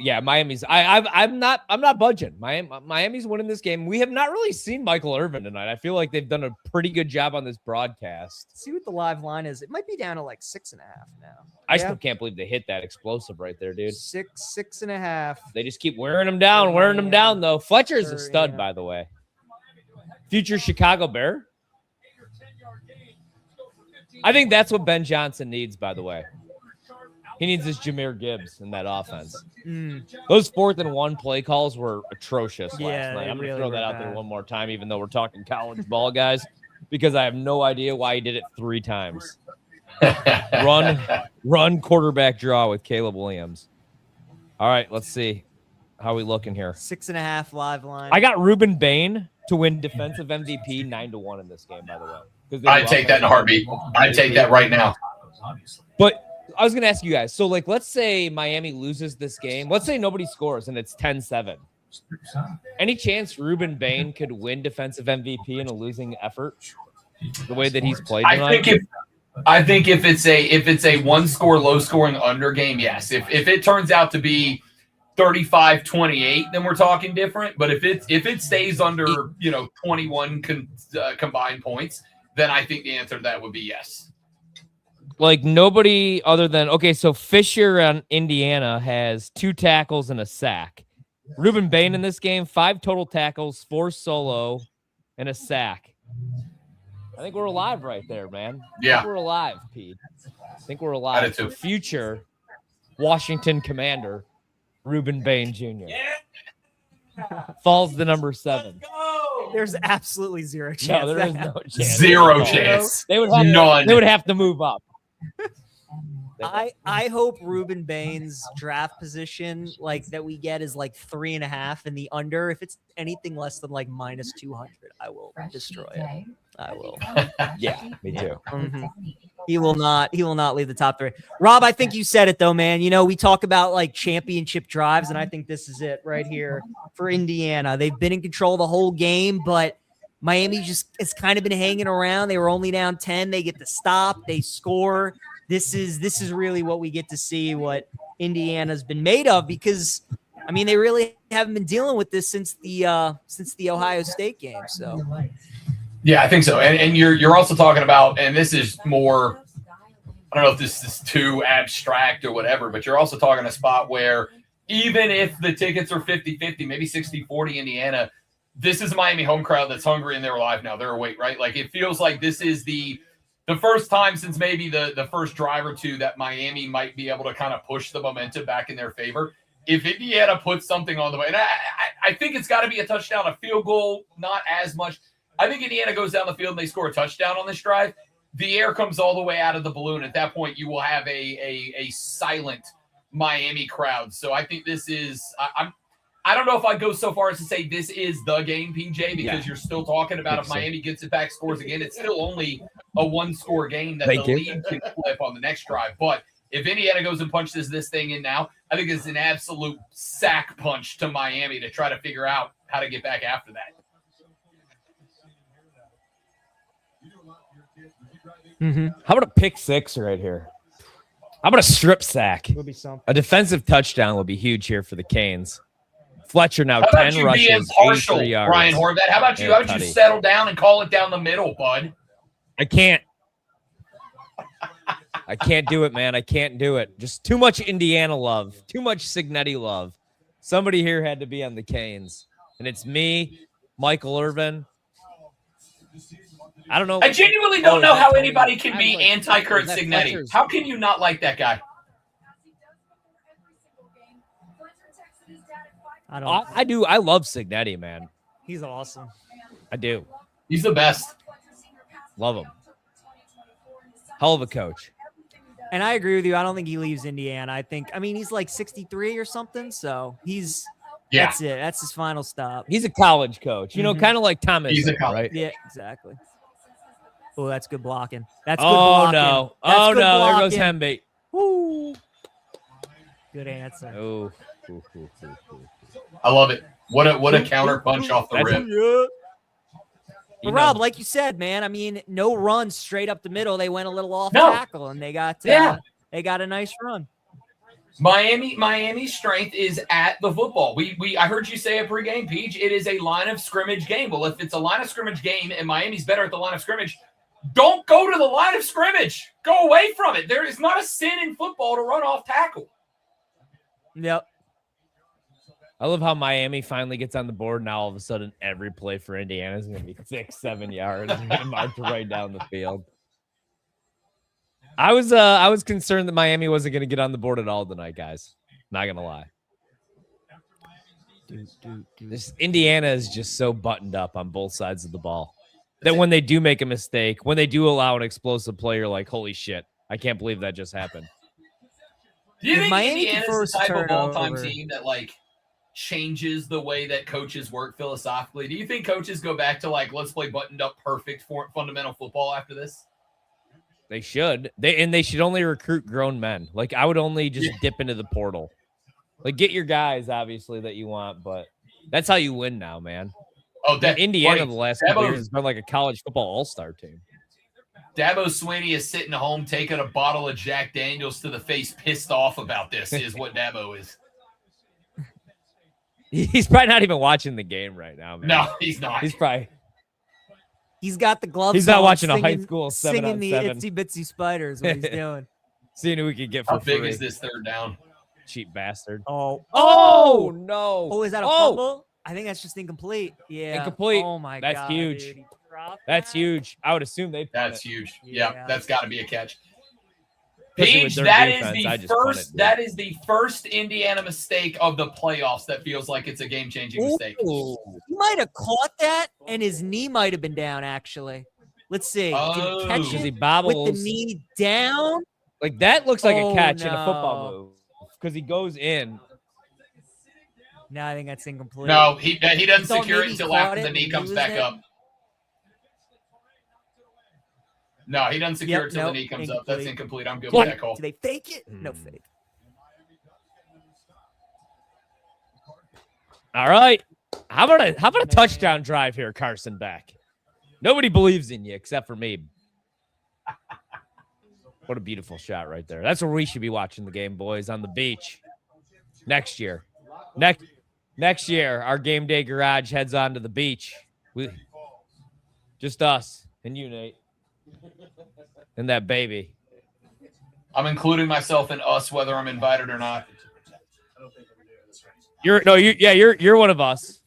Yeah, Miami's. I'm not budging. Miami's winning this game. We have not really seen Michael Irvin tonight. I feel like they've done a pretty good job on this broadcast. See what the live line is. It might be down to like 6.5 now. I still can't believe they hit that explosive right there, dude. 6.5. They just keep wearing them down, though. Fletcher's a stud, by the way. Future Chicago Bear. I think that's what Ben Johnson needs, by the way. He needs this Jahmyr Gibbs in that offense. Those 4th and 1 play calls were atrocious last night. I'm going to throw that out there one more time, even though we're talking college ball, guys, because I have no idea why he did it 3 times. Run quarterback draw with Caleb Williams. All right, let's see. How we looking here? 6.5 live line. I got Ruben Bain to win defensive MVP 9-1 in this game, by the way. I'd take that in a heartbeat. I'd take that right now. But I was going to ask you guys. So, like, let's say Miami loses this game. Let's say nobody scores and it's 10-7. Any chance Ruben Bain could win defensive MVP in a losing effort the way that he's played tonight? I think if it's a 1-score, low-scoring under game, yes. If it turns out to be 35-28, then we're talking different. But if it stays under 21 combined points, then I think the answer to that would be yes. Like nobody other than so Fisher on Indiana has 2 tackles and a sack. Ruben Bain in this game, 5 total tackles, 4 solo, and a sack. I think we're alive right there, man. Yeah. I think we're alive, Pete. I think we're alive. For future Washington Commander, Ruben Bain Jr. Falls to number 7. There's absolutely zero chance. No, there is no chance. Zero chance. They would have to move up. I hope Ruben Bain's draft position like that we get is like 3.5 in the under. If it's anything less than like minus 200, I will destroy it. I will. Yeah, me too. Mm-hmm. He will not leave the top 3. Rob, I think you said it though, man. We talk about like championship drives, and I think this is it right here for Indiana. They've been in control the whole game, but Miami just has kind of been hanging around. They were only down 10. They get the stop. They score. This is really what we get to see what Indiana's been made of, because I mean they really haven't been dealing with this since the Ohio State game. So yeah, I think so. And you're also talking about, and this is more, I don't know if this is too abstract or whatever, but you're also talking a spot where even if the tickets are 50-50, maybe 60-40 Indiana, this is a Miami home crowd that's hungry and they're alive now. They're awake, right? Like it feels like this is the first time since maybe the first drive or two that Miami might be able to kind of push the momentum back in their favor. If Indiana puts something on the way, and I think it's got to be a touchdown, a field goal, not as much. I think Indiana goes down the field and they score a touchdown on this drive. The air comes all the way out of the balloon. At that point, you will have a silent Miami crowd. So I think this is I don't know if I'd go so far as to say this is the game, PJ, because you're still talking about if Miami gets it back, scores again, it's still only a 1-score game that the lead can flip on the next drive. But if Indiana goes and punches this thing in now, I think it's an absolute sack punch to Miami to try to figure out how to get back after that. Mm-hmm. How about a pick 6 right here? How about a strip sack? would be something. A defensive touchdown would be huge here for the Canes. Fletcher now 10 rushes, being partial, 83 yards. Brian Horvat? How about you? How about you settle down and call it down the middle, bud? I can't. I can't do it, man. I can't do it. Just too much Indiana love. Too much Cignetti love. Somebody here had to be on the Canes. And it's me, Michael Irvin. I don't know. I genuinely don't know how anybody can be anti-Kurt Cignetti. How can you not like that guy? I do. I love Cignetti, man. He's awesome. I do. He's the best. Love him. Hell of a coach. And I agree with you. I don't think he leaves Indiana. I mean, he's like 63 or something. So that's it. That's his final stop. He's a college coach, kind of like Thomas. He's a college, right? Yeah, exactly. Oh, that's good blocking. That's good blocking. No. That's good no. blocking. There goes Hembate. Woo. Good answer. Oh. I love it. What a counter punch off the rip. But Rob, like you said, man, I mean, no run straight up the middle. They went a little off tackle, and they got a nice run. Miami's strength is at the football. I heard you say it pregame, Peach. It is a line of scrimmage game. Well, if it's a line of scrimmage game and Miami's better at the line of scrimmage, don't go to the line of scrimmage. Go away from it. There is not a sin in football to run off tackle. Yep. I love how Miami finally gets on the board. Now all of a sudden, every play for Indiana is going to be 6-7 yards and march right down the field. I was concerned that Miami wasn't going to get on the board at all tonight, guys. Not going to lie. This Indiana is just so buttoned up on both sides of the ball that when they do make a mistake, when they do allow an explosive play, you're like, holy shit, I can't believe that just happened. Do you think Miami Indiana's the type of all-time turnover team that, like, changes the way that coaches work philosophically? Do you think coaches go back to, like, let's play buttoned-up, perfect fundamental football after this? They should. They should only recruit grown men. Like, I would only just dip into the portal. Like, get your guys, obviously, that you want, but that's how you win now, man. Oh, Indiana the last couple years has been like a college football all-star team. Dabo Swinney is sitting home taking a bottle of Jack Daniels to the face, pissed off about this, is what Dabo is. He's probably not even watching the game right now, man. No, he's not. He's got the gloves. He's not on, watching singing, a high school 7-on-7. singing the Itsy Bitsy Spiders. What he's doing? Seeing who we could get for How big free. is this third down? Cheap bastard. Oh no. Oh, is that a fumble? I think that's just incomplete. Yeah. Incomplete. Oh my That's god. huge. Dude, he dropped That's that? huge. I would assume they. That's huge. Yeah, that's got to be a catch. Especially with Paige, their that defense, is I the just punt first. it, That is the first Indiana mistake of the playoffs that feels like it's a game-changing mistake. Ooh. He might have caught that, and his knee might have been down. Actually, let's see. Did he catch Because he it bobbles. with the knee down? Like that looks like Oh, a catch in a no. football move. Because he goes in. No, I think that's incomplete. No, he doesn't thought secure it maybe he until caught after it the knee and comes used back it. up. No, he doesn't secure Yep, it until nope, the knee comes up. That's incomplete. incomplete. I'm good What? with that call. Did they fake it? No fake. All right. How about a touchdown drive here, Carson back? Nobody believes in you except for me. What a beautiful shot right there. That's where we should be watching the game, boys, on the beach. Next year. Next year, our game day garage heads on to the beach. Just us and you, Nate. And that baby. I'm including myself in us, whether I'm invited or not. You're one of us.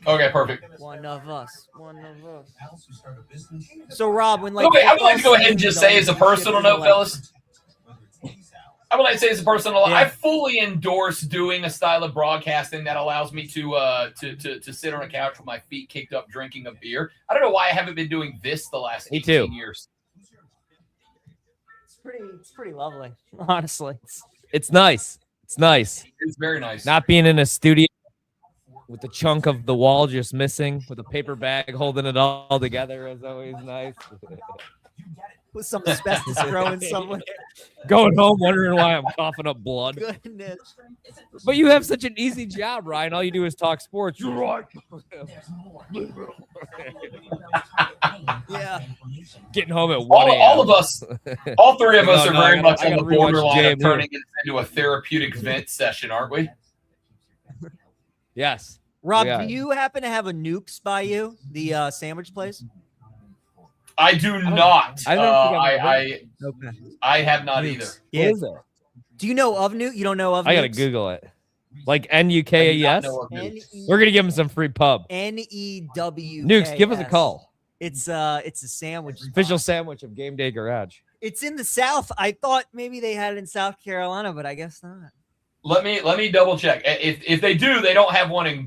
Okay, perfect. One of us. So Rob, when Okay, I would like to go football ahead and just season say as a goes, personal note, fellas. I would like to say as a personal note, Yeah. I fully endorse doing a style of broadcasting that allows me to sit on a couch with my feet kicked up drinking a beer. I don't know why I haven't been doing this the last Me 18 too. years. It's pretty lovely, honestly. It's nice. It's nice. It's very nice. Not being in a studio with the chunk of the wall just missing, with a paper bag holding it all together is always nice. With some asbestos growing somewhere. Going home wondering why I'm coughing up blood. Goodness. But you have such an easy job, Ryan. All you do is talk sports. You're right. Yeah. Getting home at 1 a.m. all of us, all three of us No, are no, I very gotta- much I on the gotta rewatch borderline of JMU. turning it into a therapeutic vent session, aren't we? Yes. Rob, Yeah. do you happen to have a Nukes by you? The sandwich place? I do not. I don't think I've Okay. I have not Nukes. either. Yeah. What is it? Do you know of Nuke? You don't know of I gotta Nukes? Google it. Like I do not NUKES. know of Nukes. We're gonna give him some free pub. NEW. Nukes, give us a call. It's a sandwich. spot. Official sandwich of Game Day Garage. It's in the South. I thought maybe they had it in South Carolina, but I guess not. Let me double check. If they do, they don't have one in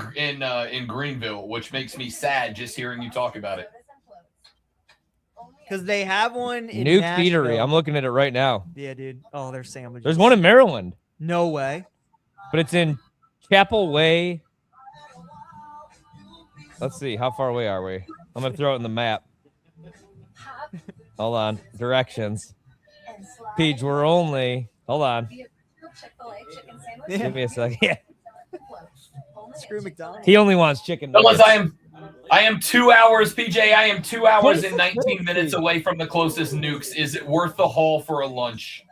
Greenville, which makes me sad just hearing you talk about it. Because they have one in Nuke Nashville. Eatery. I'm looking at it right now. Yeah, dude. Oh, they're sandwiches. There's one in Maryland, No way. but it's in Chapel Way. Let's see. How far away are we? I'm going to throw it in the map. Hold on. Directions. Peach, we're only. Hold on. Yeah. Give me a second. Yeah. Screw McDonald's. He only wants chicken Fellas, nuggets. I am 2 hours, PJ. I am 2 hours and 19 crazy. minutes away from the closest Nukes. Is it worth the haul for a lunch?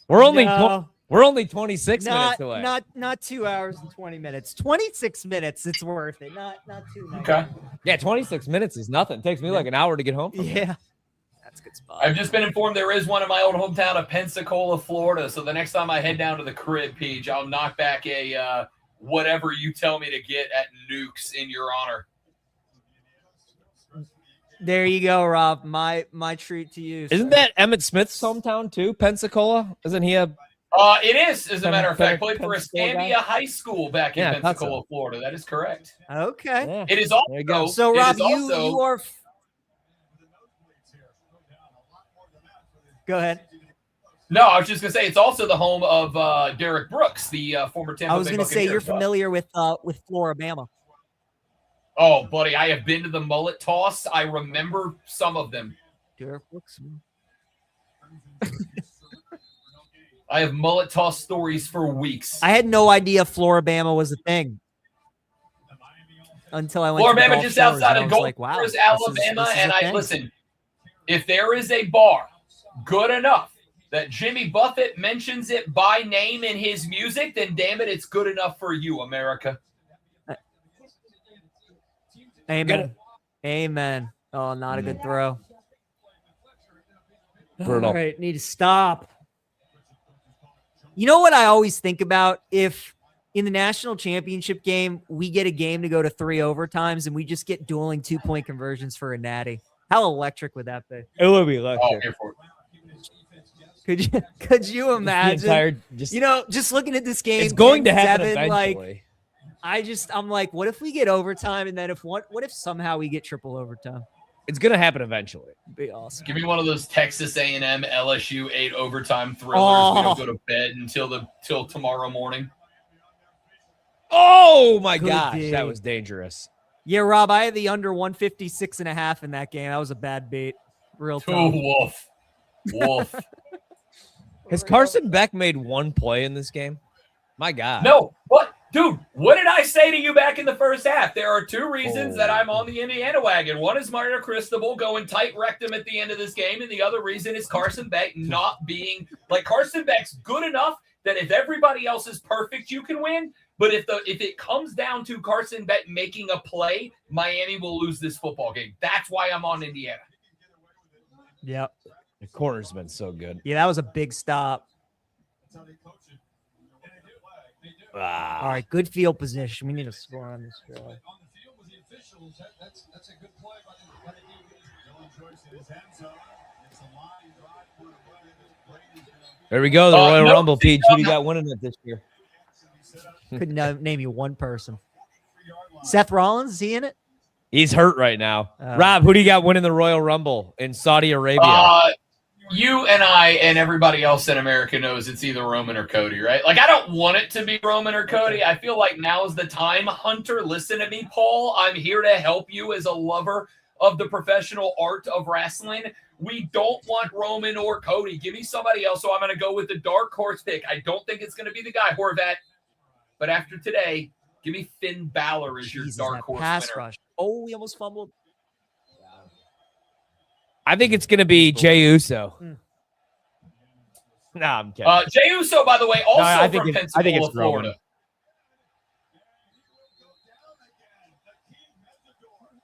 We're only No. We're only 26 minutes away. Not 2 hours and 20 minutes. 26 minutes. It's worth it. Not 2 minutes. Okay. Yeah, 26 minutes is nothing. It takes me like an hour to get home. Yeah. That's a good spot. I've just been informed there is one in my old hometown of Pensacola, Florida. So the next time I head down to the crib, Peach, I'll knock back a whatever you tell me to get at Nukes in your honor. There you go, Rob. My treat to you. Isn't that Emmett Smith's hometown too? Pensacola? Isn't he a? It is, as a matter of fact. Played for Pensacola guy? Escambia High School back in Yeah, I thought Pensacola, so. Florida. That is correct. Okay. Yeah. It is There you go. also. So it Rob, is also- you are. Go ahead. No, I was just gonna say it's also the home of Derek Brooks, the former Tampa. I was Bay going to say Buccaneer. you're familiar with Floribama. Oh, buddy, I have been to the mullet toss. I remember some of them. Derek Brooks. I have mullet toss stories for weeks. I had no idea Floribama was a thing until I went to the Floribama Gulf just Shores, outside and I of was Gulf like, wow, Shores, this is Alabama. a And I thing. listen, if there is a bar good enough that Jimmy Buffett mentions it by name in his music, then damn it, it's good enough for you, America. Amen. Amen. Oh, not a good throw. Brutal. All right, need to stop. You know what I always think about? If in the national championship game, we get a game to go to 3 overtimes and we just get dueling 2-point conversions for a natty. How electric would that be? It would be Oh, electric. here for it. Could you imagine? Just, You know, just looking at this game, it's going to 10-7, happen like, eventually. I'm like, what if we get overtime and then what if somehow we get triple overtime? It's going to happen eventually. It'd be awesome. Give me one of those Texas A&M LSU 8 overtime thrillers. We Oh. don't go to bed till tomorrow morning. Oh my Good gosh, day. that was dangerous. Yeah, Rob, I had the under 156.5 in that game. That was a bad beat. Real Oh, tough. woof. Has Carson Beck made one play in this game? My God. No, what? Dude, what did I say to you back in the first half? There are 2 reasons that I'm on the Indiana wagon. One is Mario Cristobal going tight rectum at the end of this game, and the other reason is Carson Beck not being like Carson Beck's good enough that if everybody else is perfect, you can win. But if it comes down to Carson Beck making a play, Miami will lose this football game. That's why I'm on Indiana. Yep. The corner's been so good. Yeah, that was a big stop. Ah. All right, good field position. We need to score on this drive. There we go. The Royal no, Rumble, Peach. Who do you got winning it this year? Couldn't name you one person. Seth Rollins, is he in it? He's hurt right now. Rob, who do you got winning the Royal Rumble in Saudi Arabia? You and I and everybody else in America knows it's either Roman or Cody, right? Like, I don't want it to be Roman or Cody. I feel like now is the time. Hunter, listen to me, Paul. I'm here to help you as a lover of the professional art of wrestling. We don't want Roman or Cody. Give me somebody else. So I'm going to go with the dark horse pick. I don't think it's going to be the guy, Horvat. But after today, give me Finn Balor as your Jesus, dark that horse pass winner. rush. Oh, we almost fumbled. I think it's going to be Jey Uso. Nah, I'm kidding. Jey Uso, by the way, also I think from it's- I think Pensacola, it's Roman. Florida.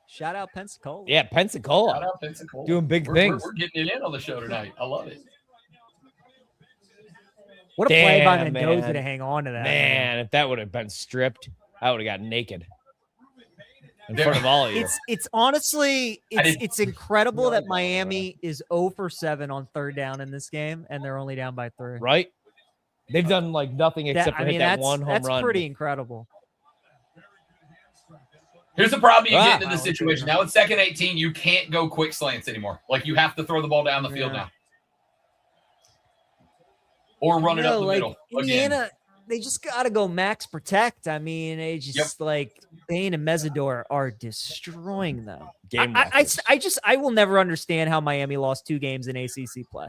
Shout out Pensacola. Yeah, Shout Pensacola. out Pensacola. Doing big We're things. getting it in on the show tonight. I love it. What a play by Damn, Mendoza man. to hang on to that. Man, if that would have been stripped, I would have got naked in front of all of you. It's honestly didn't- it's incredible that Miami is 0 for 7 on 3rd down in this game, and they're only down by 3. Right? They've done like nothing except for hit that one home that's run. pretty incredible. Here's the problem you get into Wow. this situation. Now it's 2nd 18. You can't go quick slants anymore. Like, you have to throw the ball down the field Yeah. now. Or run it up the like middle. Again. they just got to go max protect. I mean, they just like Bane and Mesidor are destroying them. I will never understand how Miami lost 2 games in ACC play.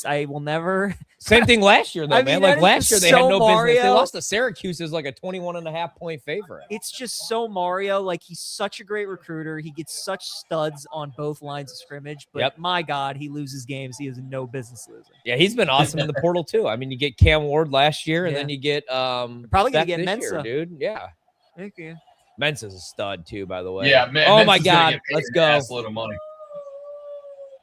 I will never. Same thing last year, though, man. Like last year, they had no business. They lost to Syracuse as like a 21.5-point favorite. It's just so Mario. Like, he's such a great recruiter. He gets such studs on both lines of scrimmage. But my God, he loses games he has no business losing. Yeah, he's been awesome in the portal too. I mean, you get Cam Ward last year, and then you get probably gonna get Mensa, dude. Yeah, thank you. Mensa's a stud too, by the way. Yeah, man. Oh my God, let's go. Assload of money.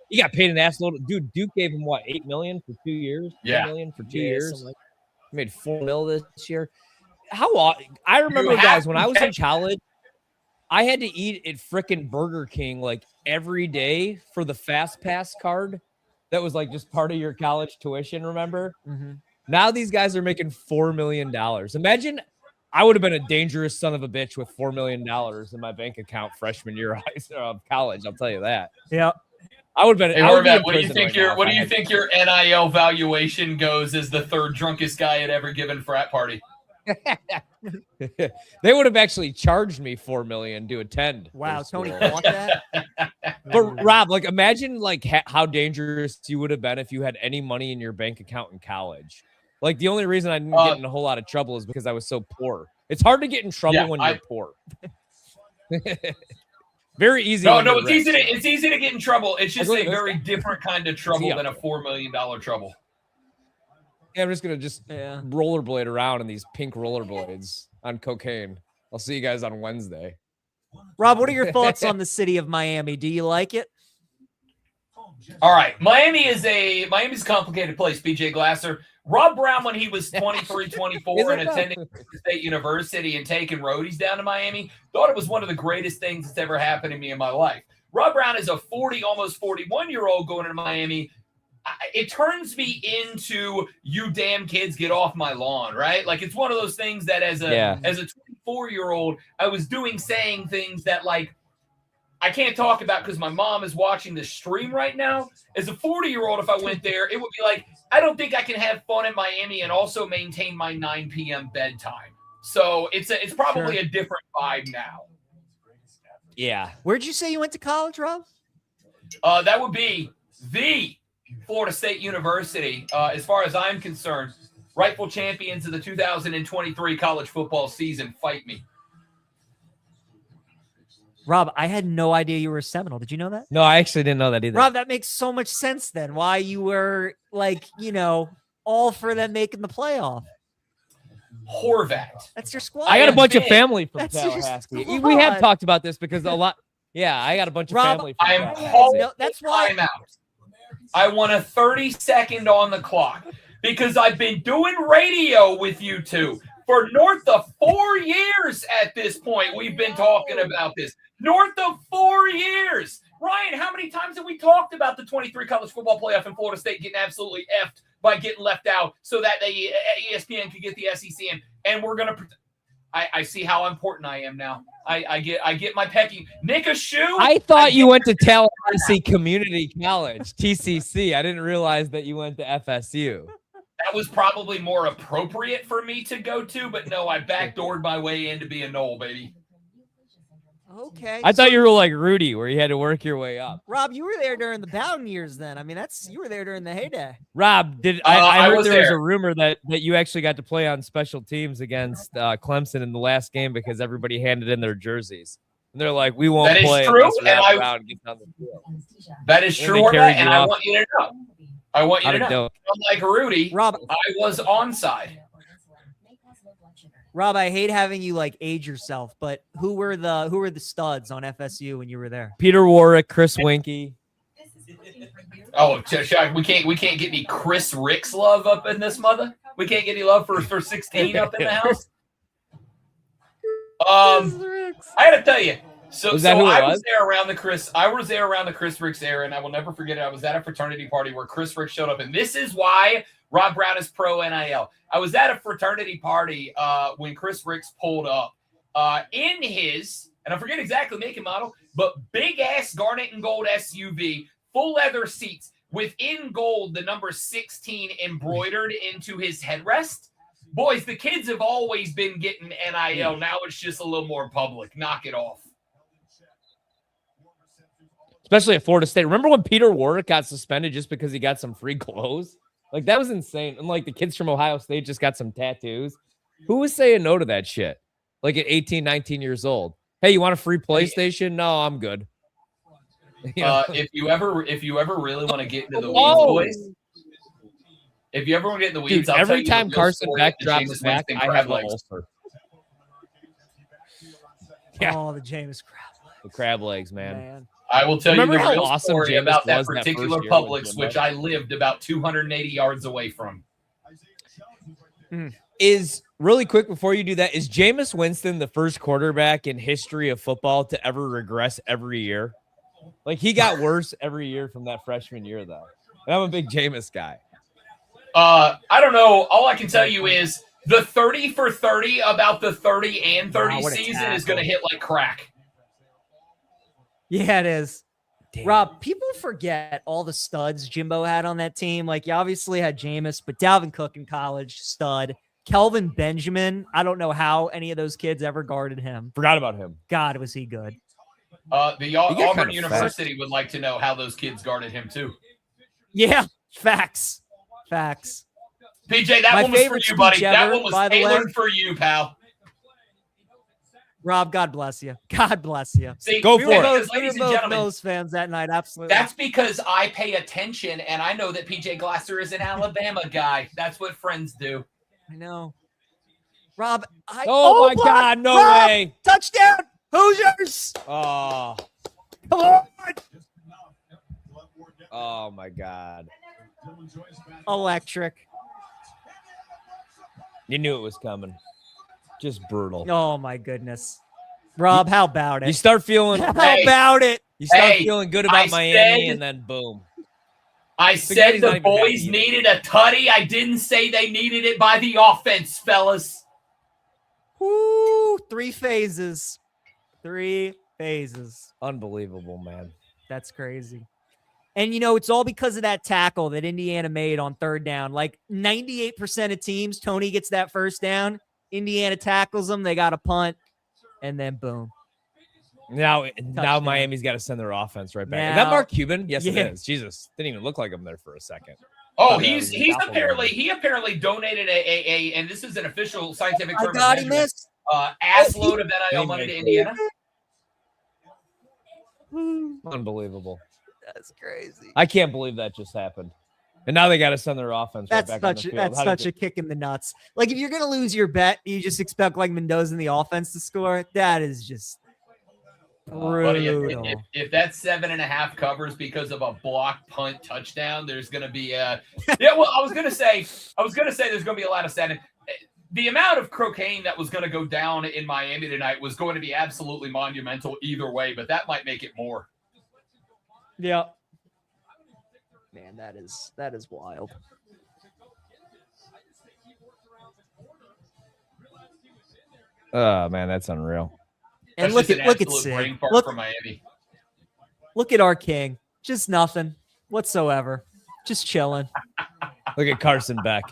He got paid an assload. Dude, Duke gave him what, $8 million for 2 years? Yeah, $8 million for 2 years. He made $4 million this year. I remember, guys, when I was in college, I had to eat at frickin' Burger King like every day for the Fast Pass card. That was like just part of your college tuition. Remember? Mm-hmm. Now these guys are making $4 million. Imagine. I would have been a dangerous son of a bitch with $4 million in my bank account freshman year of college. I'll tell you that. Yeah, I would have been. Hey, Horvat, what do you think your NIL valuation goes as the 3rd drunkest guy at every given frat party? They would have actually charged me $4 million to attend. Wow, Tony bought that. But Rob, like, imagine like how dangerous you would have been if you had any money in your bank account in college. Like, the only reason I didn't get in a whole lot of trouble is because I was so poor. It's hard to get in trouble when you're poor. Very easy. No, it's easy to get in trouble. It's just a very different kind of trouble than a $4 million trouble. Yeah, I'm just gonna rollerblade around in these pink rollerblades on cocaine. I'll see you guys on Wednesday. Rob, what are your thoughts on the city of Miami? Do you like it? All right, Miami's a complicated place. BJ Glasser. Rob Brown, when he was 23, 24 and attending State University and taking roadies down to Miami, thought it was one of the greatest things that's ever happened to me in my life. Rob Brown is a 40, almost 41-year-old going to Miami. It turns me into, you damn kids, get off my lawn, right? Like, it's one of those things that as a 24-year-old, I was saying things that, like, I can't talk about because my mom is watching the stream right now. As a 40-year-old, if I went there, it would be like, I don't think I can have fun in Miami and also maintain my 9 p.m. bedtime. So it's probably a different vibe now. Yeah. Where'd you say you went to college, Rob? That would be the Florida State University. As far as I'm concerned, rightful champions of the 2023 college football season. Fight me. Rob, I had no idea you were a Seminole. Did you know that? No, I actually didn't know that either. Rob, that makes so much sense then. Why you were like, all for them making the playoff. Horvat. That's your squad. I got a bunch of family from Tallahassee. We have talked about this because a lot. Yeah, I got a bunch of family from Tallahassee. That's why. I want a 30-second on the clock because I've been doing radio with you two for north of 4 years at this point. We've been talking about this. North of 4 years. Ryan, how many times have we talked about the 23 college football playoff in Florida State getting absolutely effed by getting left out so that they ESPN could get the SEC in? And we're going to – I see how important I am now. I get my pecking. Nick a shoe. I thought you went to Tallahassee Community College, TCC. I didn't realize that you went to FSU. That was probably more appropriate for me to go to, but no, I backdoored my way in to be a Knoll, baby. Okay. I thought you were like Rudy, where you had to work your way up. Rob, you were there during the Bowden years then. I mean, you were there during the heyday. Rob, I heard there was a rumor that you actually got to play on special teams against Clemson in the last game because everybody handed in their jerseys. And they're like, we won't play. That is true, That is true, and I want you to know. Unlike Rudy, Rob, I was onside. Rob, I hate having you like age yourself, but who were the studs on FSU when you were there? Peter Warwick, Chris Winkie. Oh, we can't get any Chris Ricks love up in this mother. We can't get any love for 16 up in the house. I got to tell you. I was there around the Chris Ricks era, and I will never forget it. I was at a fraternity party where Chris Ricks showed up, and this is why Rob Brown is pro NIL. I was at a fraternity party when Chris Ricks pulled up in his, and I forget exactly make and model, but big ass garnet and gold SUV, full leather seats with in gold the number 16 embroidered into his headrest. boys, the kids have always been getting NIL. Now it's just a little more public. Knock it off. Especially at Florida State. Remember when Peter Warwick got suspended just because he got some free clothes? Like, that was insane. And, like, the kids from Ohio State just got some tattoos. Who was saying no to that shit? Like, at 18, 19 years old. Hey, you want a free PlayStation? No, I'm good. You know? If you ever really want to get into the weeds, Oh! boys. If you ever want to get in the weeds, Dude, I'll tell every you the time real Carson story Beck of the drops Jameis back, Winston I crab have the legs. ulcer. Yeah. Oh, the Jameis crab. The crab legs, man. I will tell Remember you the how real awesome story Jameis about that was in that first particular year with Publix, Jimbo? which I lived about 280 yards away from. Is really quick before you do that, is Jameis Winston the first quarterback in history of football to ever regress every year? Like, he got worse every year from that freshman year, though. And I'm a big Jameis guy. I don't know. All I can tell you is the 30 for 30 about the 30 and 30 Wow, what a season is going to tackle. hit like crack. Yeah, it is. Damn. Rob, people forget all the studs Jimbo had on that team. Like, you obviously had Jameis, but Dalvin Cook in college, stud. Kelvin Benjamin, I don't know how any of those kids ever guarded him. Forgot about him. God, was he good. The got Auburn kinda University would like to know how those kids guarded him too. Yeah, facts. Facts. PJ, that My one was for favorite you, buddy. speech That ever, one was by the way. tailored for you, pal. Rob, God bless you. God bless you. See, Go We for were it. because, both, we ladies were and both gentlemen, Nose fans that night. Absolutely. that's because I pay attention and I know that PJ Glasser is an Alabama guy. That's what friends do. I know. Rob, Oh, my block! God. No Rob! way. Touchdown. Hoosiers. Oh. Come on. Oh, my God. Electric. You knew it was coming. Just brutal. Oh, my goodness. Rob, how about You it? start feeling How Hey. about it? you start Hey, feeling good about I Miami, said- and then boom. I Spaghetti's said not the even bad boys either. needed a tutty. I didn't say they needed it by the offense, fellas. Woo, 3 phases. 3 phases. Unbelievable, man. That's crazy. And, you know, it's all because of that tackle that Indiana made on 3rd down. Like 98% of teams, Tony gets that first down. Indiana tackles them. They got a punt. And then boom. Now Touchdown. Miami's got to send their offense right back. Is that Now- Mark Cuban? Yes, Yeah. it is. Jesus. Didn't even look like him there for a second. Oh, Okay, he's the apparently donated a and this is an official scientific I term of got him, measurement, miss. ass load of NIL He money to made Indiana. Unbelievable. That's crazy. I can't believe that just happened. And now they got to send their offense right That's back on the such field. that's How did such a kick in the nuts. Like, if you're gonna lose your bet, you just expect like Mendoza in the offense to score. That is just Buddy, brutal. if that 7.5 covers because of a block punt touchdown, there's going to be a yeah. Well, I was going to say there's going to be a lot of sad. The amount of cocaine that was going to go down in Miami tonight was going to be absolutely monumental either way, but that might make it more. Yeah. Man, that is wild. Oh, man, that's unreal. And That's look just at an absolute brain fart look for Miami. look at our king. Just nothing whatsoever. Just chilling. Look at Carson Beck.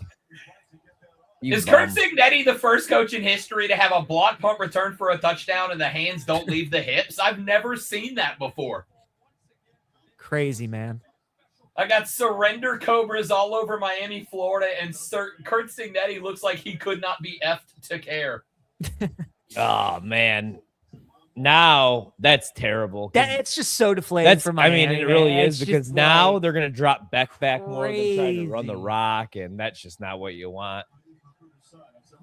You Is bum. Kurt Signetti the first coach in history to have a block punt return for a touchdown and the hands don't leave the hips? I've never seen that before. Crazy, man. I got surrender cobras all over Miami, Florida, and Kurt Signetti looks like he could not be effed to care. Oh, man. Now that's terrible. 'cause It's just so deflated That's, for I Miami. mean, it really man. is It's because just now like- they're going to drop Beck back more than trying to run the Crazy. rock, and that's just not what you want.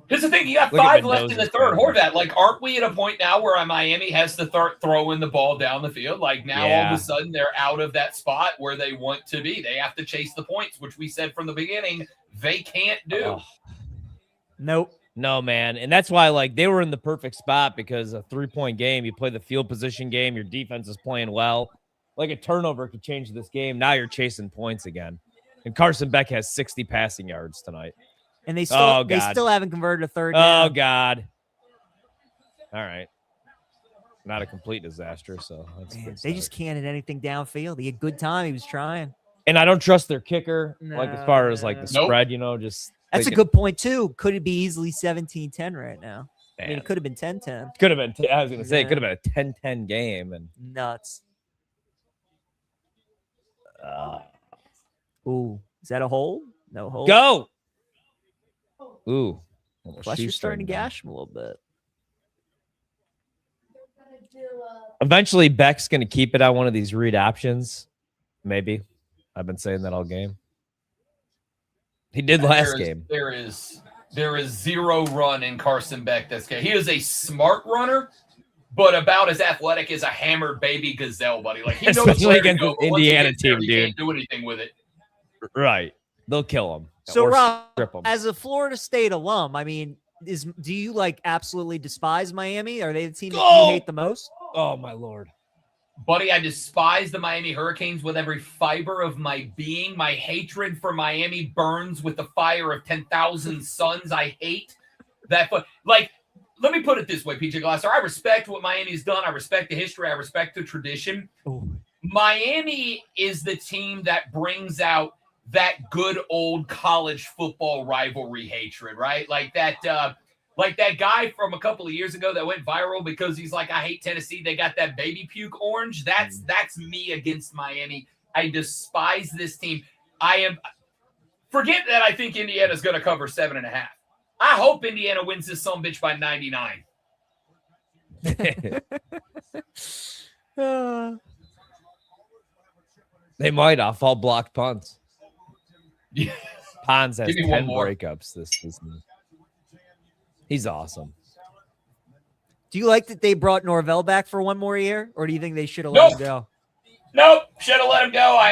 Here's the thing: you got Look at 5 left in the Mendoza's third. play. Horvat, like, aren't we at a point now where Miami has to start throwing the ball down the field? Like, now all Yeah. of a sudden they're out of that spot where they want to be. They have to chase the points, which we said from the beginning they can't do. Oh, Nope. no, man. And that's why, like, they were in the perfect spot because a 3-point game, you play the field position game, your defense is playing well. Like, a turnover could change this game. Now you're chasing points again. And Carson Beck has 60 passing yards tonight. And they still Oh, they God. still haven't converted a third Oh, down. God. All right. Not a complete disaster, so that's a Man, good they start. just can't hit anything downfield. He had a good time. He was trying. And I don't trust their kicker, like, as far as, like, the Nope. spread, you know, just That's a good point too. Could it be easily 17-10 right now? I mean, Man. it could have been 10-10. Could have been. I was going to say it Yeah. could have been a 10-10 game, and Nuts. Ooh, is that a hole? No hole. go. Ooh, almost Plus, you're starting to shoestring. gash him a little bit. Eventually, Beck's going to keep it on one of these read options. Maybe. I've been saying that all game. He did last game. There is zero run in Carson Beck. He is a smart runner, but about as athletic as a hammered baby gazelle, buddy. Like he knows Especially where to against go, this but once he Indiana gets there, team, he dude. can't do anything with it. Right. They'll kill him. So, Or Rob, strip him. as a Florida State alum, I mean, do you like absolutely despise Miami? Are they the team that you hate the most? Oh, my Lord. Buddy, I despise the Miami Hurricanes with every fiber of my being. My hatred for Miami burns with the fire of 10,000 suns. I hate that. Like, let me put it this way, PJ Glasser. I respect what Miami's done. I respect the history. I respect the tradition. Ooh. Miami is the team that brings out that good old college football rivalry hatred, right? Like that guy from a couple of years ago that went viral because he's like, I hate Tennessee. They got that baby puke orange. That's me against Miami. I despise this team. Forget that I think Indiana's going to cover 7.5. I hope Indiana wins this sumbitch by 99. They might off all blocked punts. Yeah. Pons has Give me one 10 more. breakups this season. He's awesome. Do you like that they brought Norvell back for one more year, or do you think they should have let him go? Nope, should have let him go. I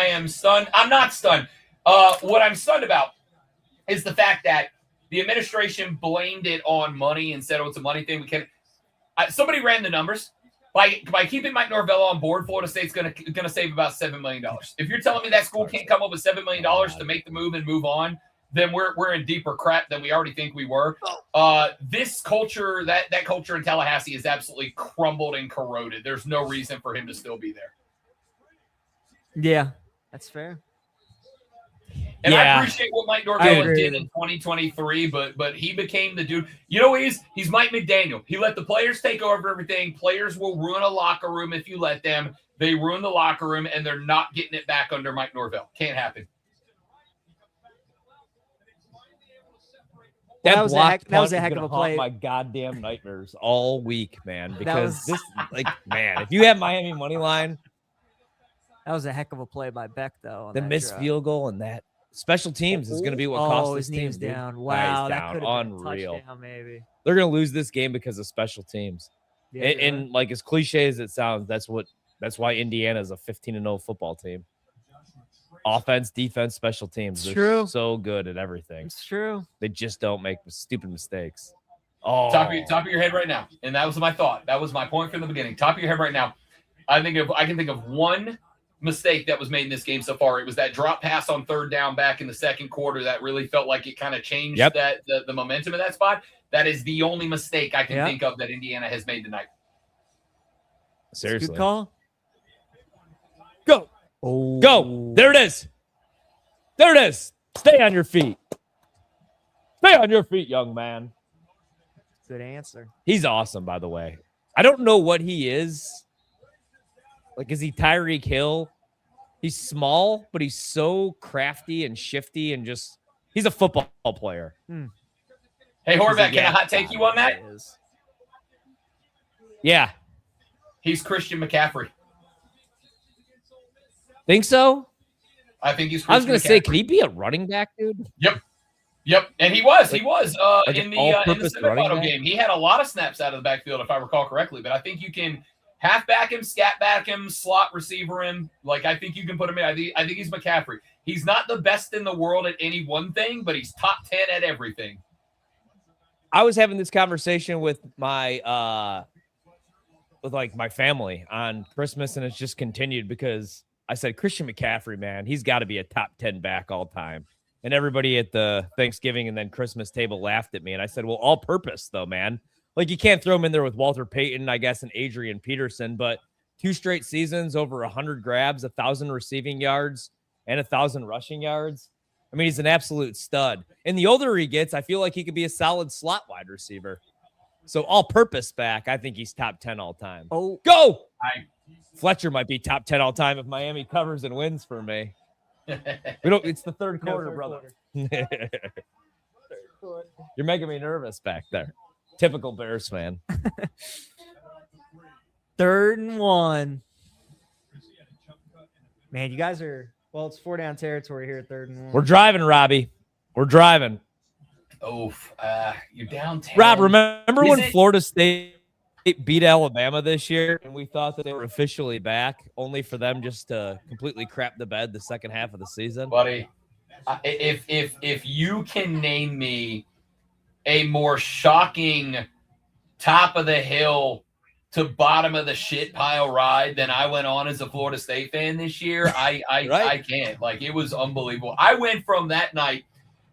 am stunned. I'm not stunned. What I'm stunned about is the fact that the administration blamed it on money and said, "Oh, it's a money thing." Somebody ran the numbers. By keeping Mike Norvell on board, Florida State's going to save about $7 million. If you're telling me that school can't come up with $7 million to make the move and move on, then we're in deeper crap than we already think we were. This culture, that culture in Tallahassee is absolutely crumbled and corroded. There's no reason for him to still be there. Yeah, that's fair. And Yeah. I appreciate what Mike I Norvell agree did with in 2023, but he became the dude. You know what he's Mike McDaniel. He let the players take over everything. Players will ruin a locker room if you let them. They ruin the locker room, and they're not getting it back under Mike Norvell. Can't happen. That was a blocked heck- that was punt a is heck of gonna a play. haunt my goddamn nightmares all week, man. Because was- this, like, man, if you have Miami money line, That was a heck of a play by Beck, though. on the that missed drive. field goal and that special teams is going to be what costs Oh, this his team. name's dude. down. Yeah, Wow, he's that down. could have been a Unreal. touchdown, maybe. They're going to lose this game because of special teams. Yeah, And like as cliche as it sounds, that's why Indiana is a 15-0 football team. Offense, defense, special teams. It's They're true. so good at everything. it's true. They just don't make stupid mistakes. Oh, Top of your head right now. And that was my thought. That was my point from the beginning. Top of your head right now. I can think of one mistake that was made in this game so far. It was that drop pass on third down back in the second quarter that really felt like it kind of changed the momentum of that spot. That is the only mistake I can think of that Indiana has made tonight. It's a seriously. good call. Go. Oh, Go. There it is. There it is. Stay on your feet. Stay on your feet, young man. Good answer. He's awesome, by the way. I don't know what he is. Like, is he Tyreek Hill? He's small, but he's so crafty and shifty and just – he's a football player. Hey, Horvat, can I hot take you on that? Yeah. He's Christian McCaffrey. Think so? I think he's Christian I was going to say, McCaffrey. could he be a running back, dude? Yep, and he was like in an the all-purpose running semifinal back? game. He had a lot of snaps out of the backfield, if I recall correctly. But I think you can halfback him, scat back him, slot receiver him. Like I think you can put him in. I think he's McCaffrey. He's not the best in the world at any one thing, but he's top 10 at everything. I was having this conversation with my my family on Christmas, and it's just continued because I said Christian McCaffrey, man, he's got to be a top 10 back all time. And everybody at the Thanksgiving and then Christmas table laughed at me. And I said, well, all purpose though, man. Like you can't throw him in there with Walter Payton, I guess, and Adrian Peterson, but 2 straight seasons, over 100 grabs, 1,000 receiving yards, and 1,000 rushing yards. I I mean, he's an absolute stud. And the older he gets, I feel like he could be a solid slot wide receiver. So all-purpose back, I think he's top 10 all time. Oh, Go! Fletcher might be top 10 all time if Miami covers and wins for me. We don't. It's the third quarter, brother. You're making me nervous back there. Typical Bears fan. 3rd and 1. Man, you guys are, well, it's 4 down territory here at 3rd and 1. We're driving, Robbie. We're driving. You're down 10. Rob, remember Is when it- Florida State beat Alabama this year and we thought that they were officially back, only for them just to completely crap the bed the second half of the season? Buddy, if you can name me a more shocking top of the hill to bottom of the shit pile ride than I went on as a Florida State fan this year, I can't. Like, it was unbelievable. I went from that night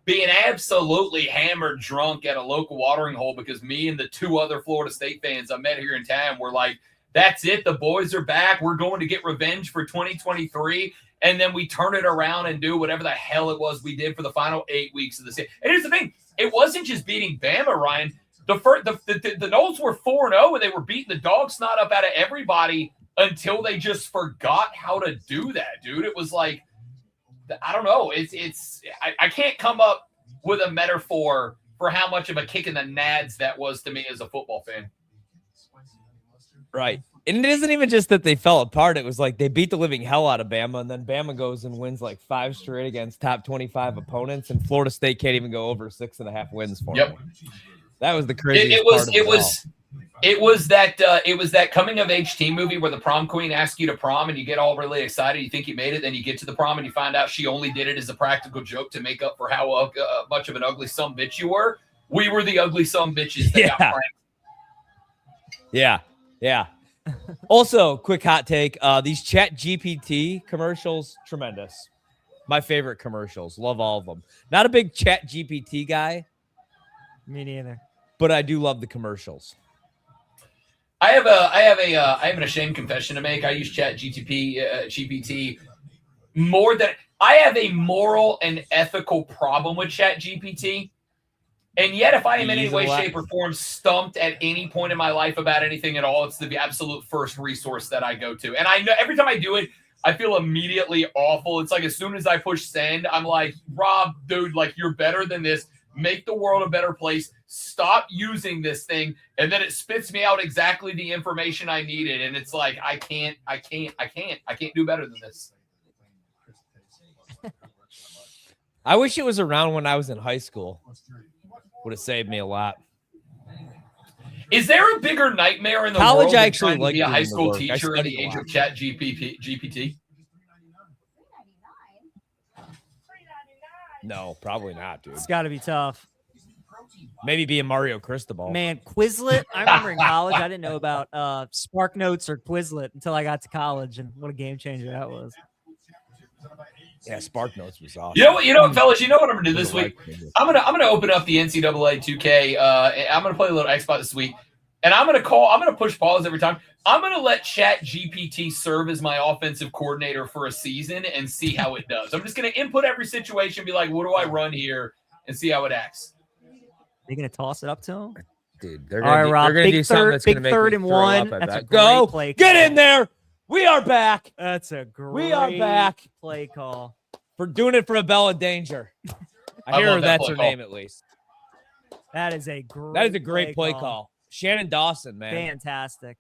being absolutely hammered drunk at a local watering hole because me and the 2 other Florida State fans I met here in town were like, that's it. The boys are back. We're going to get revenge for 2023. And then we turn it around and do whatever the hell it was we did for the final 8 weeks of the season. And here's the thing. It wasn't just beating Bama, Ryan. The Noles were 4-0, and they were beating the dog snot up out of everybody until they just forgot how to do that, dude. It was like, I don't know. I can't come up with a metaphor for how much of a kick in the nads that was to me as a football fan. Right. And it isn't even just that they fell apart. It was like they beat the living hell out of Bama, and then Bama goes and wins like 5 straight against top 25 opponents, and Florida State can't even go over 6.5 wins for them. That was the craziest part of it all. It was that coming of age teen movie where the prom queen asks you to prom and you get all really excited. You think you made it. Then you get to the prom and you find out she only did it as a practical joke to make up for how much of an ugly sumbitch you were. We were the ugly sumbitches that got pranked. Yeah. Also, quick hot take. These Chat GPT commercials, tremendous. My favorite commercials. Love all of them. Not a big Chat GPT guy. Me neither. But I do love the commercials. I have an ashamed confession to make. I use Chat GPT more than I have a moral and ethical problem with Chat GPT. And yet, if I am in any way, shape, or form stumped at any point in my life about anything at all, it's the absolute first resource that I go to. And I know every time I do it, I feel immediately awful. It's like as soon as I push send, I'm like, Rob, dude, like you're better than this. Make the world a better place. Stop using this thing. And then it spits me out exactly the information I needed. And it's like, I can't do better than this. I wish it was around when I was in high school. Would have saved me a lot. Is there a bigger nightmare in the College, world I than actually trying to like be a high doing the school work. I teacher in the studied a age lot. of Chat GPT? No, probably not, dude. It's got to be tough. Maybe being Mario Cristobal. Man, Quizlet. I remember in college, I didn't know about Spark Notes or Quizlet until I got to college, and what a game changer that was. Yeah, Spark Notes was awesome. You know what, fellas? You know what I'm gonna do this week? I'm gonna open up the NCAA 2K. I'm gonna play a little Xbox this week, and I'm gonna push pause every time. I'm gonna let Chat GPT serve as my offensive coordinator for a season and see how it does. I'm just gonna input every situation, be like, what do I run here, and see how it acts. They're gonna toss it up to him. Dude, they're All right, gonna, Rob. they're gonna do something that's gonna make 3rd me and throw 1. up, I That's a bet. great Go, play get call. in there. We are back. That's a great. We are back. Play call. For doing it for a Bella Danger. I I hear love her, that that's play her call. name at least. That is a great. That is a great play call. Shannon Dawson, man. Fantastic.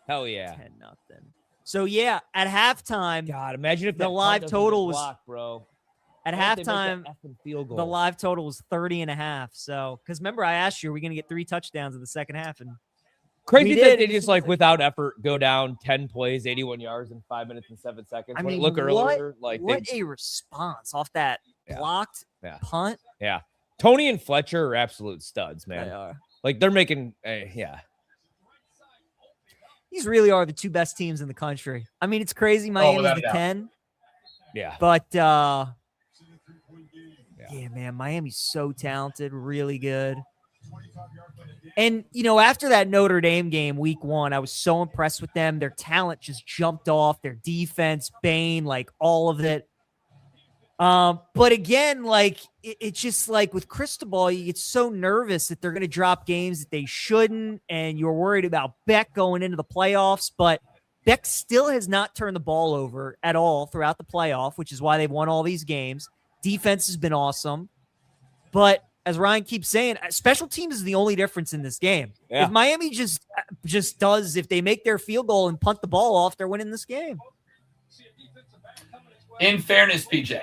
Hell yeah. 10-0. So yeah, at halftime, God, imagine if The that live punt doesn't total get was- blocked, bro. at What if they make halftime, that effing field goal? the live total was 30.5. So, because remember, I asked you, are we going to get 3 touchdowns in the second half? And Crazy we that did. they just like without effort go down 10 plays, 81 yards in 5 minutes and 7 seconds. I When mean, look earlier, like what a response off that Yeah. blocked Yeah. punt. Tony and Fletcher are absolute studs, man. They are. Like they're making, These really are the 2 best teams in the country. I mean, it's crazy. Miami's without a the doubt. 10, yeah. but yeah, man, Miami's so talented, really good. And, after that Notre Dame game week 1, I was so impressed with them. Their talent just jumped off. Their defense, Bain, like all of it. But again, like it's just like with Cristobal, you get so nervous that they're going to drop games that they shouldn't, and you're worried about Beck going into the playoffs. But Beck still has not turned the ball over at all throughout the playoff, which is why they've won all these games. Defense has been awesome, but as Ryan keeps saying, special teams is the only difference in this game. Yeah. If Miami if they make their field goal and punt the ball off, they're winning this game. In fairness, PJ,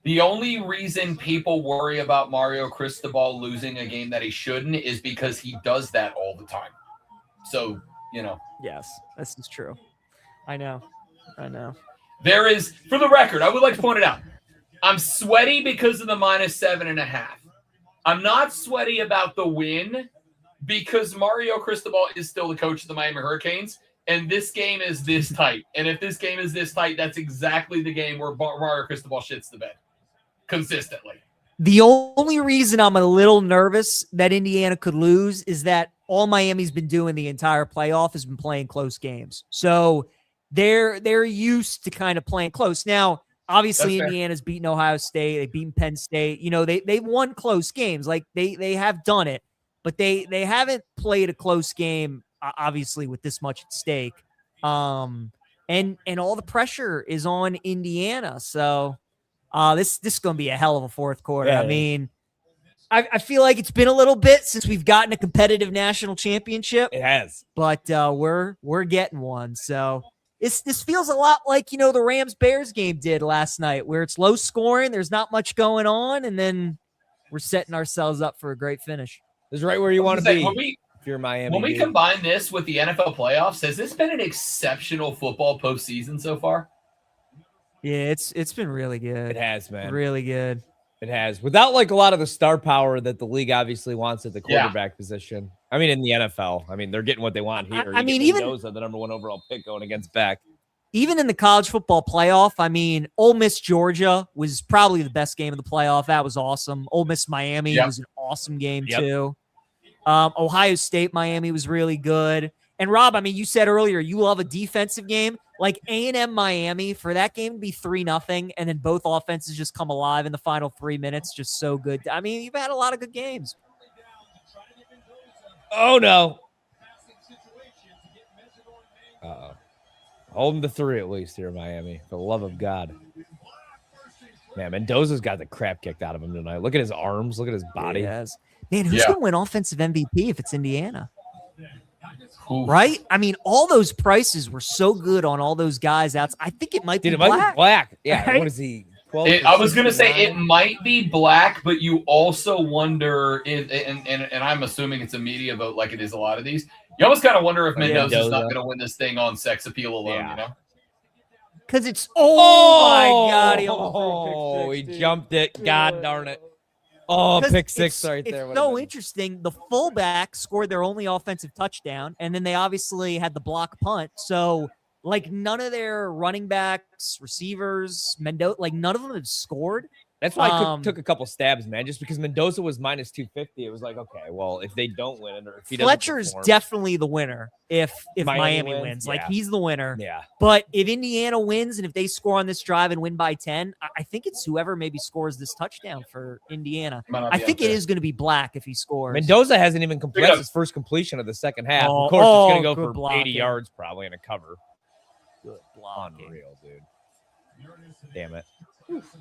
the only reason people worry about Mario Cristobal losing a game that he shouldn't is because he does that all the time. So, Yes, this is true. I know. There is, for the record, I would like to point it out. I'm sweaty because of the -7.5. I'm not sweaty about the win because Mario Cristobal is still the coach of the Miami Hurricanes, and this game is this tight. And if this game is this tight, that's exactly the game where Mario Cristobal shits the bed consistently. The only reason I'm a little nervous that Indiana could lose is that all Miami's been doing the entire playoff has been playing close games. So they're used to kind of playing close. Now, obviously, Indiana's beaten Ohio State. They've beaten Penn State. They've won close games. Like they have done it, but they haven't played a close game, obviously, with this much at stake. And all the pressure is on Indiana. So this is going to be a hell of a fourth quarter. Yeah, I mean, I feel like it's been a little bit since we've gotten a competitive national championship. It has. But we're getting one. So this feels a lot like, the Rams-Bears game did last night, where it's low scoring, there's not much going on, and then we're setting ourselves up for a great finish. This is right where you want to be if you're Miami. When we combine this with the NFL playoffs, has this been an exceptional football postseason so far? Yeah, it's been really good. It has, man. Really good. It has. Without like a lot of the star power that the league obviously wants at the quarterback position. I mean, in the NFL, they're getting what they want here. Even Mendoza, the number 1 overall pick going against Beck. Even in the college football playoff, Ole Miss Georgia was probably the best game of the playoff. That was awesome. Ole Miss Miami was an awesome game too. Ohio State Miami was really good. And Rob, you said earlier you love a defensive game. Like A&M Miami, for that game to be 3-0, and then both offenses just come alive in the final 3 minutes, just so good. You've had a lot of good games. Oh, no. Uh-oh. Hold them to 3 at least here, Miami. For the love of God. Man, Mendoza's got the crap kicked out of him tonight. Look at his arms. Look at his body. Yes. Man, who's going to win offensive MVP if it's Indiana? Right? All those prices were so good on all those guys out. I think it might be Black. Might be Black. Yeah. Right? What is he? I was going to say it might be Black, but you also wonder if, and I'm assuming it's a media vote like it is a lot of these. You almost kind of wonder if Mendoza's not going to win this thing on sex appeal alone, Because it's, my God. He jumped it. God darn it. Oh, pick six right there. It's so interesting. The fullback scored their only offensive touchdown, and then they obviously had the block punt. So, none of their running backs, receivers, Mendoza, none of them have scored. That's why I took a couple stabs, man. Just because Mendoza was -250, it was like, okay, well, if they don't win or if he doesn't Fletcher's perform, definitely the winner if Miami wins. Yeah. He's the winner. Yeah. But if Indiana wins and if they score on this drive and win by 10, I think it's whoever maybe scores this touchdown for Indiana. I think it is going to be Black if he scores. Mendoza hasn't even completed his first completion of the second half. Of course, it's going to go for blocking. 80 yards probably in a cover. Good blocking. Unreal, dude. Damn it.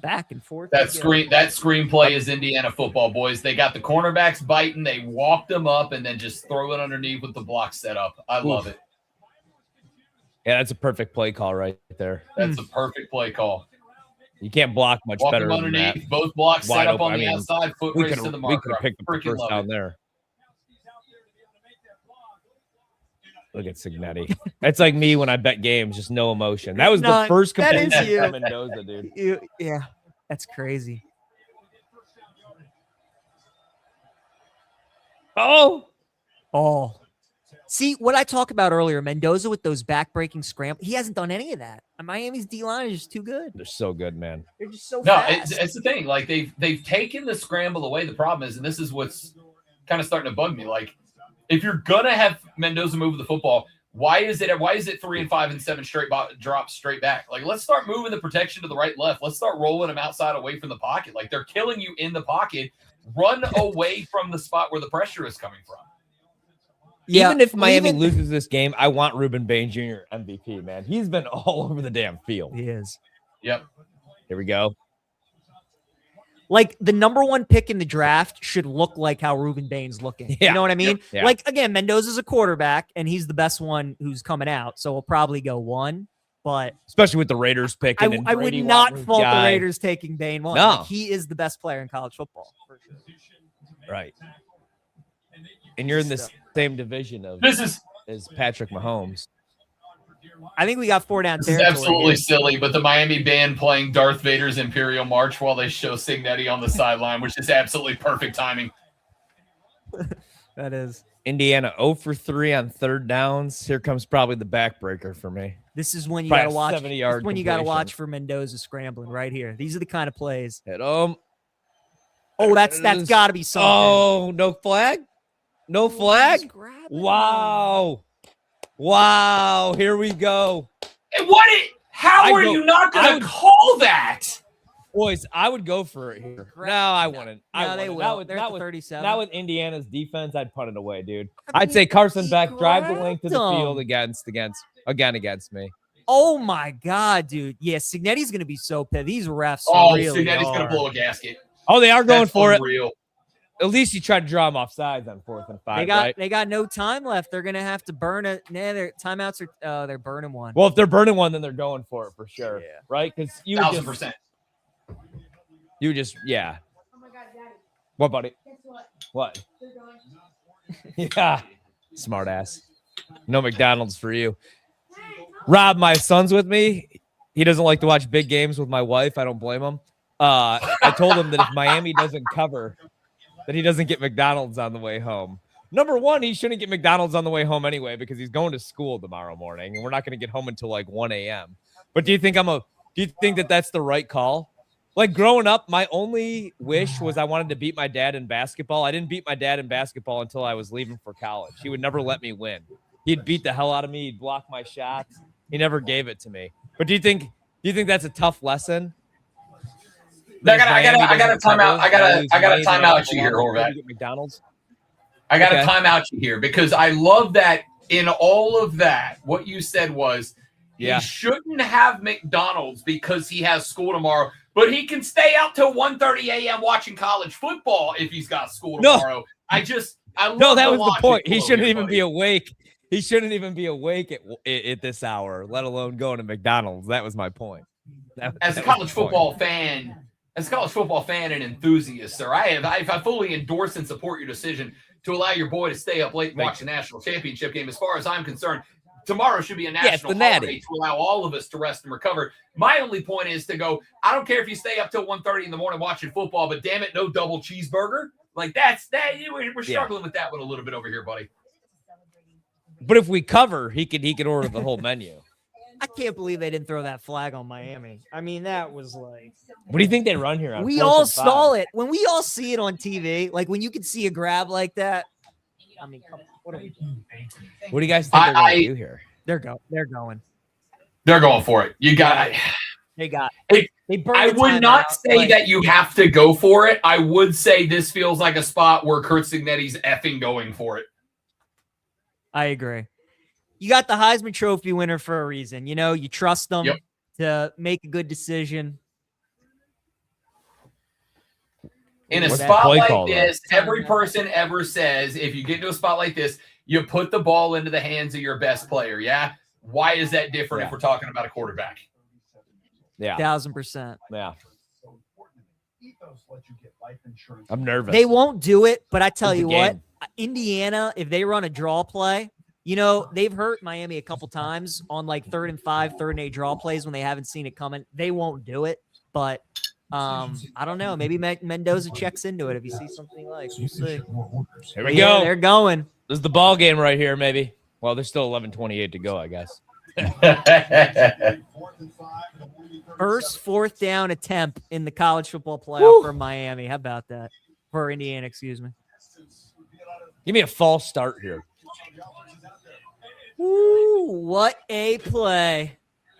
Back and forth. That screenplay is Indiana football, boys. They got the cornerbacks biting. They walked them up and then just throw it underneath with the block set up. I love it. Yeah, that's a perfect play call right there. That's a perfect play call. You can't block much Walk better them than underneath. that. Both blocks Wide set up open. on the outside. Foot We race could to the have marker. picked up the Freaking first love down it. there. Look at Signetti. That's like me when I bet games, just no emotion. That was the first that is competition you. from Mendoza, dude. Yeah, that's crazy. Oh. See, what I talked about earlier, Mendoza with those back-breaking scrambles, he hasn't done any of that. And Miami's D-line is just too good. They're so good, man. They're just so No, fast. it's the thing. They've taken the scramble away. The problem is, and this is what's kind of starting to bug me, if you're going to have Mendoza move the football, Why is it 3 and 5 and 7 straight drops straight back? Like, let's start moving the protection to the right, left. Let's start rolling them outside away from the pocket. Like, they're killing you in the pocket. Run away from the spot where the pressure is coming from. Yeah, even if Miami loses this game, I want Ruben Bain Jr. MVP, man. He's been all over the damn field. He is. Yep. Here we go. Like, the number 1 pick in the draft should look like how Ruben Bain's looking. Yeah. You know what I mean? Yeah. Like, again, Mendoza's a quarterback, and he's the best one who's coming out. So we'll probably go 1. But Especially with the Raiders picking. I would not fault the Raiders taking Bain 1. No. Like, he is the best player in college football. For sure. Right. And you're in the same division as Patrick Mahomes. I think we got 4 down This is territory. absolutely silly, but the Miami band playing Darth Vader's Imperial March while they show Signetti on the sideline, which is absolutely perfect timing. That is. Indiana 0 for 3 on third downs. Here comes probably the backbreaker for me. This is when you Probably got to watch. 70-yard This is when you got to completion. watch for Mendoza scrambling right here. These are the kind of plays. Hit 'em. Oh, that's got to be something. Oh, no flag? No flag? Wow. Wow. Here we go. How are you not going to call that? Boys, I would go for it here. No, I wouldn't. No, they will. They're at the with 37. Not with Indiana's defense, I'd punt it away, dude. I'd say Carson Beck drive the length of the field against me. Oh my God, dude. Yeah, Signetti's gonna be so pissed. These refs. Oh, really Signetti's going are. to blow a gasket. Oh, they are going That's for unreal. it. At least you tried to draw them off sides on 4th and 5, right? They got no time left. They're gonna have to burn it. Nah, their timeouts are. They're burning one. Well, if they're burning one, then they're going for it for sure. Yeah. Right? Because you would 1,000%. yeah. Oh my God, Daddy, What, buddy? guess what? What? They're going. Yeah. Smart ass. No McDonald's for you. Rob, my son's with me. He doesn't like to watch big games with my wife. I don't blame him. I told him that if Miami doesn't cover, that he doesn't get McDonald's on the way home. Number one, he shouldn't get McDonald's on the way home anyway because he's going to school tomorrow morning, and we're not going to get home until like 1 a.m. But do you think that that's the right call? Like growing up, my only wish was I wanted to beat my dad in basketball. I didn't beat my dad in basketball until I was leaving for college. He would never let me win. He'd beat the hell out of me. He'd block my shots. He never gave it to me. But do you think that's a tough lesson? I got a timeout. I got a timeout you here, Horvat. McDonald's. I got a timeout you here because I love that in all of that. What you said was he shouldn't have McDonald's because he has school tomorrow, but he can stay out till 1:30 a.m. watching college football if he's got school tomorrow. I love that was the point. He shouldn't here, even buddy. be awake. He shouldn't even be awake at this hour, let alone going to McDonald's. That was my point. As a college football fan and enthusiast, sir, I fully endorse and support your decision to allow your boy to stay up late and watch the national championship game. As far as I'm concerned, tomorrow should be a national holiday to allow all of us to rest and recover. My only point is to go, I don't care if you stay up till 1:30 in the morning watching football, but damn it, no double cheeseburger. Like we're struggling with that one a little bit over here, buddy. But if we cover, he could order the whole menu. I can't believe they didn't throw that flag on Miami. I mean, that was like. What do you think they run here on? We 4th all and 5? saw it. When we all see it on TV, like when you can see a grab like that. I mean, come on, what are we doing? What do you guys think they're going to do here? They're going. They're going for it. You got They got. It- They burned I the would not timeout, say like- that you have to go for it. I would say this feels like a spot where Kurt Signetti's effing going for it. I agree. You got the Heisman Trophy winner for a reason. You know, you trust them to make a good decision. In a What's that spot play like call, this, every person ever says, if you get into a spot like this, you put the ball into the hands of your best player. Yeah. Why is that different if we're talking about a quarterback? Yeah. 1000%. Yeah. I'm nervous. They won't do it, but I tell It's a you what, game. Indiana, if they run a draw play, you know, they've hurt Miami a couple times on like 3rd and 5, 3rd and 8 draw plays when they haven't seen it coming. They won't do it, but I don't know. Maybe Mendoza checks into it if you see something like. We'll see. Here we Yeah, go. they're going. This is the ball game right here, maybe. Well, there's still 11:28 to go, I guess. First 4th down attempt in the college football playoff for Miami. How about that? For Indiana, excuse me. Give me a false start here. Ooh, what a play.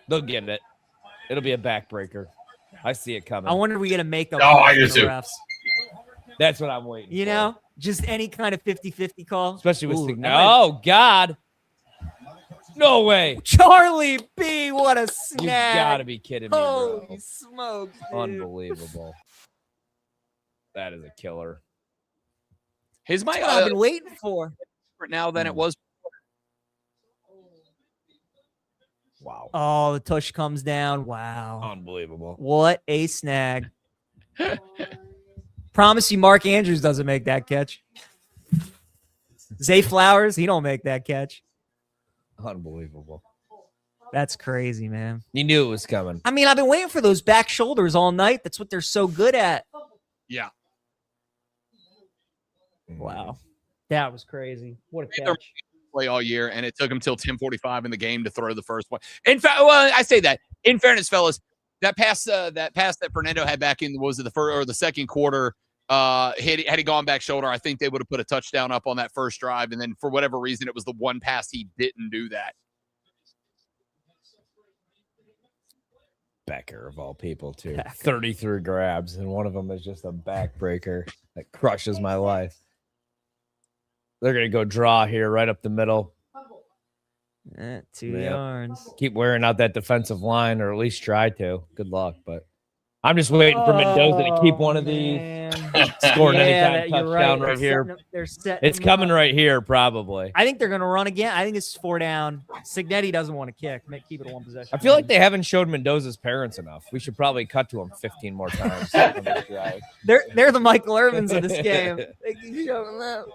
They'll get it. It'll be a backbreaker. I see it coming. I wonder if we get a makeup Oh, call I for do the too. refs. That's what I'm waiting You for. know, just any kind of 50-50 call. Especially with Ooh, Sign- that might- Oh, God. No way. Charlie B, what a You snag. gotta be kidding me, bro. Holy smokes, dude. Unbelievable. That is a killer. His That's mic what I've been waiting for. different now than it was. Wow. Oh, the tush comes down. Wow. Unbelievable. What a snag. Promise you Mark Andrews doesn't make that catch. Zay Flowers, he don't make that catch. Unbelievable. That's crazy, man. You knew it was coming. I mean, I've been waiting for those back shoulders all night. That's what they're so good at. Yeah. Wow. That was crazy. What a Made their catch. play all year, and it took him till 10:45 in the game to throw the first one. In fact, well, I say that. In fairness, fellas, that pass that Fernando had back in was it the first or the second quarter? Had he gone back shoulder, I think they would have put a touchdown up on that first drive. And then for whatever reason, it was the one pass he didn't do that. Becker of all people, too. Becker. 33 grabs, and one of them is just a backbreaker that crushes my life. They're going to go draw here right up the middle. 2 Yeah. yards. Keep wearing out that defensive line, or at least try to. Good luck, but I'm just waiting for Mendoza to keep one of these. Score an anytime touchdown right here. It's coming right here, probably. I think they're going to run again. I think it's 4 down. Signetti doesn't want to kick. Keep it a 1 possession. I feel like they haven't showed Mendoza's parents enough. We should probably cut to him 15 more times. on this drive. They're the Michael Irvins of this game. They keep showing up.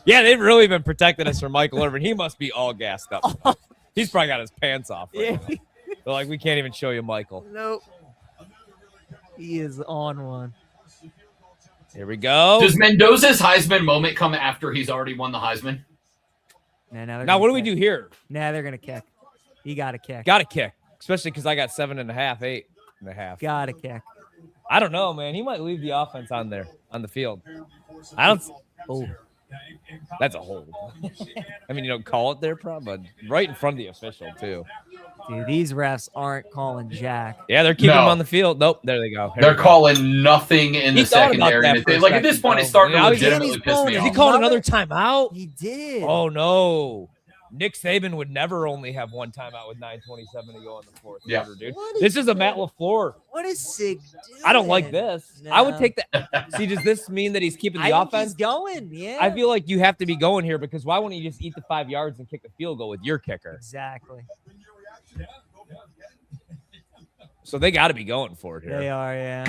Yeah, they've really been protecting us from Michael Irvin. He must be all gassed up. He's probably got his pants off. Right now. They're like, we can't even show you Michael. Nope. He is on one. Here we go. Does Mendoza's Heisman moment come after he's already won the Heisman? Now, what do we do here? Nah, they're going to kick. You got to kick. Got to kick, especially because I got 7.5, 8.5. Got to kick. I don't know, man. He might leave the offense on there on the field. I don't. Oh, that's a hold. I mean, you don't call it there, but right in front of the official too. Dude, these refs aren't calling jack. Yeah, they're keeping No. him on the field. Nope, there they go. Here They're we go. calling nothing in He the thought about secondary. that And for a like at this second, point, it's though. starting to Now he's legitimately getting piss his me phone Is he off. calling Another- another timeout? He did. Oh no. Nick Saban would never only have one timeout with 9:27 to go in the fourth Yeah. quarter, dude. What is This is a Matt LaFleur. What is Sig doing? I don't like this. I would No. take that. See, does this mean that he's keeping the I think offense? he's going. Yeah. I feel like you have to be going here because why wouldn't you just eat the 5 yards and kick the field goal with your kicker? Exactly. So they got to be going for it They here. are. Yeah.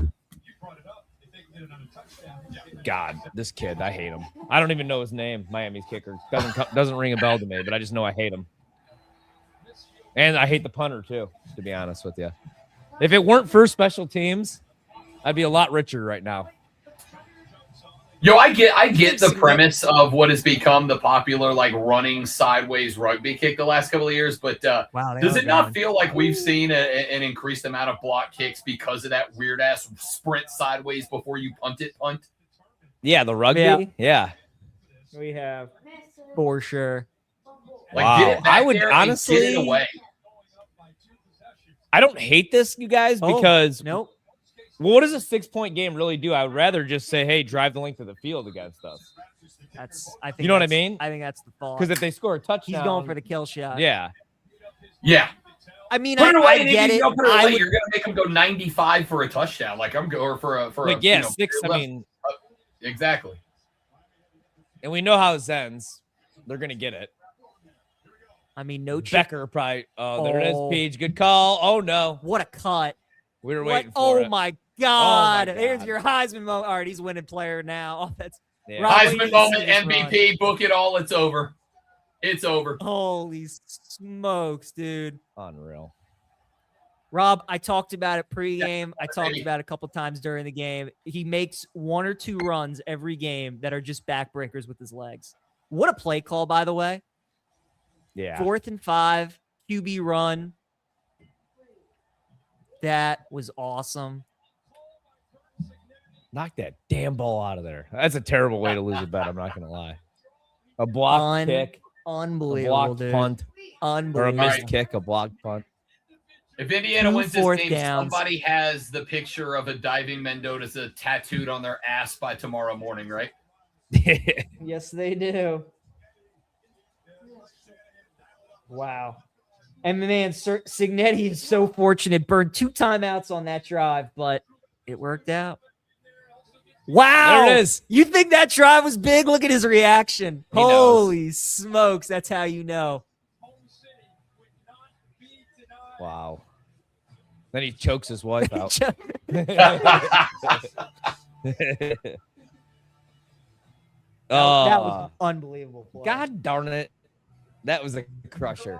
God, this kid, I hate him. I don't even know his name. Miami's kicker doesn't ring a bell to me, but I just know I hate him. And I hate the punter too, to be honest with you. If it weren't for special teams, I'd be a lot richer right now. Yo, I get the premise of what has become the popular like running sideways rugby kick the last couple of years, but Wow. they does are it not going. feel like we've seen an increased amount of block kicks because of that weird ass sprint sideways before you punt? Yeah, the rugby. Yeah. We have for sure. Like, Wow. get it back I would there and honestly- get it away. I don't hate this, you guys, Oh, because Nope. well, what does a 6-point game really do? I would rather just say, hey, drive the length of the field against us. I think You know what I that's- mean? I think that's the thought. Because if they score a touchdown, He's going for the kill shot. Yeah. Yeah, I mean, put it away. I And get if it. you don't put it I away, would- you're gonna make them go 95 for a touchdown. Like I'm going for a Like, yeah, you know, 6. I left- mean, exactly. and we know how this ends. They're going to get it. I mean, no check. Becker probably. Oh, there it is, Oh. Peach. Good call. Oh, no. What a cut. We were What? waiting for Oh it. my God. God. There's your Heisman moment. All right, he's winning player now. Oh, that's Yeah. Rob, we need Heisman to moment, see this MVP, book it all. It's over. It's over. holy smokes, dude. Unreal. Rob, I talked about it pregame. I talked baby. about it a couple times during the game. He makes 1 or 2 runs every game that are just backbreakers with his legs. What a play call, by the way. Yeah. 4th and 5, QB run. That was awesome. Knock that damn ball out of there. That's a terrible way to lose a bet. I'm not going to lie. A block kick. Unbelievable, blocked dude. punt or a Unbelievable. missed Right. kick, a blocked punt. If Indiana Two wins this fourth game, downs. somebody has the picture of a diving Mendoza tattooed on their ass by tomorrow morning, right? Yes, they do. Wow. And man, Signetti is so fortunate. Burned 2 timeouts on that drive, but it worked out. Wow. There it is. You think that drive was big? Look at his reaction. He knows. Holy smokes. That's how you know. Wow. Then he chokes his wife out. That was unbelievable. Play. God darn it. That was a crusher.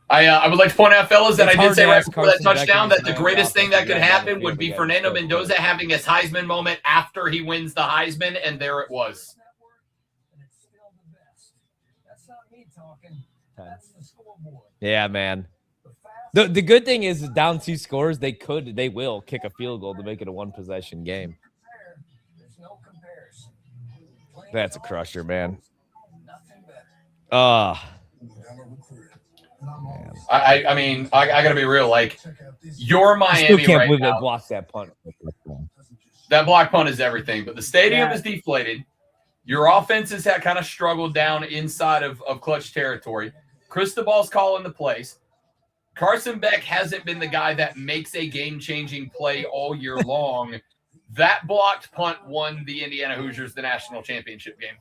I would like to point out, fellas, that It's I did hard say to right ask before that Carson Beck touchdown and that his the man greatest thing that could offensive guy on the happen would field be again. Fernando That's Mendoza good. having his Heisman moment after he wins the Heisman, and there it was. Yeah, man. The good thing is down 2 scores, they will kick a field goal to make it a 1-possession game. That's a crusher, man. Man. I mean, I got to be real. Like, you're I still Miami can't right believe they now. blocked that punt. That block punt is everything, but the stadium Yeah. is deflated. Your offenses have kind of struggled down inside of clutch territory. Cristobal's calling the plays. Carson Beck hasn't been the guy that makes a game-changing play all year long. That blocked punt won the Indiana Hoosiers the national championship game.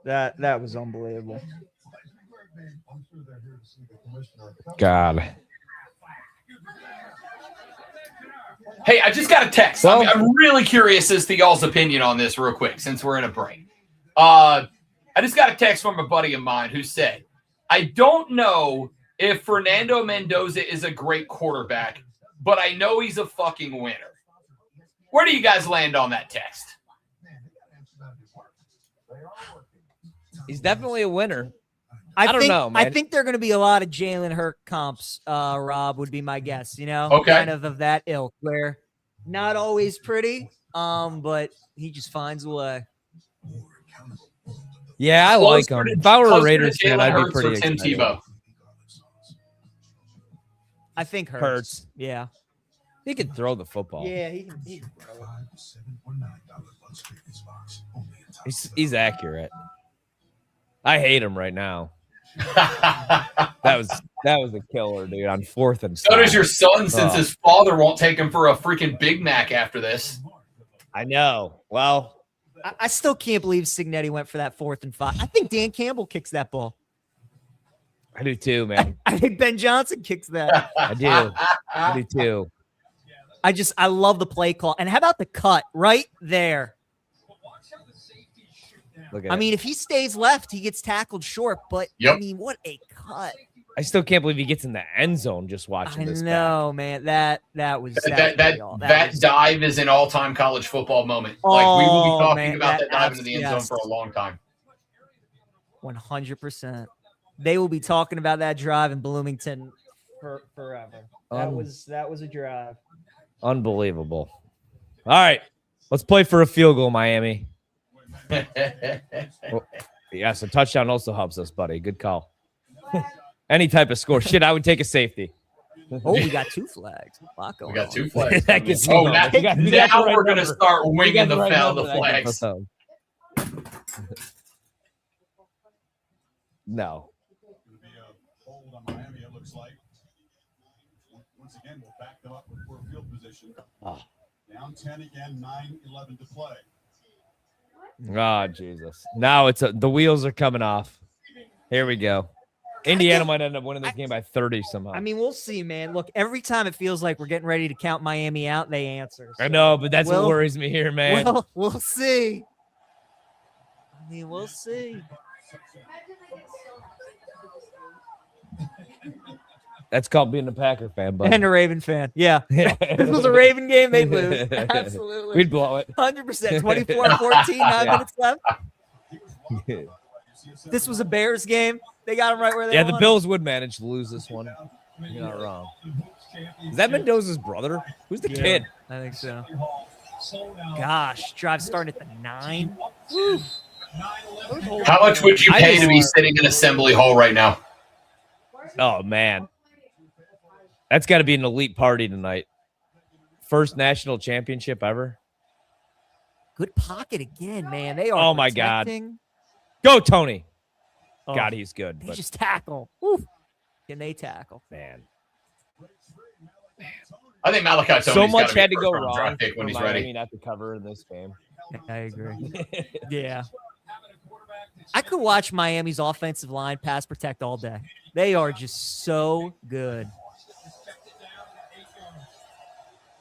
That was unbelievable. God. Hey, I just got a text. Well- I'm really curious as to y'all's opinion on this real quick since we're in a break. I just got a text from a buddy of mine who said, I don't know if Fernando Mendoza is a great quarterback, but I know he's a fucking winner. Where do you guys land on that text? He's definitely a winner. I don't think, know, man. I think there are going to be a lot of Jalen Hurt comps, Rob, would be my guess, you know? Okay. Kind of that ilk, where not always pretty, but he just finds a way. Yeah, I like him. If I were a Closer to Raiders fan, Jalen I'd be Hurts or pretty Tim excited. Tebow. I think Hurts. Hurts. Yeah. He can throw the football. Yeah, he can throw it. He's accurate. I hate him right now. That was a killer, dude. On 4th and So does 5. your son, since Oh. his father won't take him for a freaking Big Mac after this. I know. Well, I still can't believe Signetti went for that 4th and 5. I think Dan Campbell kicks that ball. I do too, man. I think Ben Johnson kicks that. I do. I do too. I love the play call. And how about the cut right there? Look at I it. mean, if he stays left, he gets tackled short. But Yep. I mean, what a cut! I still can't believe he gets in the end zone just watching I this. know, man. That was That was- dive is an all-time college football moment. Like, we will be Oh, talking man, about that that dive into the end zone yes. for a long time. 100%. They will be talking about that drive in Bloomington forever. That was a drive. Unbelievable. All right, let's play for a field goal, Miami. Yes, a touchdown also helps us, buddy. Good call. Any type of score. Shit, I would take a safety. Oh, we got 2 flags. A lot going We got on. 2 flags. That gets Oh, me now, going. You got now the right we're going to number. start You winging got the right foul the number. That gets flags. us No. Hold on Miami, it looks like. Once again, we'll back them up with poor field position. Oh. Down 10 again, 9-11 to play. Oh, Jesus. Now the wheels are coming off. Here we go. Indiana might end up winning this game by 30 somehow. I mean, we'll see, man. Look, every time it feels like we're getting ready to count Miami out, they answer. I know, but that's what Well- worries me here, man. Well, we'll see. I mean, we'll see. That's called being a Packer fan, buddy. And a Raven fan. Yeah. If this was a Raven game, they'd lose. Absolutely. We'd blow it. 100%. 24-14, 9 Yeah. minutes left. This was a Bears game. They got them right where they Yeah, the want Bills would manage to lose this one. You're not wrong. Is that Mendoza's brother? Who's the Yeah. kid? I think so. Gosh, drive starting at the 9. Woo. How much would you I pay just- to be sitting in Assembly Hall right now? Oh man, that's got to be an elite party tonight. First national championship ever. Good pocket again, man. They are. Oh, my God. protecting. Go Tony. Oh, God, he's good. they But just tackle. Woo. Can they tackle? man, I think Malachi Tony's so much gotta be had a to go first-round wrong draft pick for when he's Miami ready. not to cover in this game. I agree. Yeah. I could watch Miami's offensive line pass protect all day. They are just so good.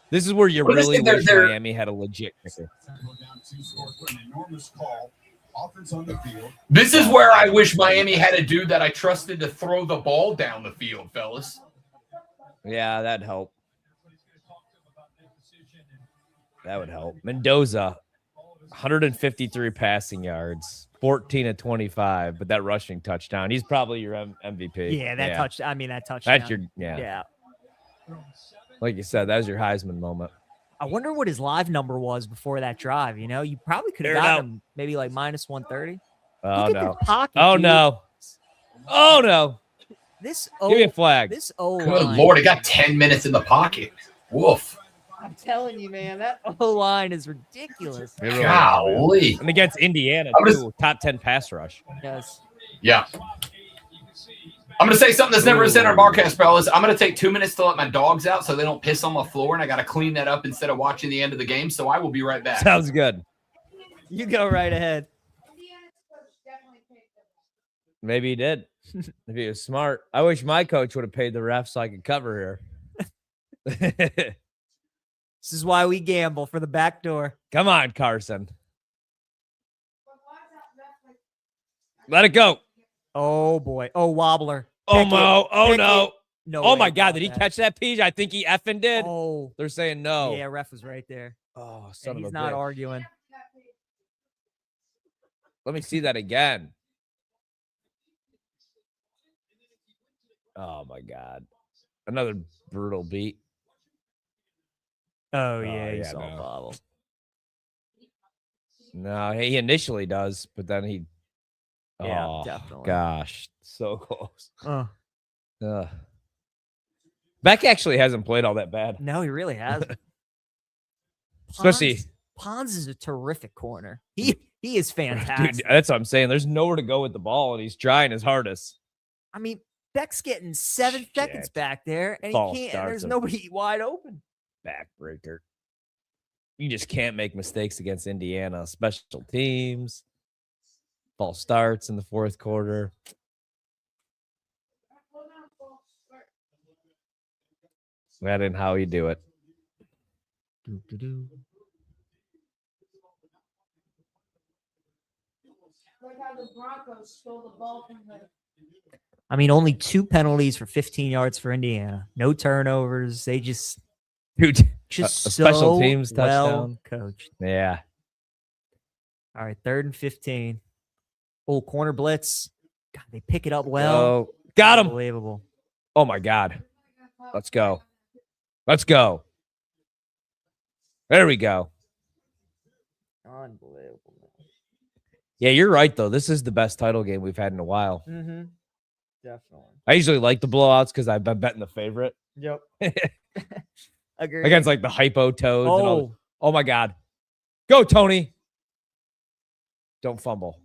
This is where you Well, really they're- wish they're- Miami had a legit kicker. Down 2 scores for an enormous call. Offense on the field. This is where I wish Miami had a dude that I trusted to throw the ball down the field, fellas. Yeah, that'd help. That would help. Mendoza, 153 passing yards, 14 of 25, but that rushing touchdown. He's probably your MVP. Yeah, that touch. I mean, that touchdown. That's your Yeah. Like you said, that was your Heisman moment. I wonder what his live number was before that drive. You know, you probably could have Air it gotten out. him maybe like minus 130. Oh Look at no. the pocket. Oh dude. no. Oh no. This Give me a flag. This O Good line. Lord, it got 10 minutes in the pocket. Woof. I'm telling you, man, that O line is ridiculous. It really is. Golly. And against Indiana, I'm just- too, top 10 pass rush. Yes. Yeah. I'm going to say something that's never been said on our Barcast, fellas. I'm going to take 2 minutes to let my dogs out so they don't piss on the floor, and I got to clean that up instead of watching the end of the game, so I will be right back. Sounds good. You go right ahead. Maybe he did. If he was smart. I wish my coach would have paid the ref so I could cover here. This is why we gamble for the back door. Come on, Carson. Let it go. Oh boy. Oh, wobbler. Oh, Pick it. Mo. Oh, Pick no. it. No. Oh, way my God. about Did he that. catch that, Peach? I think he effing did. Oh. They're saying no. Yeah, ref was right there. Oh, son And of he's a not bitch. arguing. Let me see that again. Oh, my God. Another brutal beat. Oh yeah, he yeah, saw no. bobble. No, he initially does, but then he. Yeah, Oh, definitely. Gosh, so close. Uh, Beck actually hasn't played all that bad, no, he really hasn't. especially. Pons is a terrific corner. He is fantastic. Dude, that's what I'm saying. There's nowhere to go with the ball, and he's trying his hardest. I mean, Beck's getting 7 seconds Shit. back there, and False he can't. start And there's to- nobody wide open. Backbreaker. You just can't make mistakes against Indiana. Special teams, false starts in the fourth quarter. That ain't how you do it. I mean, only 2 penalties for 15 yards for Indiana. No turnovers. They just Dude, just a special so teams well touchdown. coached. Yeah. All right, 3rd and 15. Oh, corner blitz. God, they pick it up well. Oh, got him. Unbelievable. Oh my God. Let's go. Let's go. There we go. Unbelievable. Yeah, you're right, though. This is the best title game we've had in a while. Mm-hmm. Definitely. I usually like the blowouts because I've been betting the favorite Yep. Agree. against like the hypo toads. And all Oh, oh my God. Go, Tony. Don't fumble.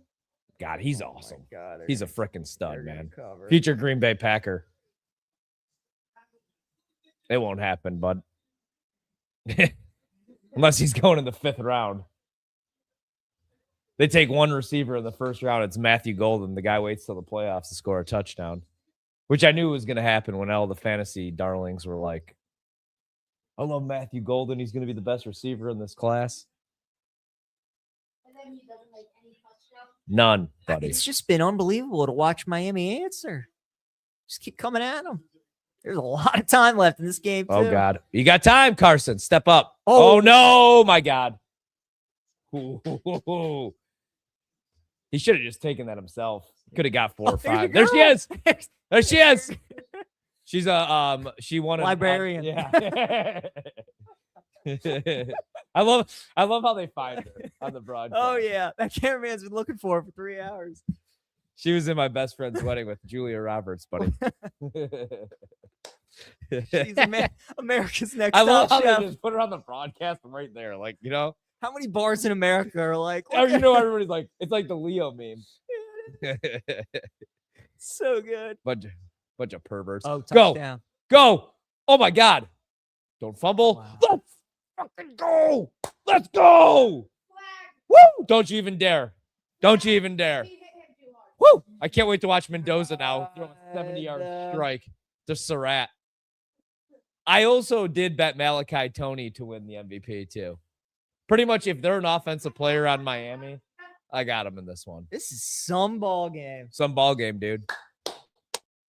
God, he's awesome. God, He's a freaking stud, man. Cover. Future Green Bay Packer. It won't happen, bud. Unless he's going in the 5th round. They take one receiver in the 1st round. It's Matthew Golden. The guy waits till the playoffs to score a touchdown, which I knew was going to happen when all the fantasy darlings were like, I love Matthew Golden. He's going to be the best receiver in this class. None, buddy. It's just been unbelievable to watch Miami answer. Just keep coming at them. There's a lot of time left in this game, too. Oh, God. You got time, Carson. Step up. Oh. Oh no, my God. Ooh. He should have just taken that himself. Could have got 4 or there you 5. There she go. is. There she is. She's a she won a Librarian. yeah. I love how they find her. on the broadcast. Oh yeah, that cameraman's been looking for her for 3 hours. She was in my best friend's wedding with Julia Roberts, buddy. She's America's Next I love Top how Chef. they just put her on the broadcast right there. Like, you know, How many bars in America are like? or, you know, everybody's like, it's like the Leo meme. So good. bunch of perverts. Oh, Go. touchdown. Go. Oh my God. Don't fumble. Wow. Let's fucking go. Let's go. Woo. Don't you even dare. Don't you even dare. Woo. I can't wait to watch Mendoza now throw a 70-yard strike to Surratt. I also did bet Malachi Toney to win the MVP too. Pretty much if they're an offensive player on Miami, I got him in this one. This is some ball game. Some ball game, dude.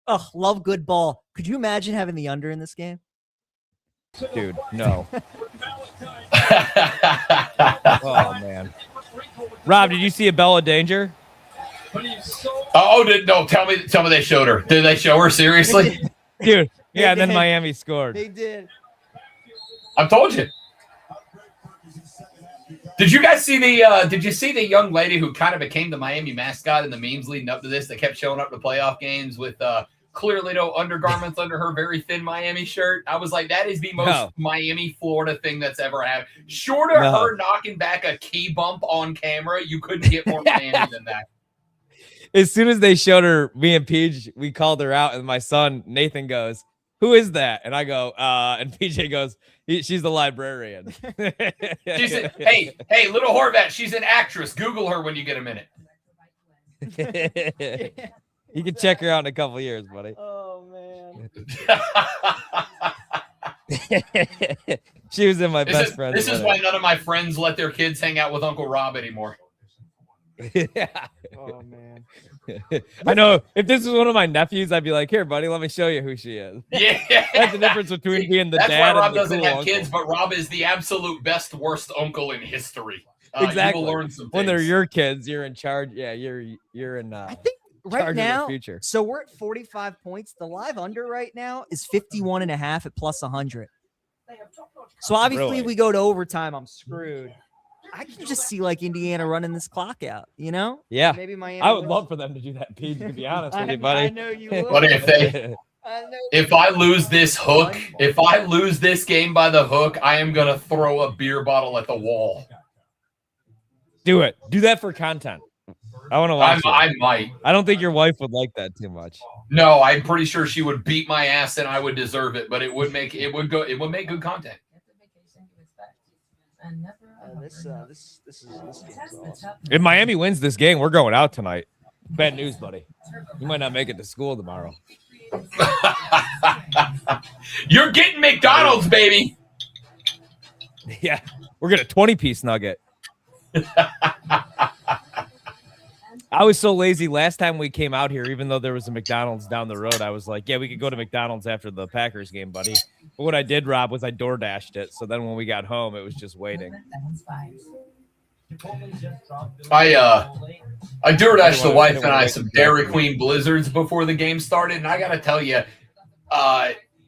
Oh, love good ball. Could you imagine having the under in this game? Dude, no. Oh, man. Rob, did you see a Bella Danger? No, tell me they showed her. Did they show her seriously? Dude, yeah, and then did. Miami scored. They did. I told you. Did you guys see did you see the young lady who kind of became the Miami mascot in the memes leading up to this that kept showing up to playoff games with clearly no undergarments under her very thin Miami shirt? I was like, that is the most Miami, Florida thing that's ever happened. Short of her knocking back a key bump on camera, you couldn't get more Miami than that. As soon as they showed her, me and Peach, we called her out, and my son, Nathan, goes, "Who is that?" And I go, and PJ goes, "She's the librarian." Hey, little Horvat, she's an actress. Google her when you get a minute. You can check her out in a couple years, buddy. Oh man. She was in my best friend. This is why none of my friends let their kids hang out with Uncle Rob anymore. Yeah. Oh man. I know. If this was one of my nephews, I'd be like, "Here, buddy, let me show you who she is." Yeah, that's the difference between being the that's dad why Rob and the doesn't cool have uncle. kids, but Rob is the absolute best, worst uncle in history. Exactly. You will learn some when they're things. your kids, you're in charge. Yeah, you're in. I think charge right of their now, future. so we're at 45 points. The live under right now is 51 and a half at plus 100. So obviously, Really? if we go to overtime, I'm screwed. I can just see like Indiana running this clock out, you know? Yeah. Maybe Miami. I would wins. love for them to do that, Pete, to be honest with I you, buddy. I know you would. Buddy, if I lose this hook, if I lose this game by the hook, I am gonna throw a beer bottle at the wall. Do it. Do that for content. I want to watch it. I might. I don't think your wife would like that too much. No, I'm pretty sure she would beat my ass and I would deserve it, but it would make good content. This game's awesome. If Miami wins this game, we're going out tonight. Bad news, buddy. You might not make it to school tomorrow. You're getting McDonald's, baby. Yeah, we're getting a 20-piece nugget. I was so lazy last time we came out here, even though there was a McDonald's down the road. I was like, yeah, we could go to McDonald's after the Packers game, buddy. But what I did, Rob, was I door dashed it. So then when we got home, it was just waiting. I door dashed the wife and I some Dairy Queen Blizzards before the game started, and I gotta tell you,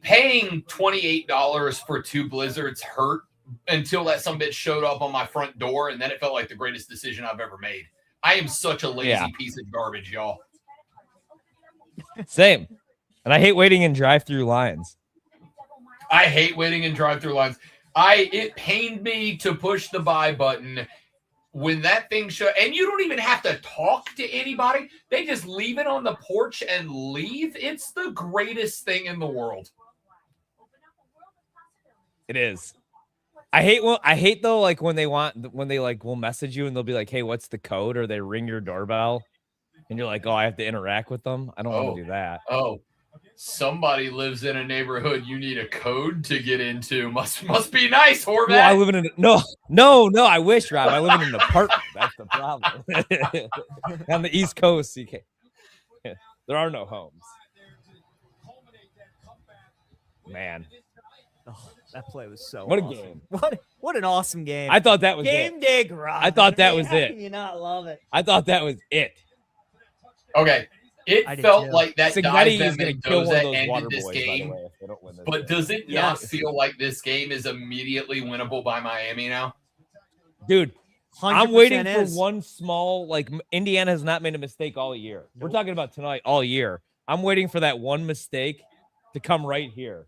paying $28 for 2 Blizzards hurt until that some bitch showed up on my front door, and then it felt like the greatest decision I've ever made. I am such a lazy piece of garbage, y'all. Same. And I hate waiting in drive-through lines. I hate waiting in drive-through lines. It pained me to push the buy button when that thing and you don't even have to talk to anybody. They just leave it on the porch and leave. It's the greatest thing in the world. It is. I hate though, like when they will message you and they'll be like, "Hey, what's the code?" Or they ring your doorbell and you're like, "Oh, I have to interact with them." I don't want to do that. Oh, somebody lives in a neighborhood you need a code to get into. Must be nice, Horvat. No, I live in no. I wish, Rob. I live in an apartment. That's the problem. On the East Coast, you can't. There are no homes. Man. Oh, that play was so What a awesome. game. What an awesome game. I thought that was Game it. Day Garage. I thought that was How it. can you not love it? I thought that was it. Okay. I It did felt too. like that Signetti dive is and going to kill one Mendoza of those water ended boys, this by the game. way, if they don't win this But game. does it not feel like this game is immediately winnable by Miami now? Dude, I'm waiting 100% for is. one small, like Indiana has not made a mistake all year. We're talking about tonight all year. I'm waiting for that one mistake to come right here.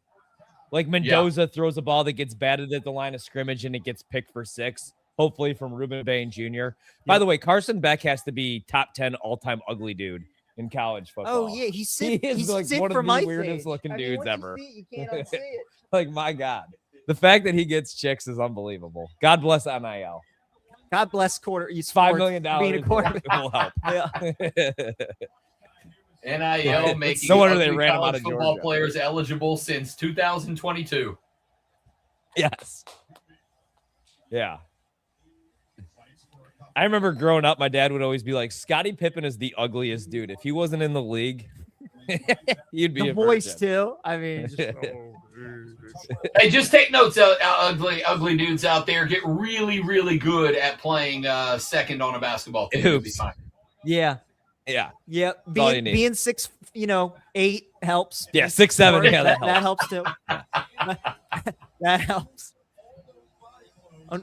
Like Mendoza throws a ball that gets batted at the line of scrimmage and it gets picked for 6, hopefully from Ruben Bain Jr. By the way, Carson Beck has to be top 10 all-time ugly dude in college football. Oh yeah, he's He sick. is He's like sick one for of the my weirdest age. looking I mean, dudes once you ever. see it, you can't unsee it. Like, my God. The fact that he gets chicks is unbelievable. God bless NIL. God bless quarter. It's $5 million being a quarterback. will help. NIL making no wonder they ugly ran him out college of football Georgia. players eligible since 2022. Yes. Yeah. I remember growing up, my dad would always be like, Scottie Pippen is the ugliest dude. If he wasn't in the league, you'd be The a voice virgin. too. I mean, just, Hey, just take notes, ugly dudes out there. Get really, really good at playing second on a basketball team. You'll be Oops. fine. yeah, Yeah. yeah. all you need. Being 6, 8 helps. Yeah, 6'7". Yeah, that helps too. That helps.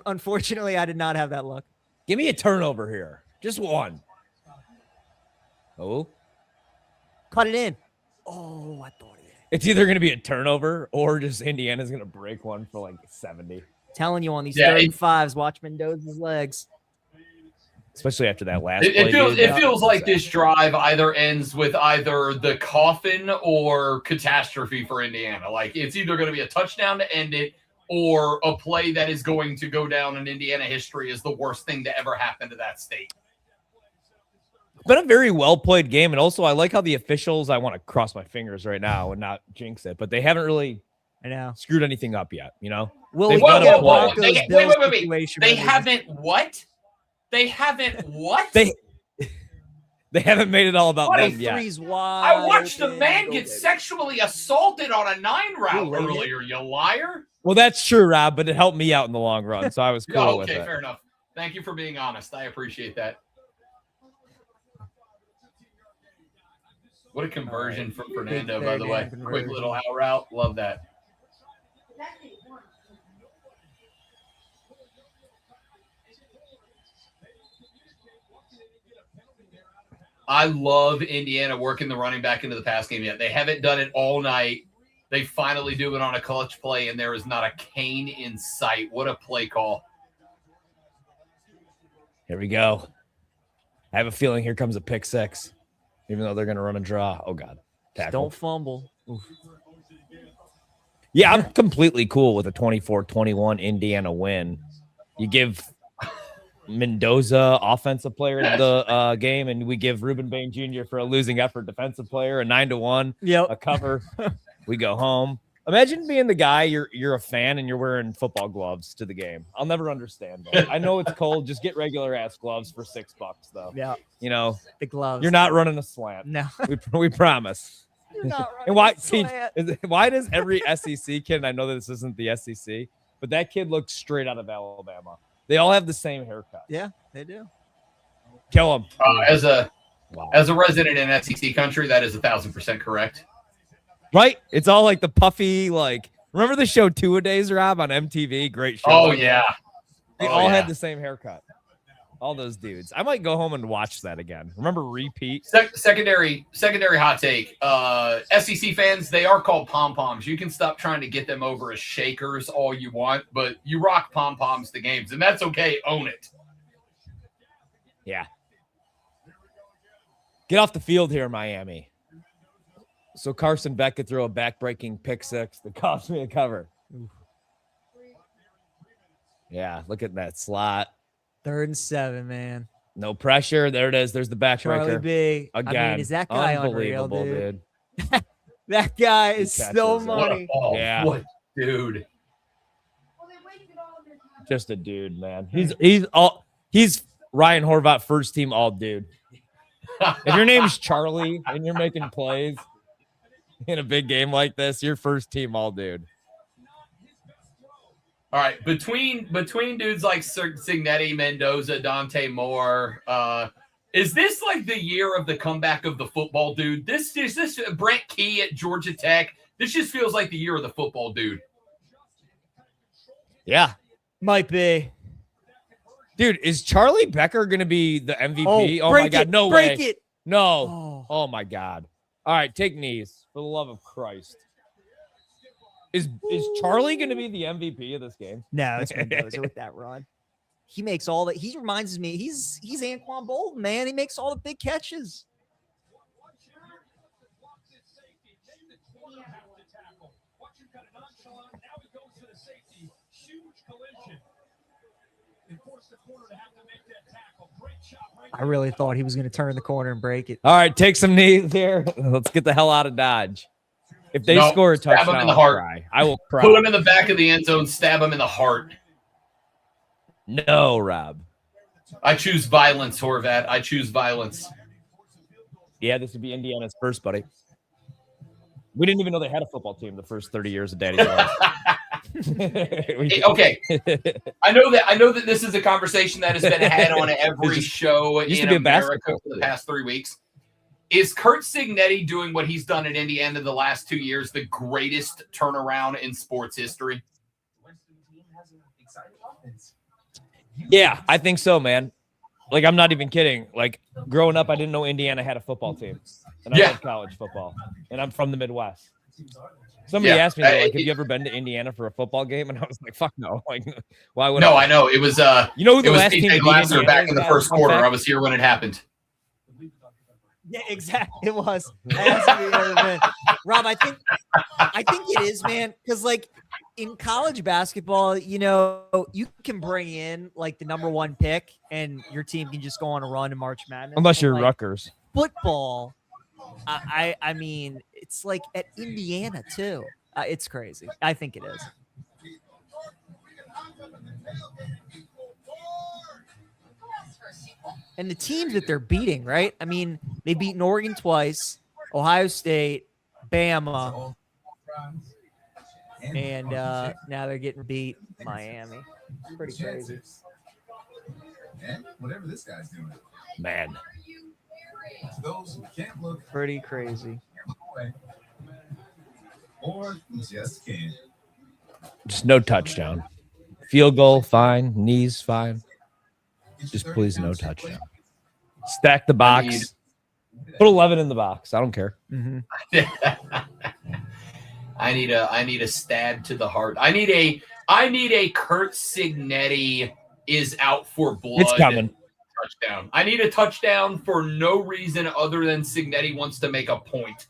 Unfortunately, I did not have that luck. Give me a turnover here. Just one. Oh. Cut it in. Oh, I thought it. It's either going to be a turnover or just Indiana's going to break one for like 70. Telling you on these Yeah, 35s, watch Mendoza's legs. Especially after that last It play, feels dude. it feels like this drive either ends with either the coffin or catastrophe for Indiana. Like it's either going to be a touchdown to end it or a play that is going to go down in Indiana history as the worst thing to ever happen to that state. It's been a very well played game. And also, I like how the officials, I want to cross my fingers right now and not jinx it, but they haven't really I know. screwed anything up yet, you know? Will They we gotta get a play. Broncos Wait, Bills wait. situation? They where haven't what? They haven't what? They haven't made it all about What a them yet. threes wide. I watched the open, man go, get baby. sexually assaulted on a 9 route Ooh, lady. earlier, you liar. Well, that's true, Rob, but it helped me out in the long run, so I was cool Oh, with okay, it. fair enough. Thank you for being honest. I appreciate that. What a conversion from Fernando, by the way. Big Quick little out route. Love that. I love Indiana working the running back into the pass game yet. They haven't done it all night. They finally do it on a clutch play, and there is not a cane in sight. What a play call. Here we go. I have a feeling here comes a pick 6, even though they're going to run a draw. Oh, God. Tackle. Don't fumble. Oof. Yeah, I'm completely cool with a 24-21 Indiana win. You give Mendoza offensive player of the game, and we give Ruben Bain Jr. for a losing effort defensive player, a 9-1, Yep. a cover. We go home. Imagine being the guy, you're a fan and you're wearing football gloves to the game. I'll never understand that. I know it's cold. Just get regular ass gloves for $6 though. Yeah. You know, The gloves. you're not running a slant. No. We promise. You're not running And why? a See, slant. why does every SEC kid? And I know that this isn't the SEC, but that kid looks straight out of Alabama. They all have the same haircut. Yeah, they do. Kill him. As a resident in SEC country, that is 1,000% correct. Right? It's all like the puffy, like, remember the show 2-A-Days, Rob, on MTV? Great show. Oh yeah, They Oh, all yeah. had the same haircut. All those dudes. I might go home and watch that again. Remember Repeat? Secondary hot take. SEC fans, they are called pom-poms. You can stop trying to get them over as shakers all you want, but you rock pom-poms to games, and that's okay. Own it. Yeah. Get off the field here, Miami. So Carson Beck could throw a back-breaking pick 6 that cost me a cover. Yeah, look at that slot. 3rd and 7, man. No pressure. There it is. There's the Charlie backbreaker. B. Again. I mean, is that guy unreal, unbelievable, dude? dude. That guy is catches so it. What a money. ball. Yeah. What, dude. Just a dude, man. He's Ryan Horvat first team all dude. If your name's Charlie and you're making plays in a big game like this, you're first team all dude. All right, between dudes like Signetti, Mendoza, Dante Moore, is this like the year of the comeback of the football dude? This Brent Key at Georgia Tech. This just feels like the year of the football dude. Yeah. Might be. Dude, is Charlie Becker going to be the MVP? Oh, my break God. it, No break way. it. No. Oh, my God. All right, take knees for the love of Christ. Is Charlie going to be the MVP of this game? No, it's Mendoza with that run. He makes all that. He reminds me. He's Anquan Bolden, man. He makes all the big catches. I really thought he was going to turn the corner and break it. All right, take some knees here. Let's get the hell out of Dodge. If they No, score a stab touchdown, him in the I'll heart. cry. I will cry. Put him in the back of the end zone, stab him in the heart. No, Rob. I choose violence, Horvat. I choose violence. Yeah, this would be Indiana's first, buddy. We didn't even know they had a football team the first 30 years of Daddy's life. Okay, I know that this is a conversation that has been had on every show in America for the past 3 weeks. Is Kurt Signetti doing what he's done at Indiana the last 2 years the greatest turnaround in sports history? Yeah, I think so, man. Like, I'm not even kidding. Like, growing up, I didn't know Indiana had a football team. And I love college football. And I'm from the Midwest. Somebody asked me, like, have you ever been to Indiana for a football game? And I was like, fuck no. Like, why would I know. It was you know who the it was last team PJ Glasser back in the first quarter. I was here when it happened. Yeah, exactly. It was. Rob, I think it is, man. Because like in college basketball, you know, you can bring in like the number 1 pick, and your team can just go on a run in March Madness. Unless you're like, Rutgers. Football, I mean, it's like at Indiana too. It's crazy. I think it is. And the teams that they're beating, right? I mean, they beat Oregon twice, Ohio State, Bama, and now they're getting beat Miami. Pretty crazy. And whatever this guy's doing. Man. Those who can't look Pretty crazy. away. Or just can. Just no touchdown. Field goal, fine. Knees, fine. Just please no touchdown. Stack the box. Put 11 in the box. I don't care. Mm-hmm. I need a stab to the heart. I need a Kurt Signetti is out for blood. It's coming. Touchdown. I need a touchdown for no reason other than Signetti wants to make a point.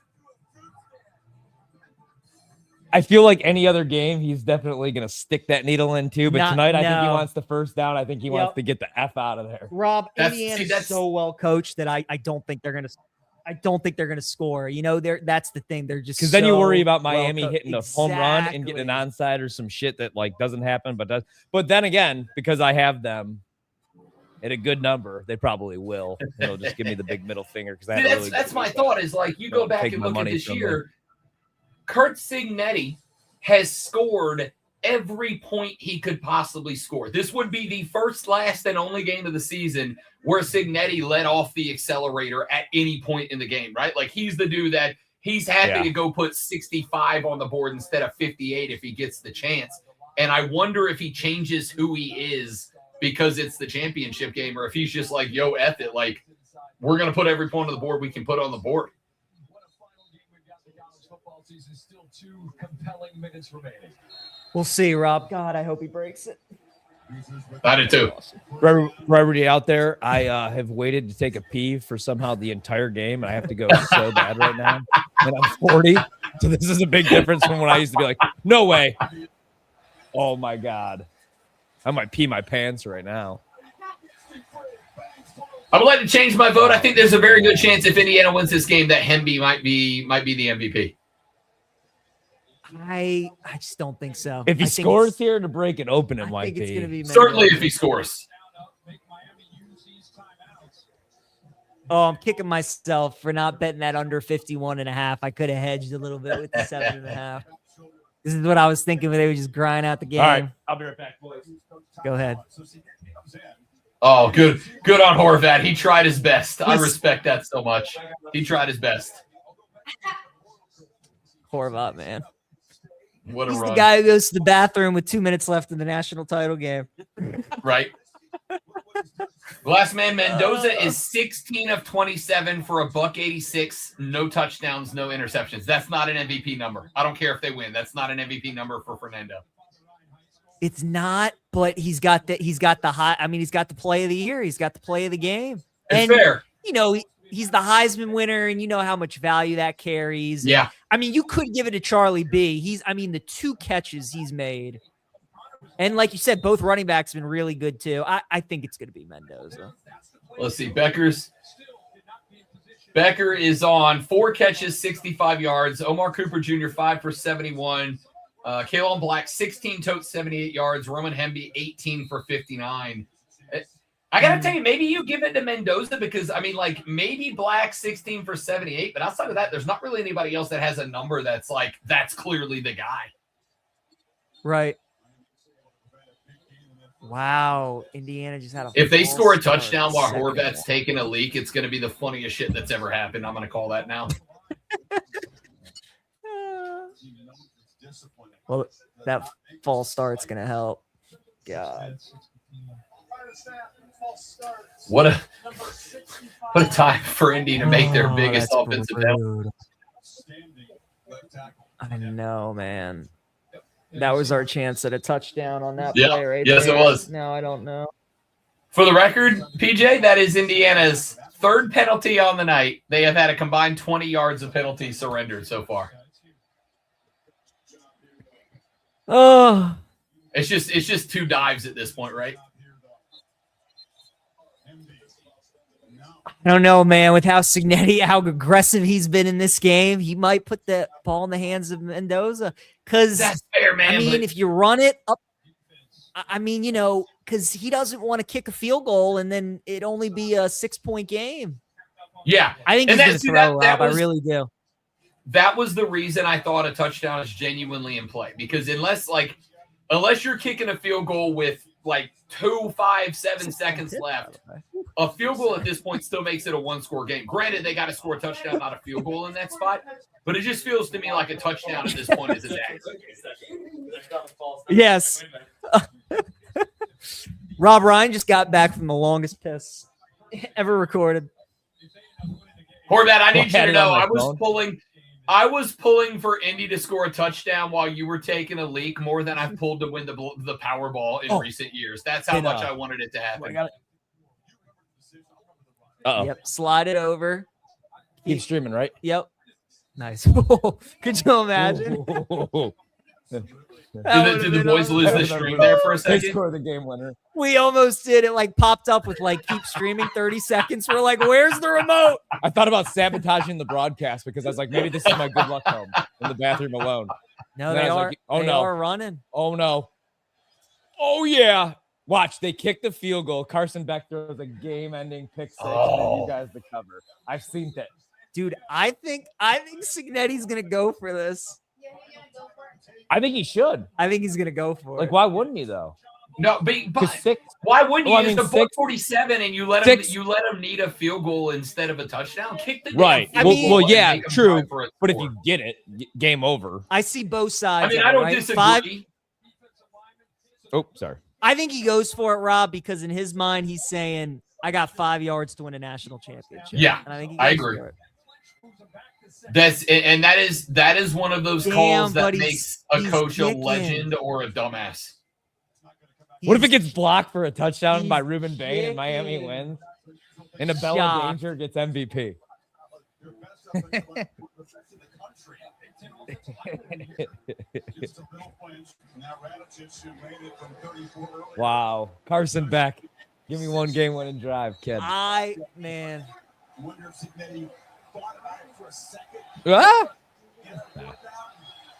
I feel like any other game, he's definitely going to stick that needle in too. But tonight, I think he wants the first down. I think he wants to get the F out of there. Rob, Indiana's so well coached that I don't think they're going to. I don't think they're going to score. You know, that's the thing. They're just because then you worry about Miami hitting a home run and Exactly. getting an onside or some shit that like doesn't happen, but does. But then again, because I have them at a good number, they probably will. They'll just give me the big middle finger because That's my thought. Is like you go back and look at this year. Kurt Signetti has scored every point he could possibly score. This would be the first, last, and only game of the season where Signetti let off the accelerator at any point in the game, right? Like he's the dude that he's happy to go put 65 on the board instead of 58 if he gets the chance. And I wonder if he changes who he is because it's the championship game, or if he's just like, yo, F it. Like, we're going to put every point on the board we can put on the board. Season, still 2 compelling minutes remaining. We'll see, Rob. God, I hope he breaks it. I did too. For everybody out there, I have waited to take a pee for somehow the entire game. And I have to go so bad right now. And I'm 40. So this is a big difference from when I used to be like, no way. Oh, my God. I might pee my pants right now. I would like to change my vote. I think there's a very good chance if Indiana wins this game that Hemby might be the MVP. I just don't think so. If he scores here to break it open, it might be. Certainly if he scores. Oh, I'm kicking myself for not betting that under 51.5. I could have hedged a little bit with the 7.5. This is what I was thinking when they would just grind out the game. All right, I'll be right back, boys. Go ahead. Oh, good on Horvat. He tried his best. I respect that so much. He tried his best. Horvat, man. What a He's run. the guy who goes to the bathroom with 2 minutes left in the national title game. Right. Last man Mendoza is 16 of 27 for a $186, no touchdowns, no interceptions. That's not an MVP number. I don't care if they win. That's not an MVP number for Fernando. It's not, but he's got the high. I mean, he's got the play of the year. He's got the play of the game. It's And fair. He's the Heisman winner, and you know how much value that carries. Yeah. I mean, you could give it to Charlie B. The 2 catches he's made. And like you said, both running backs have been really good too. I think it's going to be Mendoza. Let's see. Becker is on 4 catches, 65 yards. Omar Cooper Jr., 5 for 71. Kalen Black, 16 totes, 78 yards. Roman Hemby, 18 for 59. I got to tell you, maybe you give it to Mendoza because, maybe Black 16 for 78. But outside of that, there's not really anybody else that has a number that's clearly the guy. Right. Wow. Indiana just had If they score a touchdown while Horvat's taking a leak, it's going to be the funniest shit that's ever happened. I'm going to call that now. Well, that false start's going to help. God. What a time for Indy to make their biggest that's offensive rude. down. I know, man. That was our chance at a touchdown on that Yeah, play right yes, there. it was. No, I don't know. For the record, PJ, that is Indiana's 3rd penalty on the night. They have had a combined 20 yards of penalties surrendered so far. Oh, It's just 2 dives at this point, right? I don't know, man. With how aggressive he's been in this game, he might put the ball in the hands of Mendoza. Because That's fair, man. if you run it up, because he doesn't want to kick a field goal and then it only be a 6-point game. Yeah, I think And he's going to that- throw, that Rob. was- I really do. that was the reason I thought a touchdown is genuinely in play. Because unless you're kicking a field goal with 2, 5, 7 seconds left, a field goal at this point still makes it a 1-score game. Granted, they got to score a touchdown, not a field goal in that spot. But it just feels to me like a touchdown at this point is a day. Yes. Rob Ryan just got back from the longest piss ever recorded. Horvat, I need you Had to it on know my I was phone. pulling for Indy to score a touchdown while you were taking a leak more than I've pulled to win the Powerball in recent years. That's how much I wanted it to happen. Uh-oh. Yep. Slide it over. Keep streaming, right? Yep. Nice. Could you imagine? Did the boys lose the stream there for a They second? score the game winner. We almost did. It popped up with keep streaming 30 seconds. We're like, where's the remote? I thought about sabotaging the broadcast because I was like, maybe this is my good luck home in the bathroom alone. No, And they I was are. like, oh, they no. are running. Oh no. Oh yeah. Watch, they kick the field goal. Carson Beck throws a game-ending pick 6, and then you guys the cover. I've seen that. Dude, I think Signetti's gonna go for this. I think he should. I think he's gonna go for it. Why wouldn't he though? No, but Because 6. why wouldn't you Well, I use mean, the six- 47 and you let six- him need a field goal instead of a touchdown? Kick the damn Right. field Well, goal and yeah, make 'em true. try for a But if score. you get it, game over. I see both sides. I mean, of I it, don't right? disagree. Oh, sorry. I think he goes for it, Rob, because in his mind he's saying, "I got 5 yards to win a national championship." Yeah, and I think he I goes agree. for it. That is one of those Damn, calls that but makes a he's coach a kicking. legend or a dumbass. What if it He's- gets blocked for a touchdown by he's Reuben Bain and Miami kicking. wins? And Abella Shocked. Danger gets MVP. Wow. Carson Beck. Give me one game winning drive, kid. man, Ah!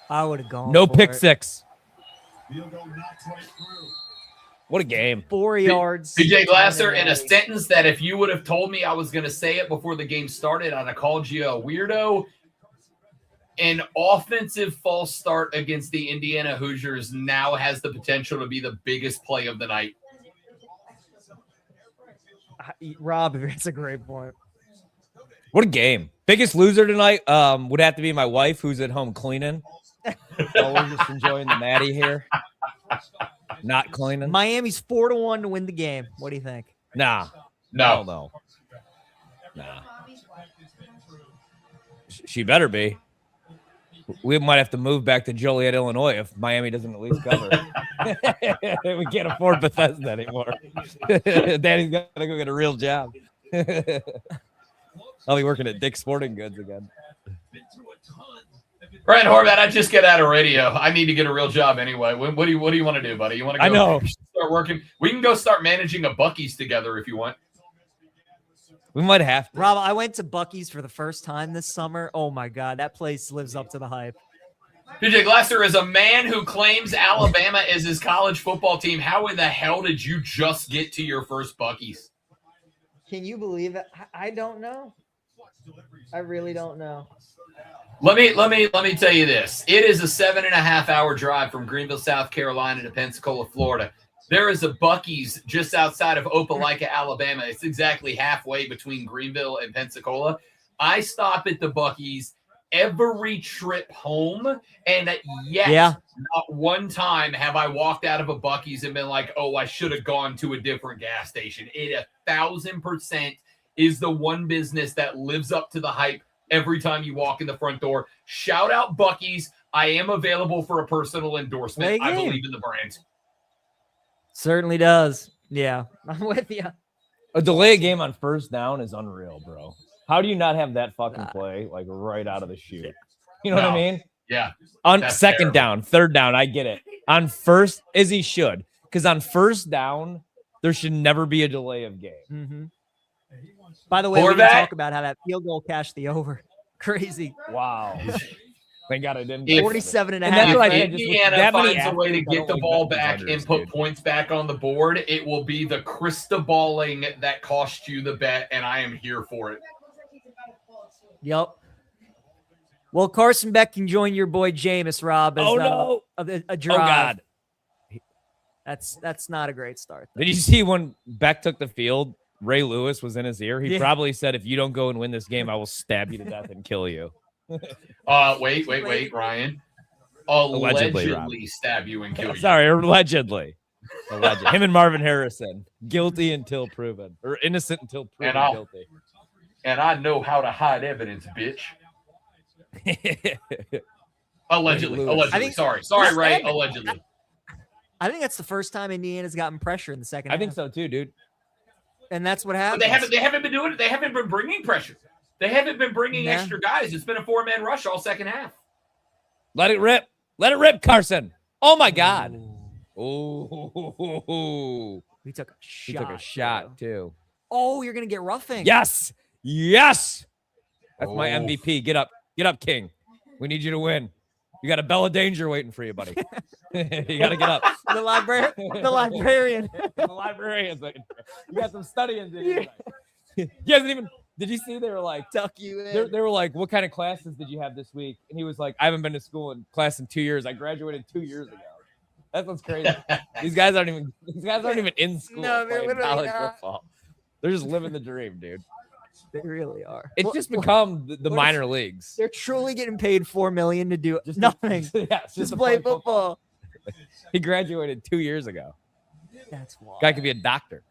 I would have gone. No for pick it. 6. What a game. 4 yards. PJ Glasser, in a sentence that if you would have told me I was going to say it before the game started, I'd have called you a weirdo. An offensive false start against the Indiana Hoosiers now has the potential to be the biggest play of the night. Rob, that's a great point. What a game. Biggest loser tonight would have to be my wife, who's at home cleaning. Oh, we're just enjoying the Maddie here. Not cleaning. Miami's 4-1 to win the game. What do you think? Nah. No. Hell no. Nah. She better be. We might have to move back to Joliet, Illinois if Miami doesn't at least cover. We can't afford Bethesda anymore. Danny's got to go get a real job. I'll be working at Dick's Sporting Goods again. Brian Horvat, I just get out of radio. I need to get a real job anyway. What do you want to do, buddy? You want to go I know. Start working? We can go start managing a Buc-ee's together if you want. We might have to. Rob, I went to Buc-ee's for the first time this summer. Oh my God, that place lives up to the hype. PJ Glasser is a man who claims Alabama is his college football team. How in the hell did you just get to your first Buc-ee's? Can you believe it? I don't know. I really don't know. Let me tell you this. It is a 7.5-hour drive from Greenville, South Carolina to Pensacola, Florida. There is a Buc-ee's just outside of Opelika, Alabama. It's exactly halfway between Greenville and Pensacola. I stop at the Buc-ee's every trip home, and yet not one time have I walked out of a Buc-ee's and been like, oh, I should have gone to a different gas station. It 1,000% is the one business that lives up to the hype every time you walk in the front door. Shout out Buc-ee's. I am available for a personal endorsement. I believe in the brand. Certainly does. Yeah, I'm with you. A delay game on first down is unreal, bro. How do you not have that fucking play like right out of the chute? You know what I mean? Yeah. On second down, third down, I get it. On first, as he should, because on first down, there should never be a delay of game. Mm-hmm. By the way, we didn't talk about how that field goal cashed the over. Crazy. Wow. Thank God I didn't. 47 and a half. That's what I If did. Indiana finds a way to get the ball back and put points back on the board, it will be the Cristoballing that cost you the bet, and I am here for it. Yep. Well, Carson Beck can join your boy Jameis, Rob. As, a drive. Oh God. That's not a great start. Did you see when Beck took the field? Ray Lewis was in his ear. He probably said, "If you don't go and win this game, I will stab you to death and kill you." Wait, Ryan. Allegedly stab you and kill you. Sorry, allegedly. Him and Marvin Harrison, guilty until proven, or innocent until proven guilty. And I know how to hide evidence, bitch. Allegedly. Sorry, Ray. Allegedly. I think that's the first time Indiana's gotten pressure in the second half. I think so too, dude. And that's what happened. They haven't been doing it. They haven't been bringing pressure. They haven't been bringing extra guys. It's been a 4-man rush all second half. Let it rip. Let it rip, Carson. Oh my God. Oh. He took a shot. He took a shot too. Oh, you're gonna get roughing. Yes. That's my MVP. Get up, King. We need you to win. You got a bell of danger waiting for you, buddy. You got to get up. The librarian. The librarian's waiting. You got some studying to do. He hasn't even. Did you see? They were like, tuck you in. They were like, what kind of classes did you have this week? And he was like, I haven't been to school in class in 2 years. I graduated 2 years ago. That's what's crazy. These guys aren't even in school. No, they're literally college not. football. They're just living the dream, dude. They really are. It's just become the minor leagues. They're truly getting paid $4 million to do nothing. Just to play football. He graduated 2 years ago. That's wild. Guy could be a doctor.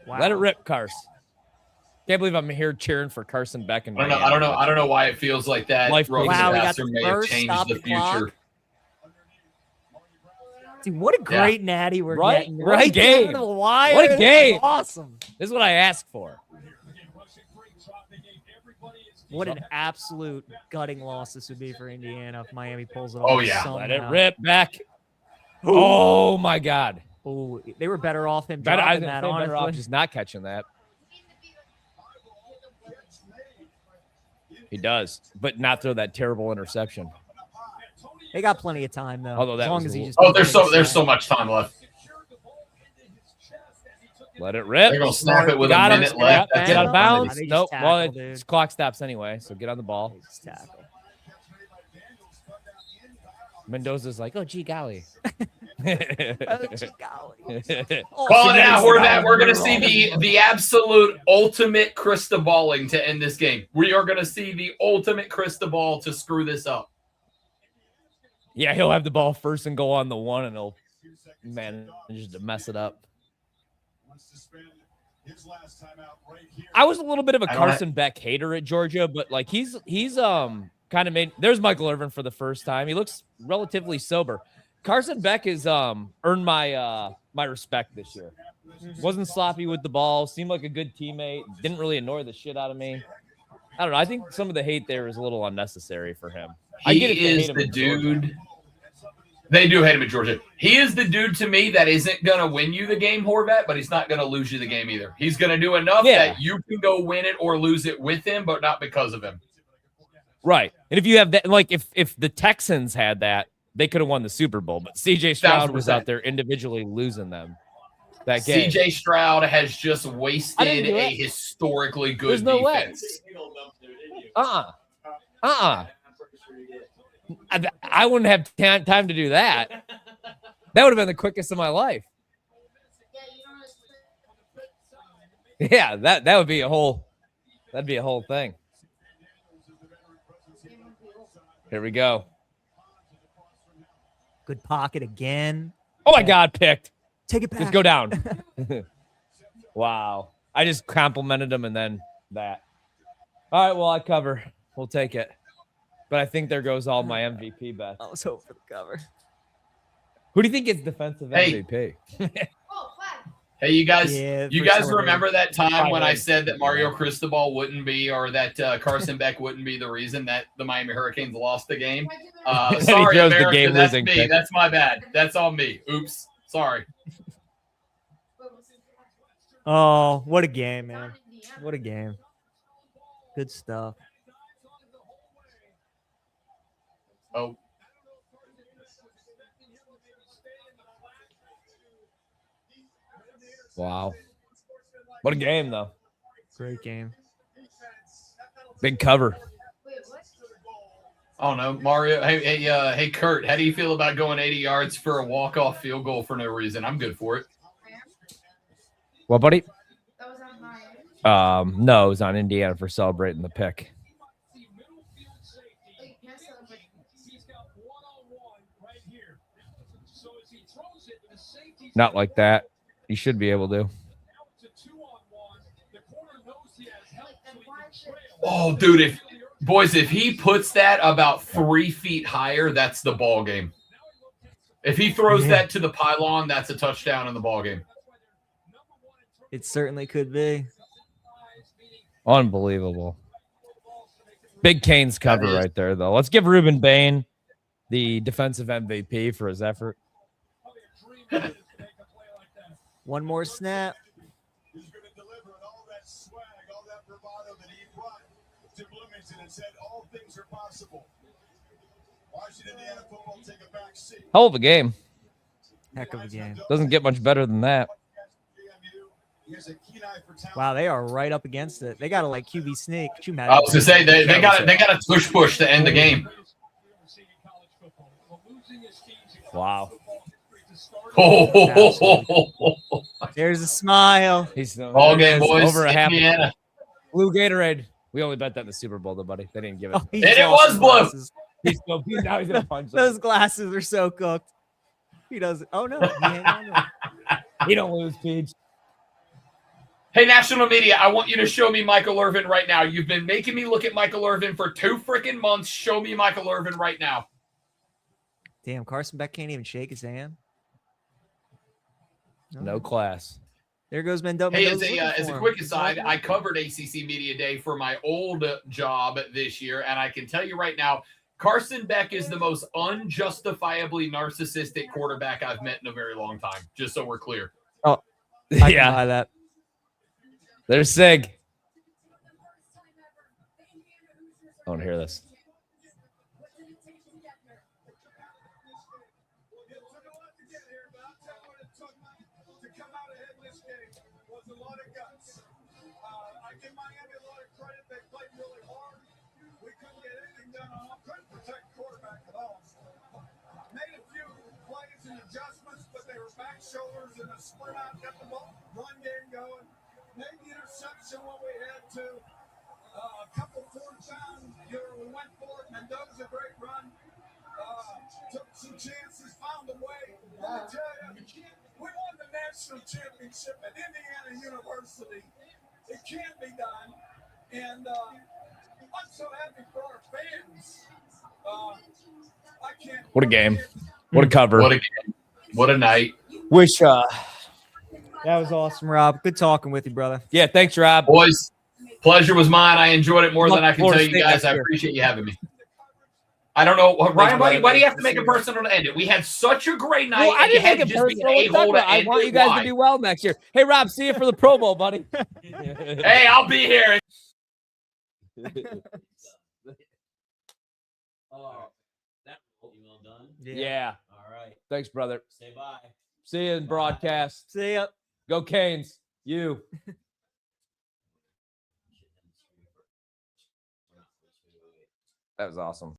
Wow. Let it rip, Carson. Can't believe I'm here cheering for Carson Beck and I don't know why it feels like that. Life Roman wow, we got Passer the may have first changed stop the the future. clock. Dude, what a great natty we're getting. What a game. Down to the wire. What a game. Awesome. This is what I asked for. What an absolute gutting loss this would be for Indiana if Miami pulls it off. Oh, yeah. Let it rip back. Oh, my God. Oh, they were better off him I dropping was that, gonna say better off honestly. just not catching that. He does, but not throw that terrible interception. They got plenty of time, though. Although that as long was as he just there's so much time left. Let it rip. They're gonna snap it with Got a him. minute left. Get out of bounds. They just Nope. tackle, Well, dude. it's clock stops anyway, so get on the ball. Tackle. Mendoza's like, oh, gee, golly. Oh, gee, golly. Call it out. We're going to see the absolute ultimate Cristoballing to end this game. We are going to see the ultimate Cristobal to screw this up. Yeah, he'll have the ball first and go on the one, and he'll manage to mess it up. wants to spend his last time out right here. I was a little bit of a I don't Carson Beck hater at Georgia, but like he's kind of made. There's Michael Irvin for the first time. He looks relatively sober. Carson Beck has earned my my respect this year. Wasn't sloppy with the ball. Seemed like a good teammate. Didn't really annoy the shit out of me. I don't know. I think some of the hate there is a little unnecessary for him. I get it. He is the dude. They do hate him at Georgia. He is the dude to me that isn't going to win you the game, Horvat, but he's not going to lose you the game either. He's going to do enough that you can go win it or lose it with him, but not because of him. Right. And if you have that, like if the Texans had that, they could have won the Super Bowl. But CJ Stroud was out there individually losing them that game. CJ Stroud has just wasted a historically good defense. I wouldn't have time to do that. That would have been the quickest of my life. Yeah, that would be a whole thing. Here we go. Good pocket again. Oh my God, picked. Take it back. Just go down. Wow. I just complimented him and then that. All right, well, I cover. We'll take it. But I think there goes all my MVP bets. I was hoping for the cover. Who do you think gets defensive MVP? Hey, you guys! Yeah, you guys remember that time when I said that Mario Cristobal wouldn't be, or that Carson Beck wouldn't be the reason that the Miami Hurricanes lost the game? Sorry, America, that's me. Pick. That's my bad. That's on me. Oops. Sorry. Oh, what a game, man! What a game. Good stuff. Oh. Wow. What a game, though. Great game. Big cover. Oh no, Mario. Hey, Kurt. How do you feel about going 80 yards for a walk-off field goal for no reason? I'm good for it. What, buddy? No, it was on Indiana for celebrating the pick. Not like that. You should be able to. Oh, dude, if he puts that about 3 feet higher, that's the ball game. If he throws that to the pylon, that's a touchdown in the ball game. It certainly could be. Unbelievable. Big Canes cover right there, though. Let's give Ruben Bain the defensive MVP for his effort. One more snap. He's going to deliver all that swag, all that bravado that he brought to Bloomington and said all things are possible. Washington, Indiana football take a back seat. Hell of a game. Heck of a game. Doesn't get much better than that. Wow, they are right up against it. They got to like QB sneak. I was going to say they got a push to end the game. Wow. There's a smile. He's all game, boys. Over a half. Indiana. Blue Gatorade. We only bet that in the Super Bowl, though, buddy. They didn't give it. Oh, and it was blue. Now he's gonna punch Those glasses are so cooked. He doesn't. Oh no. He don't lose, Peach. Hey, national media, I want you to show me Michael Irvin right now. You've been making me look at Michael Irvin for 2 freaking months. Show me Michael Irvin right now. Damn, Carson Beck can't even shake his hand. No class. There goes Mendoza. Hey, as a quick aside, I covered ACC Media Day for my old job this year, and I can tell you right now, Carson Beck is the most unjustifiably narcissistic quarterback I've met in a very long time, just so we're clear. Oh, I can buy that. There's Sig. I want to hear this. Shoulders and a sprint out, got the ball, run game going. Made the interception when we had to. A couple fourth down, we went for it. Mendoza, great run. Took some chances, found a way. Let me tell you, we won the national championship at Indiana. publicity. It can be done. And I'm so happy for our fans. I can't. What a game. What a cover. What a game. What a night. Wish That was awesome, Rob. Good talking with you, brother. yeah, thanks, Rob. Boys, pleasure was mine. I enjoyed it more than I can Florida tell you State guys. next I year. appreciate you having me. I don't know. Ryan, why brother. do you have to make it personal to end it? We had such a great night. Well, I and you didn't had make to it just be personal. an a-hole to I end want it. you guys Why? to do well next year. Hey, Rob, see you for the promo, buddy. Hey, I'll be here. Oh, that email done. Yeah. All right. Thanks, brother. Say bye. See you in broadcast. See ya. Go Canes. You. That was awesome.